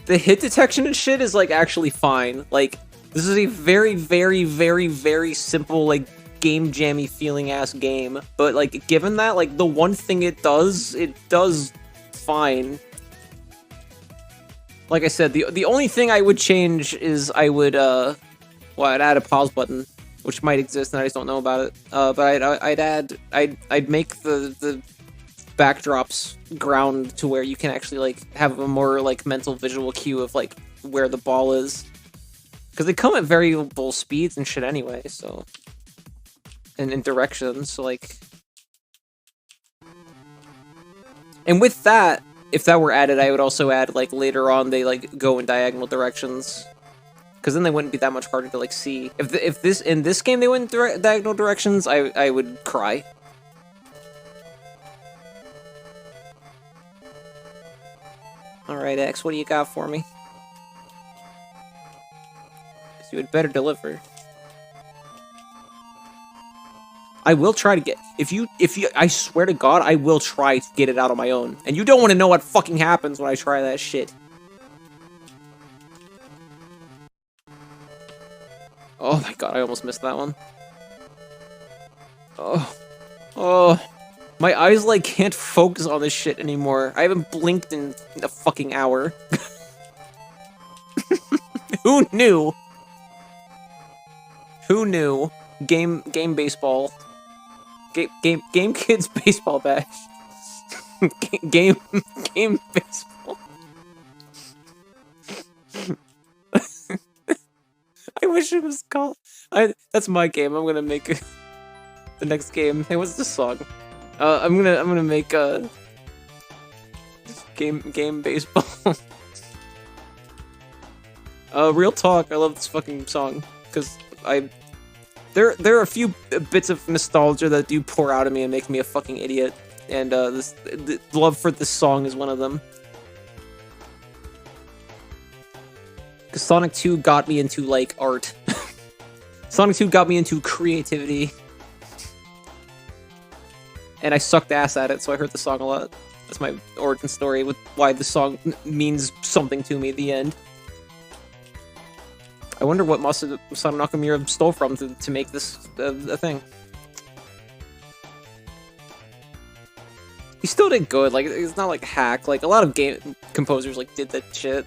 the hit detection and shit is, like, actually fine. Like, this is a very, very, very, very simple, like, game jammy feeling ass game. But, like, given that, like, the one thing it does fine. Like I said, the only thing I would change is I would, well, I'd add a pause button, which might exist and I just don't know about it. But I'd make the backdrops ground to where you can actually, like, have a more, like, mental visual cue of, like, where the ball is. Because they come at variable speeds and shit anyway, so... And in directions, so, like... And with that, if that were added, I would also add, like, later on they, like, go in diagonal directions. Because then they wouldn't be that much harder to, like, see. If this in this game they went in diagonal directions, I would cry. Alright, X, what do you got for me? You had better deliver. I will try to get... If you... I swear to God, I will try to get it out on my own. And you don't want to know what fucking happens when I try that shit. Oh my God, I almost missed that one. Oh. Oh. My eyes, like, can't focus on this shit anymore. I haven't blinked in a fucking hour. Who knew? Who knew? Game baseball. Game kids baseball bash. game baseball. I wish it was called. That's my game. I'm gonna make the next game. Hey, what's this song? I'm gonna make game baseball. Real talk. I love this fucking song because there are a few bits of nostalgia that do pour out of me and make me a fucking idiot, and the love for this song is one of them. Because Sonic 2 got me into, like, art. Sonic 2 got me into creativity. And I sucked ass at it, so I heard the song a lot. That's my origin story with why the song means something to me at the end. I wonder what Masato Nakamura stole from to make this a thing. He still did good, like, it's not like hack. Like, a lot of game composers, like, did that shit.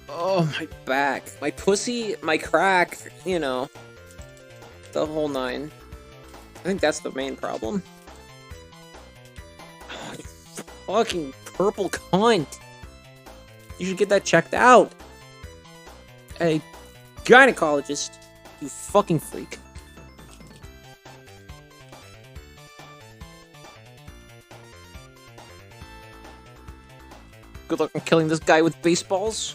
Oh, my back. My pussy, my crack, you know. The whole nine. I think that's the main problem. Oh, you fucking purple cunt. You should get that checked out. A gynecologist. You fucking freak. Good luck on killing this guy with baseballs.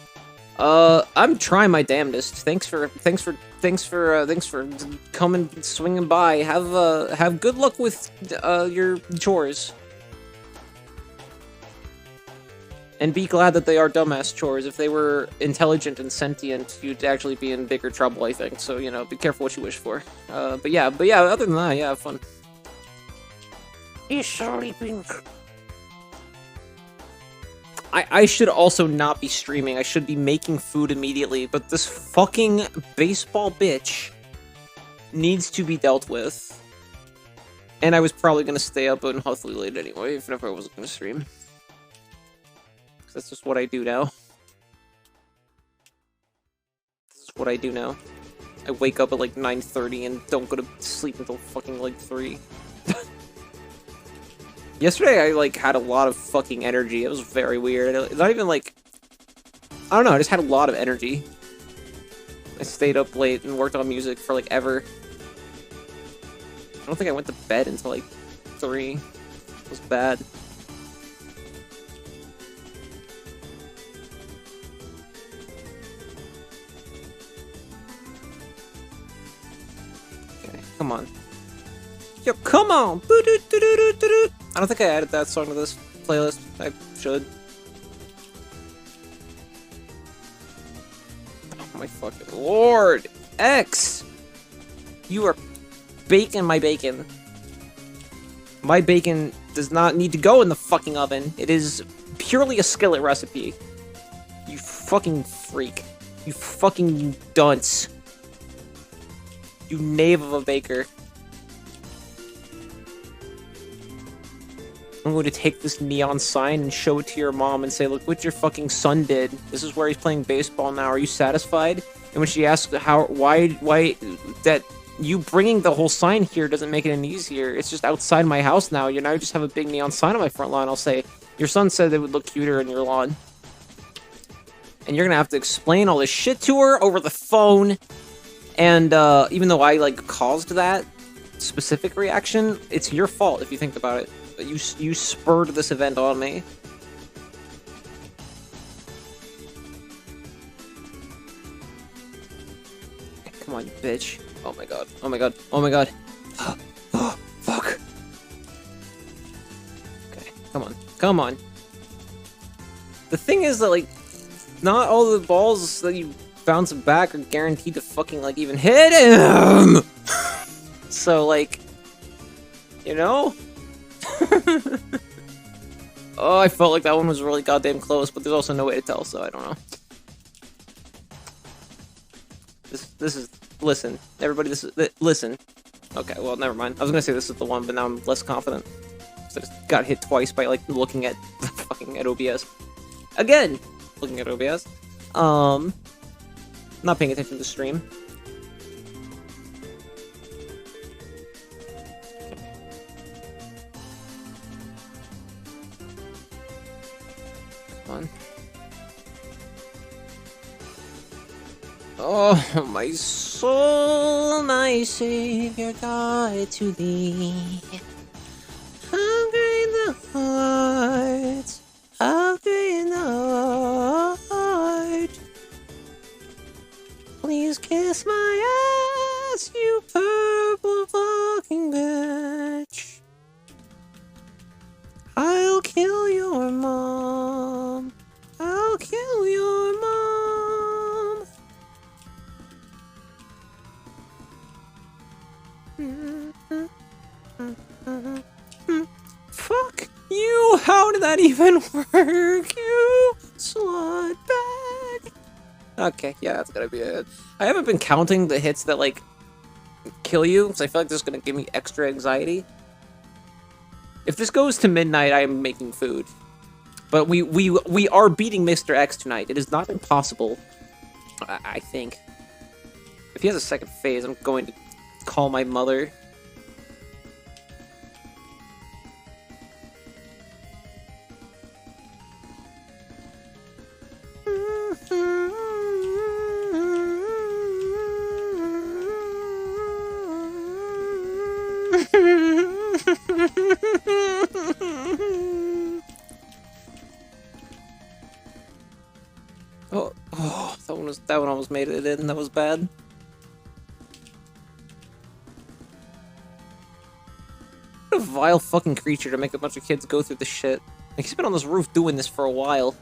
I'm trying my damnedest. Thanks for coming, swinging by. Have good luck with, your chores. And be glad that they are dumbass chores. If they were intelligent and sentient, you'd actually be in bigger trouble, I think. So, you know, be careful what you wish for. But yeah, other than that, yeah, have fun. He's sleeping. I should also not be streaming. I should be making food immediately, but this fucking baseball bitch needs to be dealt with. And I was probably gonna stay up unhealthily late anyway, even if I wasn't gonna stream. 'Cause that's just what I do now. This is what I do now. I wake up at like 9:30 and don't go to sleep until fucking like 3. Yesterday, I, like, had a lot of fucking energy. It was very weird. It's not even, like... I don't know, I just had a lot of energy. I stayed up late and worked on music for, like, ever. I don't think I went to bed until, like, 3. It was bad. Okay, come on. Yo, come on! I don't think I added that song to this playlist. I should. Oh my fucking lord! X! You are baking my bacon. My bacon does not need to go in the fucking oven. It is purely a skillet recipe. You fucking freak. You fucking dunce. You knave of a baker. I'm going to take this neon sign and show it to your mom and say, look what your fucking son did. This is where he's playing baseball now. Are you satisfied? And when she asks why that you bringing the whole sign here doesn't make it any easier. It's just outside my house now. You know, I just have a big neon sign on my front lawn. I'll say, your son said it would look cuter in your lawn. And you're going to have to explain all this shit to her over the phone. And even though I, like, caused that specific reaction, it's your fault if you think about it. You spurred this event on me. Come on, you bitch. Oh my god. Oh my god. Oh my god. Oh, fuck. Okay, come on. Come on. The thing is that, like, not all the balls that you bounce back are guaranteed to fucking, like, even hit him! So, like, you know? Oh, I felt like that one was really goddamn close, but there's also no way to tell, so I don't know. This is... Listen. Everybody, this is... Listen. Okay, well, never mind. I was gonna say this is the one, but now I'm less confident. So I just got hit twice by, like, looking at fucking at OBS. Again! Looking at OBS. Not paying attention to the stream. Come on. Oh, my soul, my savior, God to thee. Hungry in the heart, hungry in the heart. Please kiss my ass, you purple fucking bitch. I'll kill your mom. I'll kill your mom. Fuck you! How did that even work? You slut bag! Okay, yeah, that's gonna be it. I haven't been counting the hits that, like, kill you, because I feel like this is gonna give me extra anxiety. If this goes to midnight, I am making food. But we are beating Mr. X tonight. It is not impossible, I think. If he has a second phase, I'm going to call my mother. Oh, that one almost made it in. That was bad. What a vile fucking creature to make a bunch of kids go through this shit. Like, he's been on this roof doing this for a while.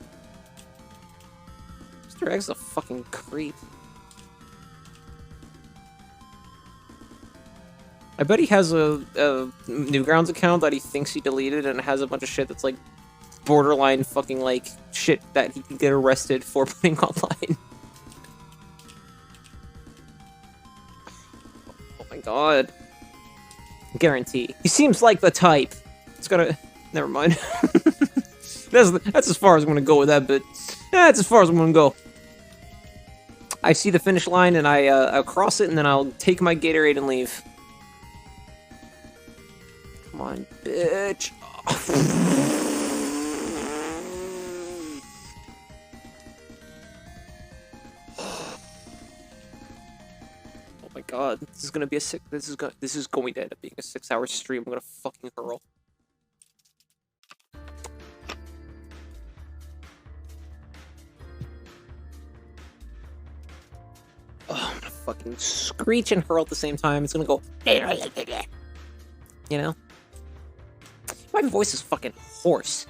Mr. X is a fucking creep. I bet he has a Newgrounds account that he thinks he deleted and it has a bunch of shit that's like borderline fucking like shit that he can get arrested for putting online. Oh my god. Guarantee. He seems like the type. It's gotta... Never mind. That's as far as I'm gonna go with that bit. Yeah, that's as far as I'm gonna go. I see the finish line and I'll cross it and then I'll take my Gatorade and leave. Come on, bitch. Oh my god, this is gonna be a sick. This is going to end up being a 6-hour stream. I'm gonna fucking hurl. Oh, I'm gonna fucking screech and hurl at the same time. It's gonna go. You know? My voice is fucking hoarse.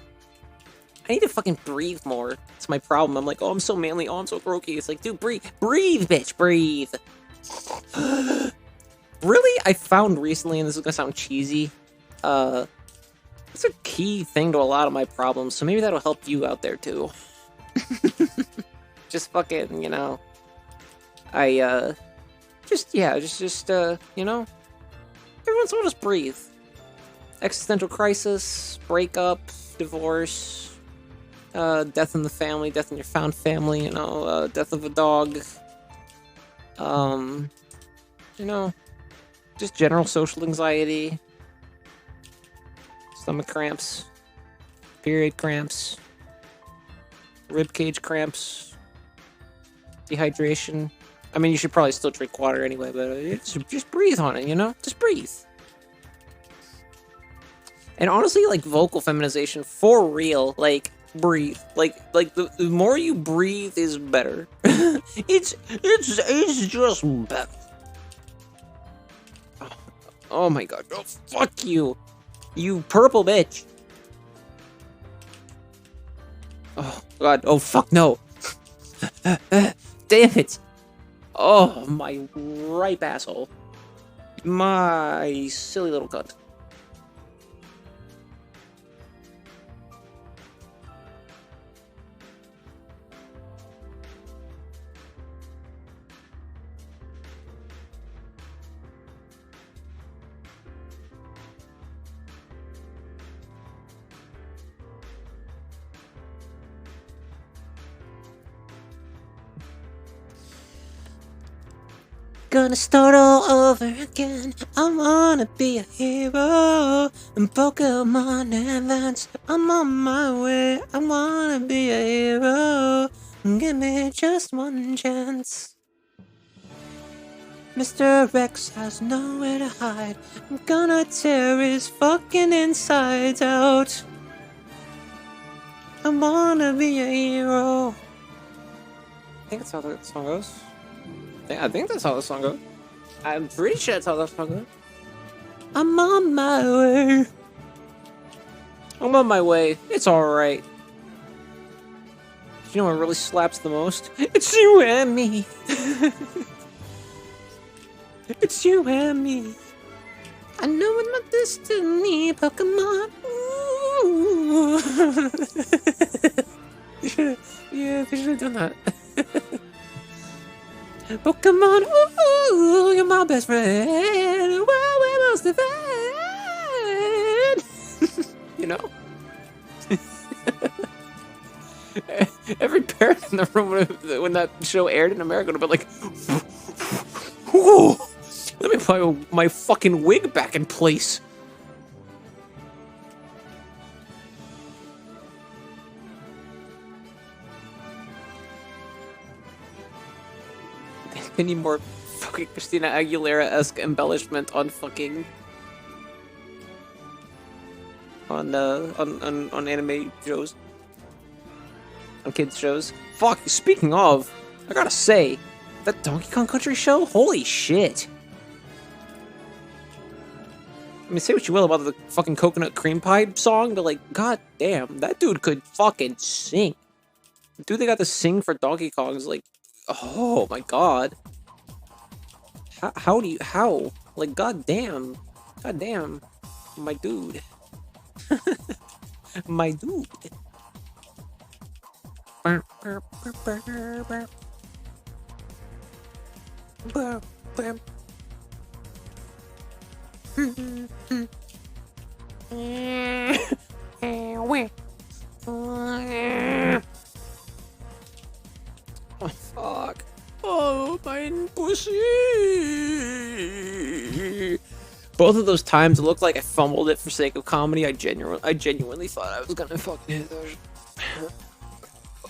I need to fucking breathe more. It's my problem. I'm like, oh, I'm so manly. Oh, I'm so croaky. It's like, dude, breathe. Breathe, bitch. Breathe. Really? I found recently, and this is gonna sound cheesy, it's a key thing to a lot of my problems, so maybe that'll help you out there, too. Just fucking, you know... you know... Every once in a while, just breathe. Existential crisis, breakup, divorce, death in the family, death in your found family, you know, death of a dog, you know, just general social anxiety, stomach cramps, period cramps, ribcage cramps, dehydration. I mean, you should probably still drink water anyway, but just breathe on it, you know? Just breathe. And honestly, like, vocal feminization, for real, like, breathe. Like the more you breathe is better. it's just better. Oh my god. Oh, fuck you. You purple bitch. Oh god. Oh fuck no. Damn it. Oh, my ripe asshole. My silly little cunt. Gonna start all over again. I wanna be a hero. In Pokemon Advance, I'm on my way. I wanna be a hero. Give me just one chance. Mr. X has nowhere to hide. I'm gonna tear his fucking insides out. I wanna be a hero. I think that's how the song goes. I think that's how the song goes. I'm pretty sure that's how the song goes. I'm on my way. I'm on my way. It's alright. You know what really slaps the most? It's you and me. It's you and me. I know it's my destiny, Pokemon. Ooh. Yeah, they should have done that. Pokemon, ooh, you're my best friend. Well, we're most of it. You know? Every parent in the room when that show aired in America would have been like, ooh, let me put my fucking wig back in place. I need more fucking Christina Aguilera-esque embellishment on fucking on anime shows, on kids shows. Fuck. Speaking of, I gotta say, that Donkey Kong Country show, holy shit. I mean, say what you will about the fucking coconut cream pie song, but like, god damn, that dude could fucking sing. The dude they got to sing for Donkey Kong is like, oh my god. How? Like, god damn, my dude. My dude. Oh, fuck. Oh, my pussy. Both of those times it looked like I fumbled it for sake of comedy. I genuinely thought I was gonna fucking hit those.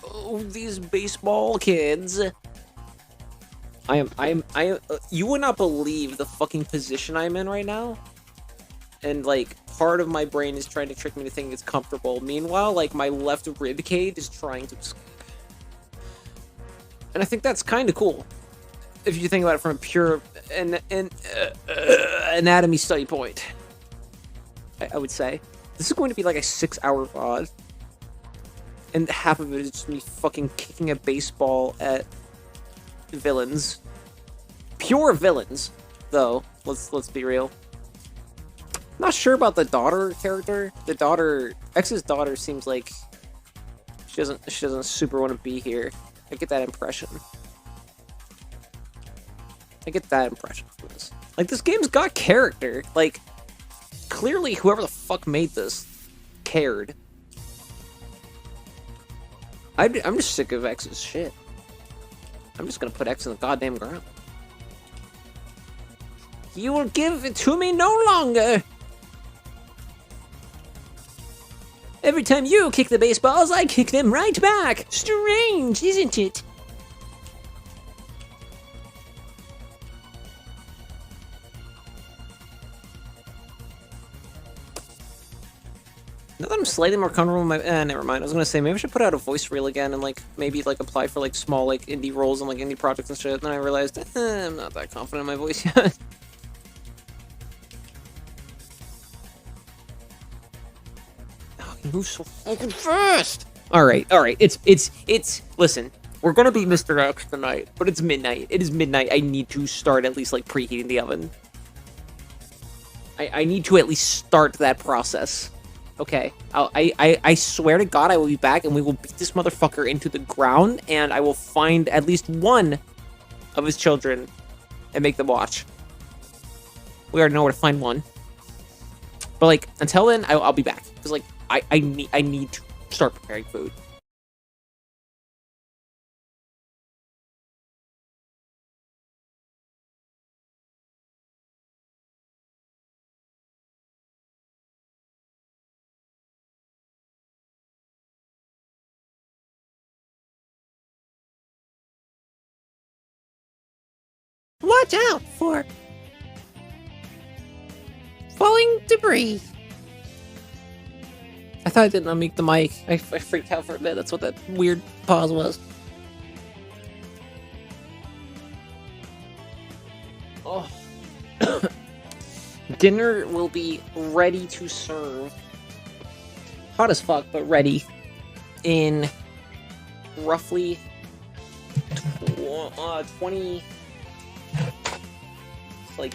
Oh, these baseball kids. You would not believe the fucking position I'm in right now. And, like, part of my brain is trying to trick me to think it's comfortable. Meanwhile, like, my left rib cage is trying to escape. And I think that's kind of cool. If you think about it from a pure anatomy study point. I would say. This is going to be like a 6-hour VOD. And half of it is just me fucking kicking a baseball at villains. Pure villains, though. Let's be real. Not sure about the daughter character. The daughter, X's daughter, seems like she doesn't super want to be here. I get that impression. From this. Like, this game's got character. Like, clearly whoever the fuck made this cared. I'm just sick of X's shit. I'm just gonna put X in the goddamn ground. You will give it to me no longer! Every time you kick the baseballs, I kick them right back! Strange, isn't it? Now that I'm slightly more comfortable with my... never mind. I was gonna say, maybe I should put out a voice reel again and, like, maybe, like, apply for, like, small, like, indie roles and, like, indie projects and shit. And then I realized, I'm not that confident in my voice yet. Oh, he moves so fucking fast! Alright. Listen, we're gonna beat Mr. X tonight, but it's midnight. It is midnight. I need to start at least, like, preheating the oven. I need to at least start that process. Okay, I swear to God I will be back and we will beat this motherfucker into the ground and I will find at least one of his children and make them watch. We already know where to find one. But, like, until then, I'll be back. Because, like, I need to start preparing food. Watch out for falling debris. I thought I didn't unmute the mic. I freaked out for a bit. That's what that weird pause was. Oh. Dinner will be ready to serve. Hot as fuck, but ready in roughly 20, like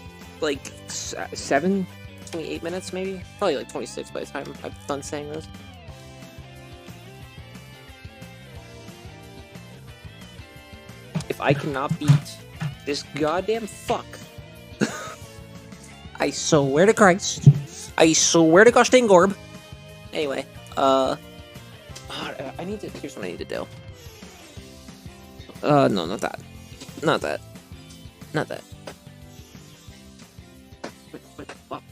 28 minutes, maybe? Probably like 26 by the time I'm done saying this. If I cannot beat this goddamn fuck, I swear to Christ. I swear to gosh dang Gorb. Anyway, I need to, here's what I need to do. No, not that. Not that. Not that. Wait, lock.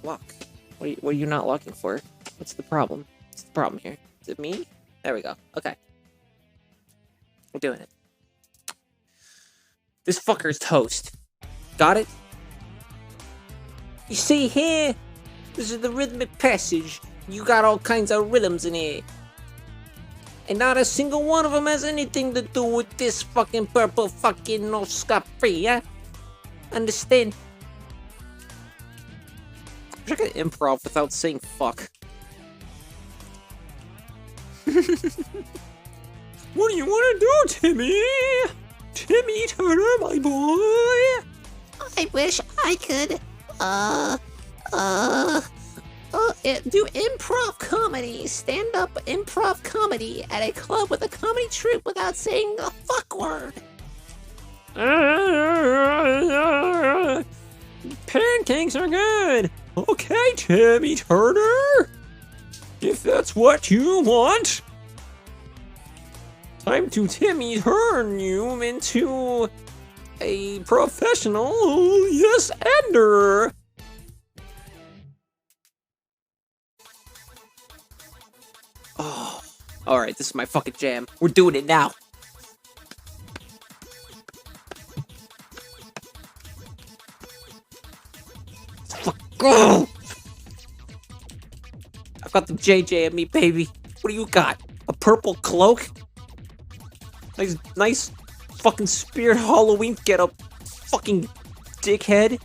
Lock. What are you not locking for? What's the problem? What's the problem here? Is it me? There we go. Okay. We're doing it. This fucker's toast. Got it? You see here? This is the rhythmic passage. You got all kinds of rhythms in here. And not a single one of them has anything to do with this fucking purple fucking no scot free, yeah? Understand? I wish I could improv without saying fuck. What do you want to do, Timmy? Timmy Turner, my boy! I wish I could, do improv comedy, stand-up improv comedy at a club with a comedy troupe without saying the fuck word. Pancakes are good. Okay, Timmy Turner. If that's what you want. Time to Timmy turn you into a professional yes-ender. Oh, alright, this is my fucking jam. We're doing it now. Fuck, go! I've got the JJ at me, baby. What do you got? A purple cloak? Nice fucking Spirit Halloween getup, fucking dickhead.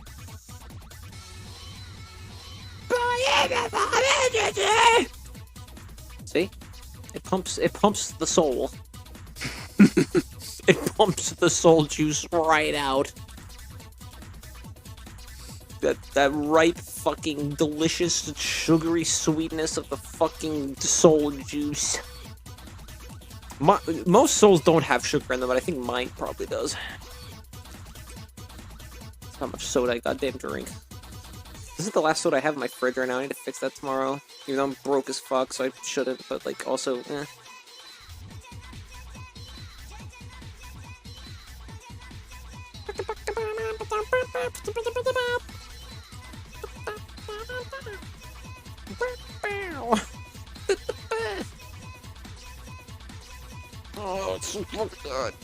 See? It pumps the soul. It pumps the soul juice right out. That ripe fucking delicious sugary sweetness of the fucking soul juice. Most souls don't have sugar in them, but I think mine probably does. That's how much soda I goddamn drink. This is the last soda I have in my fridge right now. I need to fix that tomorrow. Even though I'm broke as fuck, so I shouldn't, but like also, eh. Oh, it's so fucking good.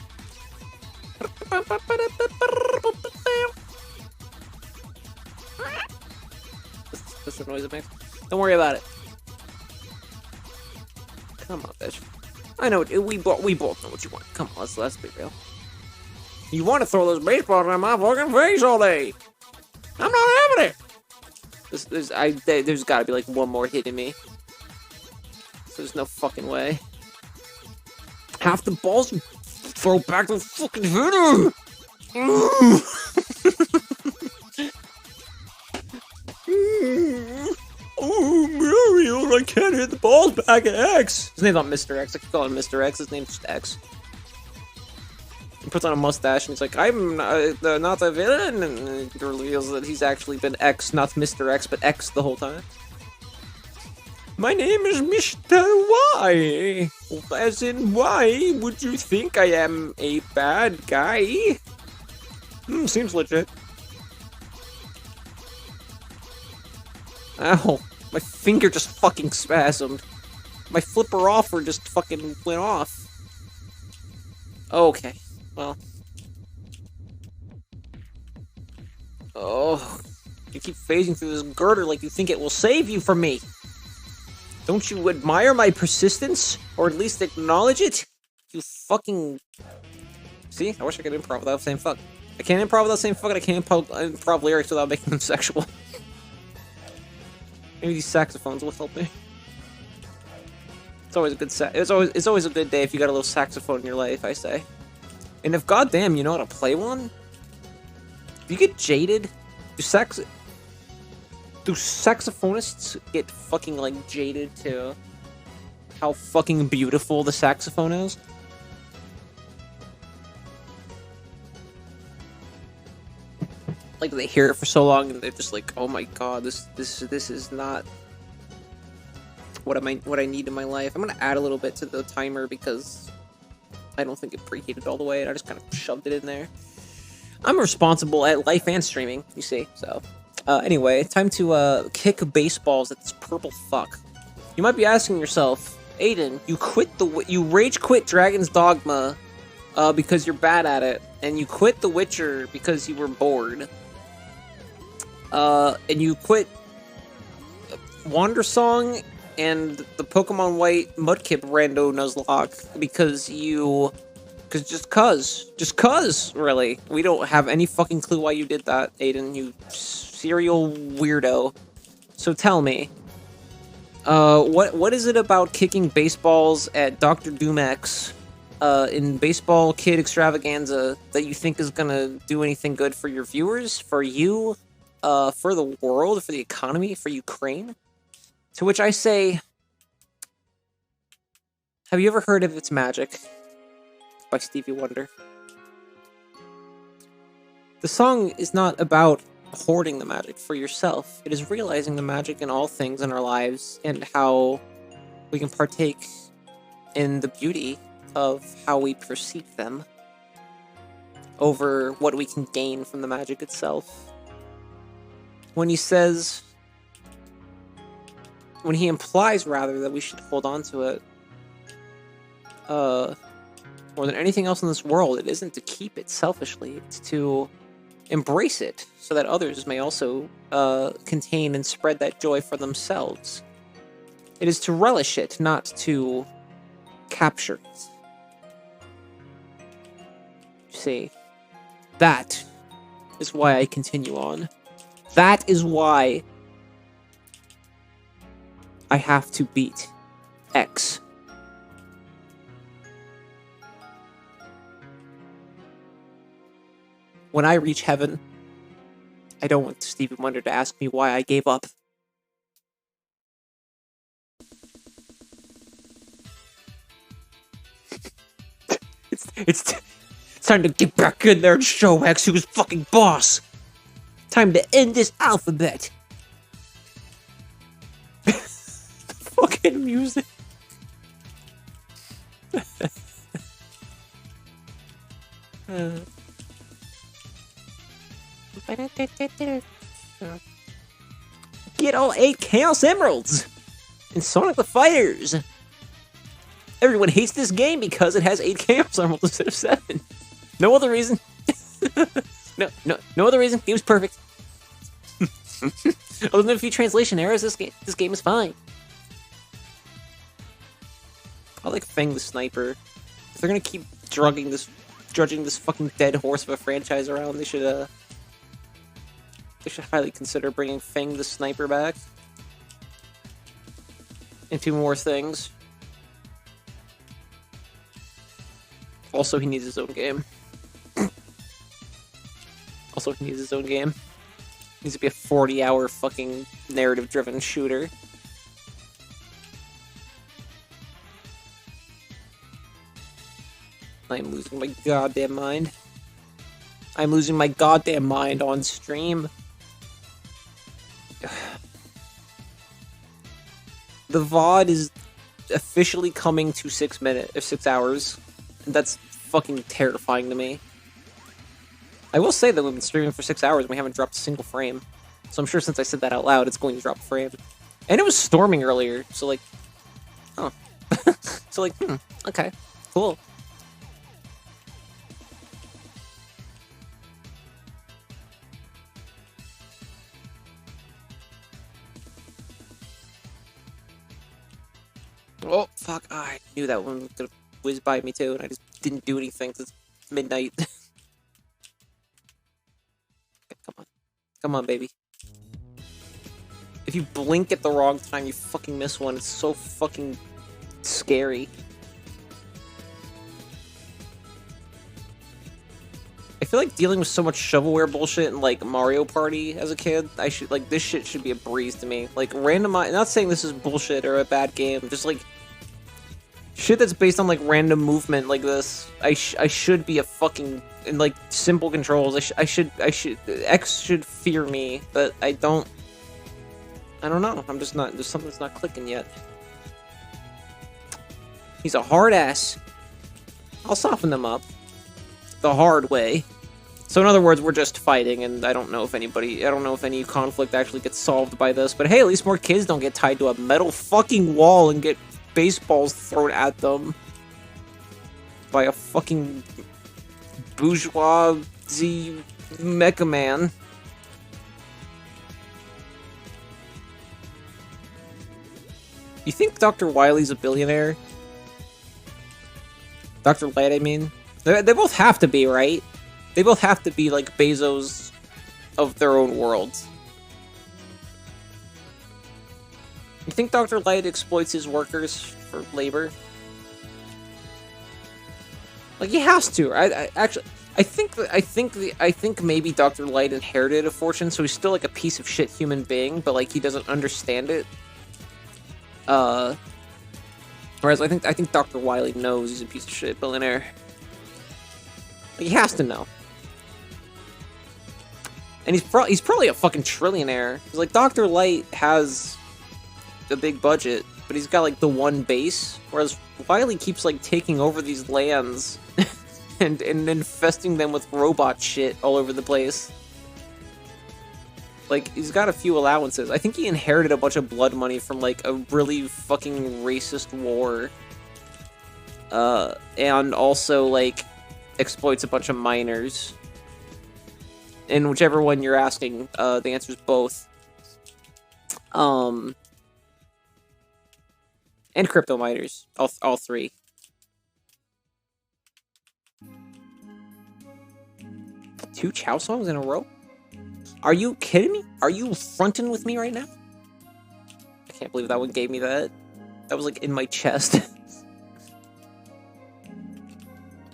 That's the noise it makes. Don't worry about it. Come on, bitch. I know we both know what you want. Come on, let's be real. You want to throw those baseballs in my fucking face all day? I'm not having it. There's got to be like one more hit in me. So there's no fucking way. Half the balls, throw back the fucking hitter. Oh, Mario, I can't hit the balls back at X. His name's not Mr. X. I can call him Mr. X. His name's just X. He puts on a mustache and he's like, I'm not a villain. And he reveals that he's actually been X, not Mr. X, but X the whole time. My name is Mr. Y. As in, why would you think I am a bad guy? Seems legit. Ow. My finger just fucking spasmed. My flipper offer just fucking went off. Okay. Well. Oh, you keep phasing through this girder like you think it will save you from me. Don't you admire my persistence? Or at least acknowledge it? You fucking... See? I wish I could improv without saying fuck. I can't improv without saying fuck, and I can't improv lyrics without making them sexual. Maybe these saxophones will help me. It's always a good it's always a good day if you got a little saxophone in your life, I say. And if goddamn you know how to play one, do you get jaded? Do saxophonists get fucking like jaded to how fucking beautiful the saxophone is? Like they hear it for so long and they're just like, oh my god, this is not what I need in my life. I'm gonna add a little bit to the timer because I don't think it preheated all the way and I just kind of shoved it in there. I'm responsible at life and streaming, you see, so. Anyway, time to kick baseballs at this purple fuck. You might be asking yourself, Aiden, you rage quit Dragon's Dogma because you're bad at it, and you quit The Witcher because you were bored. And you quit Wandersong and the Pokemon White Mudkip Rando Nuzlocke because just cuz, really. We don't have any fucking clue why you did that, Aiden, you serial weirdo. So tell me, what is it about kicking baseballs at Dr. Doomex in Baseball Kid Extravaganza that you think is gonna do anything good for your viewers, for you, for the world, for the economy, for Ukraine? To which I say, have you ever heard of It's Magic by Stevie Wonder? The song is not about hoarding the magic for yourself. It is realizing the magic in all things in our lives and how we can partake in the beauty of how we perceive them over what we can gain from the magic itself. When he implies rather that we should hold on to it, more than anything else in this world, it isn't to keep it selfishly, it's to embrace it so that others may also contain and spread that joy for themselves. It is to relish it, not to capture it. See, that is why I continue on. That is why I have to beat X. When I reach heaven, I don't want Stevie Wonder to ask me why I gave up. It's time to get back in there and show X who's fucking boss. Time to end this alphabet. Fucking music. Get all 8 Chaos Emeralds in Sonic the Fighters. Everyone hates this game because it has 8 Chaos Emeralds instead of 7. No other reason. No other reason. Game's perfect. Other than a few translation errors, this game is fine. I like Fang the Sniper. If they're gonna keep drudging this fucking dead horse of a franchise around, they should highly consider bringing Fang the Sniper back. And 2 more things. Also, he needs his own game. He needs to be a 40-hour fucking narrative-driven shooter. I'm losing my goddamn mind. I'm losing my goddamn mind on stream. The VOD is officially coming to 6 hours. And that's fucking terrifying to me. I will say that we've been streaming for 6 hours and we haven't dropped a single frame. So I'm sure since I said that out loud, it's going to drop a frame. And it was storming earlier, so like... Oh. So like, okay, cool. knew that one was gonna whiz by me too, and I just didn't do anything because it's midnight. Okay, come on. Come on, baby. If you blink at the wrong time, you fucking miss one. It's so fucking scary. I feel like dealing with so much shovelware bullshit in, like, Mario Party as a kid, this shit should be a breeze to me. Like, not saying this is bullshit or a bad game, just, like, shit that's based on, like, random movement like this, I should be a fucking, in, like, simple controls, X should fear me, but I don't know, I'm just not, there's something that's not clicking yet. He's a hard ass. I'll soften them up. The hard way. So in other words, we're just fighting, and I don't know if any conflict actually gets solved by this, but hey, at least more kids don't get tied to a metal fucking wall and get baseballs thrown at them by a fucking bourgeoisie mecha man. You think Dr. Wily's a billionaire? Dr. Light, I mean? They both have to be, right? They both have to be, like, Bezos of their own worlds. You think Dr. Light exploits his workers for labor? Like, he has to. I think maybe Dr. Light inherited a fortune, so he's still, like, a piece of shit human being, but, like, he doesn't understand it. Whereas I think Dr. Wily knows he's a piece of shit billionaire. Like, he has to know. And he's probably a fucking trillionaire. Because, like, Dr. Light has a big budget, but he's got, like, the one base. Whereas Wily keeps, like, taking over these lands and infesting them with robot shit all over the place. Like, he's got a few allowances. I think he inherited a bunch of blood money from, like, a really fucking racist war. And also, like, exploits a bunch of miners. And whichever one you're asking, the answer is both. And crypto miners. All three. Two Chow songs in a row? Are you kidding me? Are you fronting with me right now? I can't believe that one gave me that. That was, like, in my chest.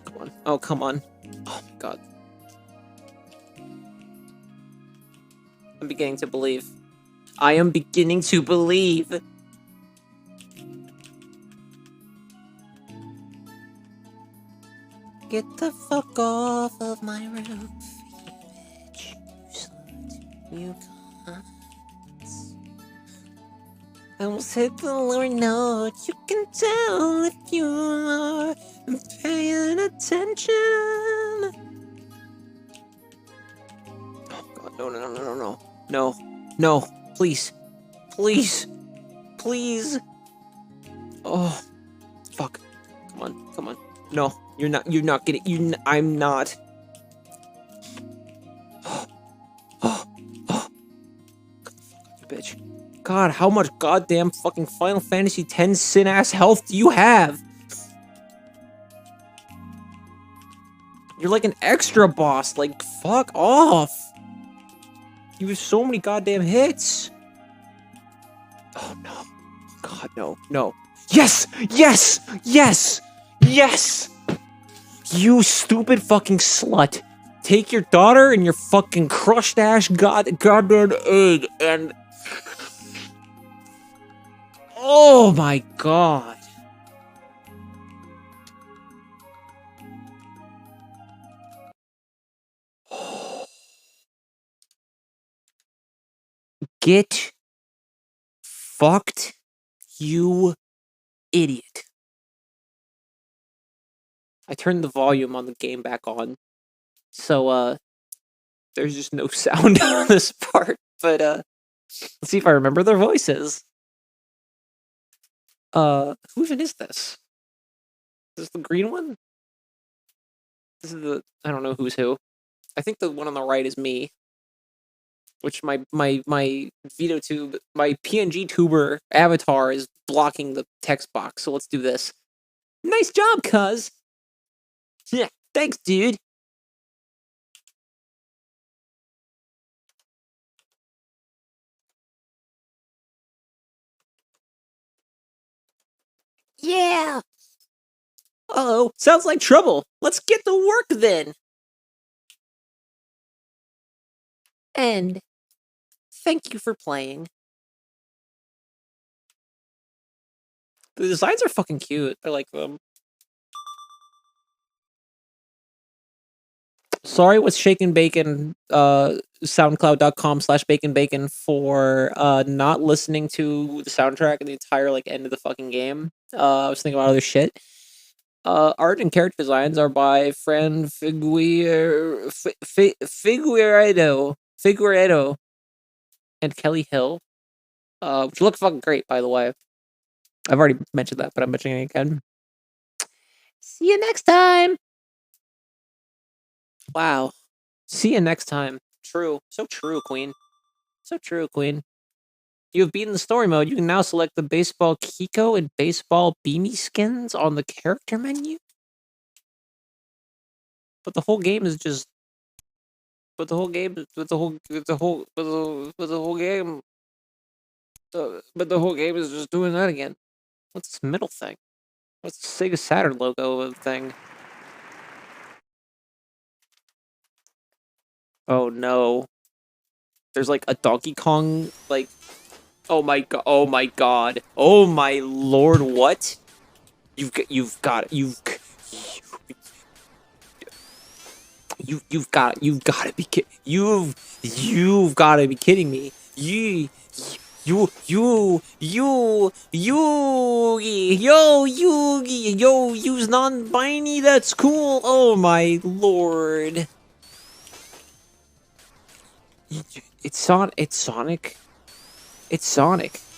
Come on. Oh, come on. Oh, my God. I'm beginning to believe. I am beginning to believe. Get the fuck off of my roof, you bitch. You can't. I almost hit the lower note. You can tell if you are paying attention. Oh God, no, please, oh, fuck, come on, no, you're not getting, I'm not. Bitch. God, how much goddamn fucking Final Fantasy X sin-ass health do you have? You're like an extra boss, like, fuck off. You have so many goddamn hits. Oh, no. God, no. Yes! You stupid fucking slut. Take your daughter and your fucking crushed-ass goddamn egg and... Oh my God. Get fucked, you idiot. I turned the volume on the game back on, so there's just no sound on this part, but let's see if I remember their voices. Who even is this? Is this the green one? This is the, I don't know who's who. I think the one on the right is me. Which my VideoTube, my PNG tuber avatar is blocking the text box, so let's do this. Nice job, cuz. Yeah, thanks, dude. Yeah. Uh-oh, sounds like trouble. Let's get to work then. And thank you for playing. The designs are fucking cute. I like them. Sorry, what's Shaken Bacon, soundcloud.com/bacon for not listening to the soundtrack and the entire like end of the fucking game. I was thinking about other shit. Art and character designs are by Fran Figueredo and Kelly Hill. Which look fucking great, by the way. I've already mentioned that, but I'm mentioning it again. See you next time. Wow. See you next time. True. So true, Queen. So true, Queen. You have beaten the story mode. You can now select the baseball Kiko and baseball Beanie skins on the character menu. But the whole game is just. But the whole game. But the whole. But the whole. But the whole game. But the whole game is just doing that again. What's this middle thing? What's the Sega Saturn logo thing? Oh no. There's like a Donkey Kong like. Oh my god! Oh my god! Oh my lord! What? You've got you've got to be you've got to be kidding me. Use non-binary. That's cool. Oh my lord! It's Sonic. It's Sonic.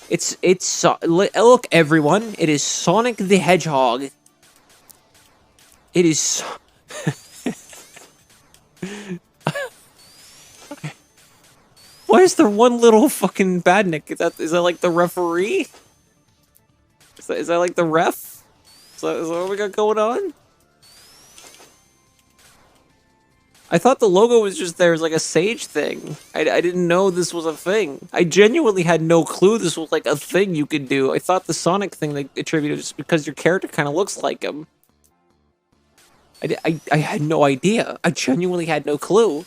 It's Sonic. Look, everyone. It is Sonic the Hedgehog. It is. Why is there one little fucking badnik? Is that like the referee? Is that like the ref? Is that what we got going on? I thought the logo was just there as like a Sage thing. I didn't know this was a thing. I genuinely had no clue this was like a thing you could do. I thought the Sonic thing they attributed just because your character kind of looks like him. I had no idea. I genuinely had no clue.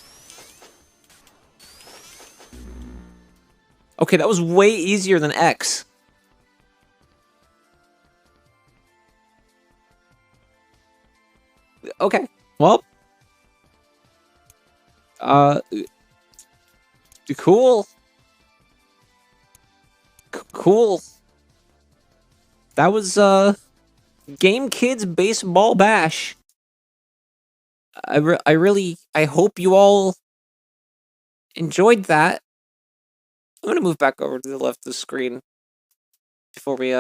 Okay, that was way easier than X. Okay, well. Cool. Cool. That was, Game Kids Baseball Bash. I hope you all enjoyed that. I'm gonna move back over to the left of the screen before we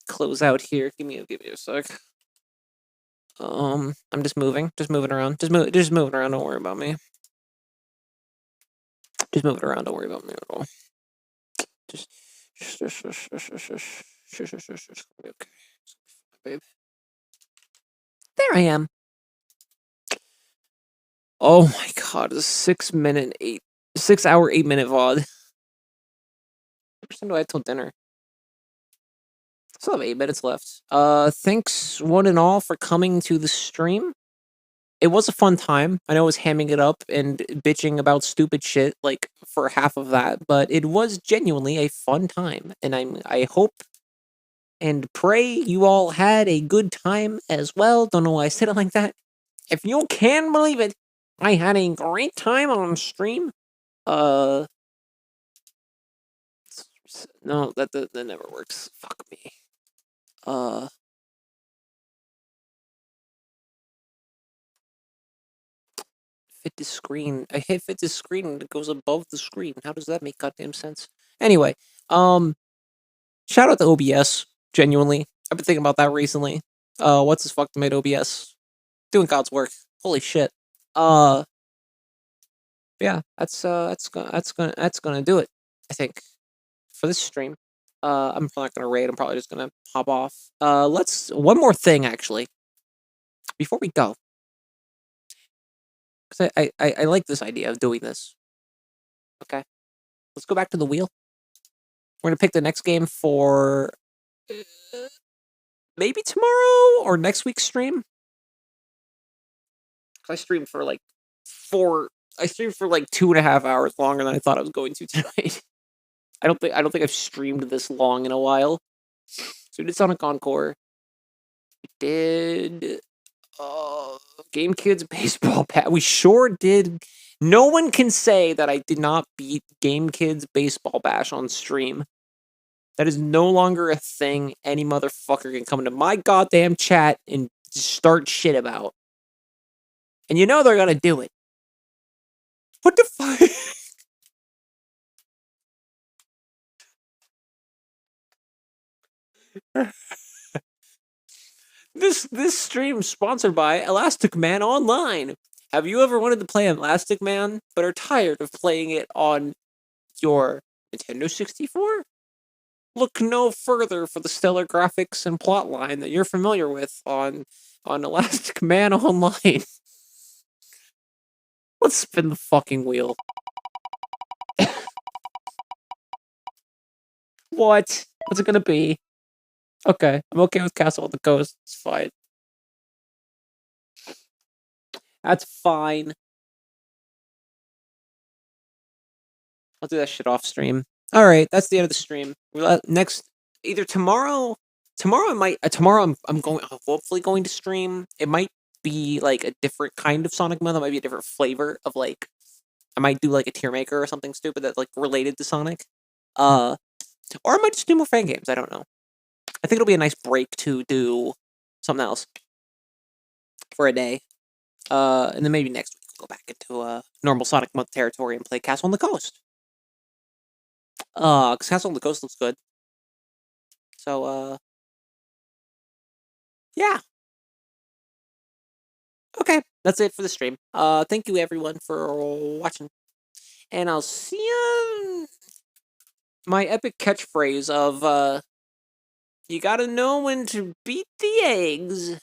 close out here. Give me a sec. I'm just moving around. Just moving around. Don't worry about me. Just moving around. Don't worry about me at all. Just okay, babe. There I am. Oh my god, a 6 hour, 8 minute VOD. How much time do I have till dinner? Still have 8 minutes left. Thanks one and all for coming to the stream. It was a fun time. I know I was hamming it up and bitching about stupid shit like for half of that, but it was genuinely a fun time, and I hope and pray you all had a good time as well. Don't know why I said it like that. If you can believe it, I had a great time on stream. No, that never works. Fuck me. Fit to screen. I hit fit to screen and it goes above the screen. How does that make goddamn sense? Anyway, shout out to OBS. Genuinely, I've been thinking about that recently. What's this fuck made OBS? Doing God's work. Holy shit. Yeah, that's gonna do it. I think for this stream. I'm not gonna raid. I'm probably just gonna hop off. Let's one more thing actually before we go, because I like this idea of doing this. Okay, let's go back to the wheel. We're gonna pick the next game for maybe tomorrow or next week's stream. I streamed for like I streamed for like 2.5 hours longer than I thought I was going to tonight. I don't think I've streamed this long in a while. So we did Sonic Encore. We did Game Kids Baseball Bat. We sure did. No one can say that I did not beat Game Kids Baseball Bash on stream. That is no longer a thing any motherfucker can come into my goddamn chat and start shit about. And you know they're gonna do it. What the fuck? This stream sponsored by Elastic Man Online. Have you ever wanted to play Elastic Man but are tired of playing it on your Nintendo 64? Look no further for the stellar graphics and plotline that you're familiar with on Elastic Man Online. Let's spin the fucking wheel. What? What's it gonna be? Okay, I'm okay with Castle on the Coast. It's fine. That's fine. I'll do that shit off stream. All right, that's the end of the stream. Next, either tomorrow. Tomorrow I might. Tomorrow I'm going. Hopefully going to stream. It might be like a different kind of Sonic mode. It might be a different flavor of like. I might do like a tier maker or something stupid that's like related to Sonic. Or I might just do more fan games. I don't know. I think it'll be a nice break to do something else for a day. And then maybe next week we'll go back into normal Sonic month territory and play Castle on the Coast. Because Castle on the Coast looks good. So, yeah. Okay, that's it for the stream. Thank you everyone for watching. And I'll see you. My epic catchphrase of, you gotta know when to beat the eggs.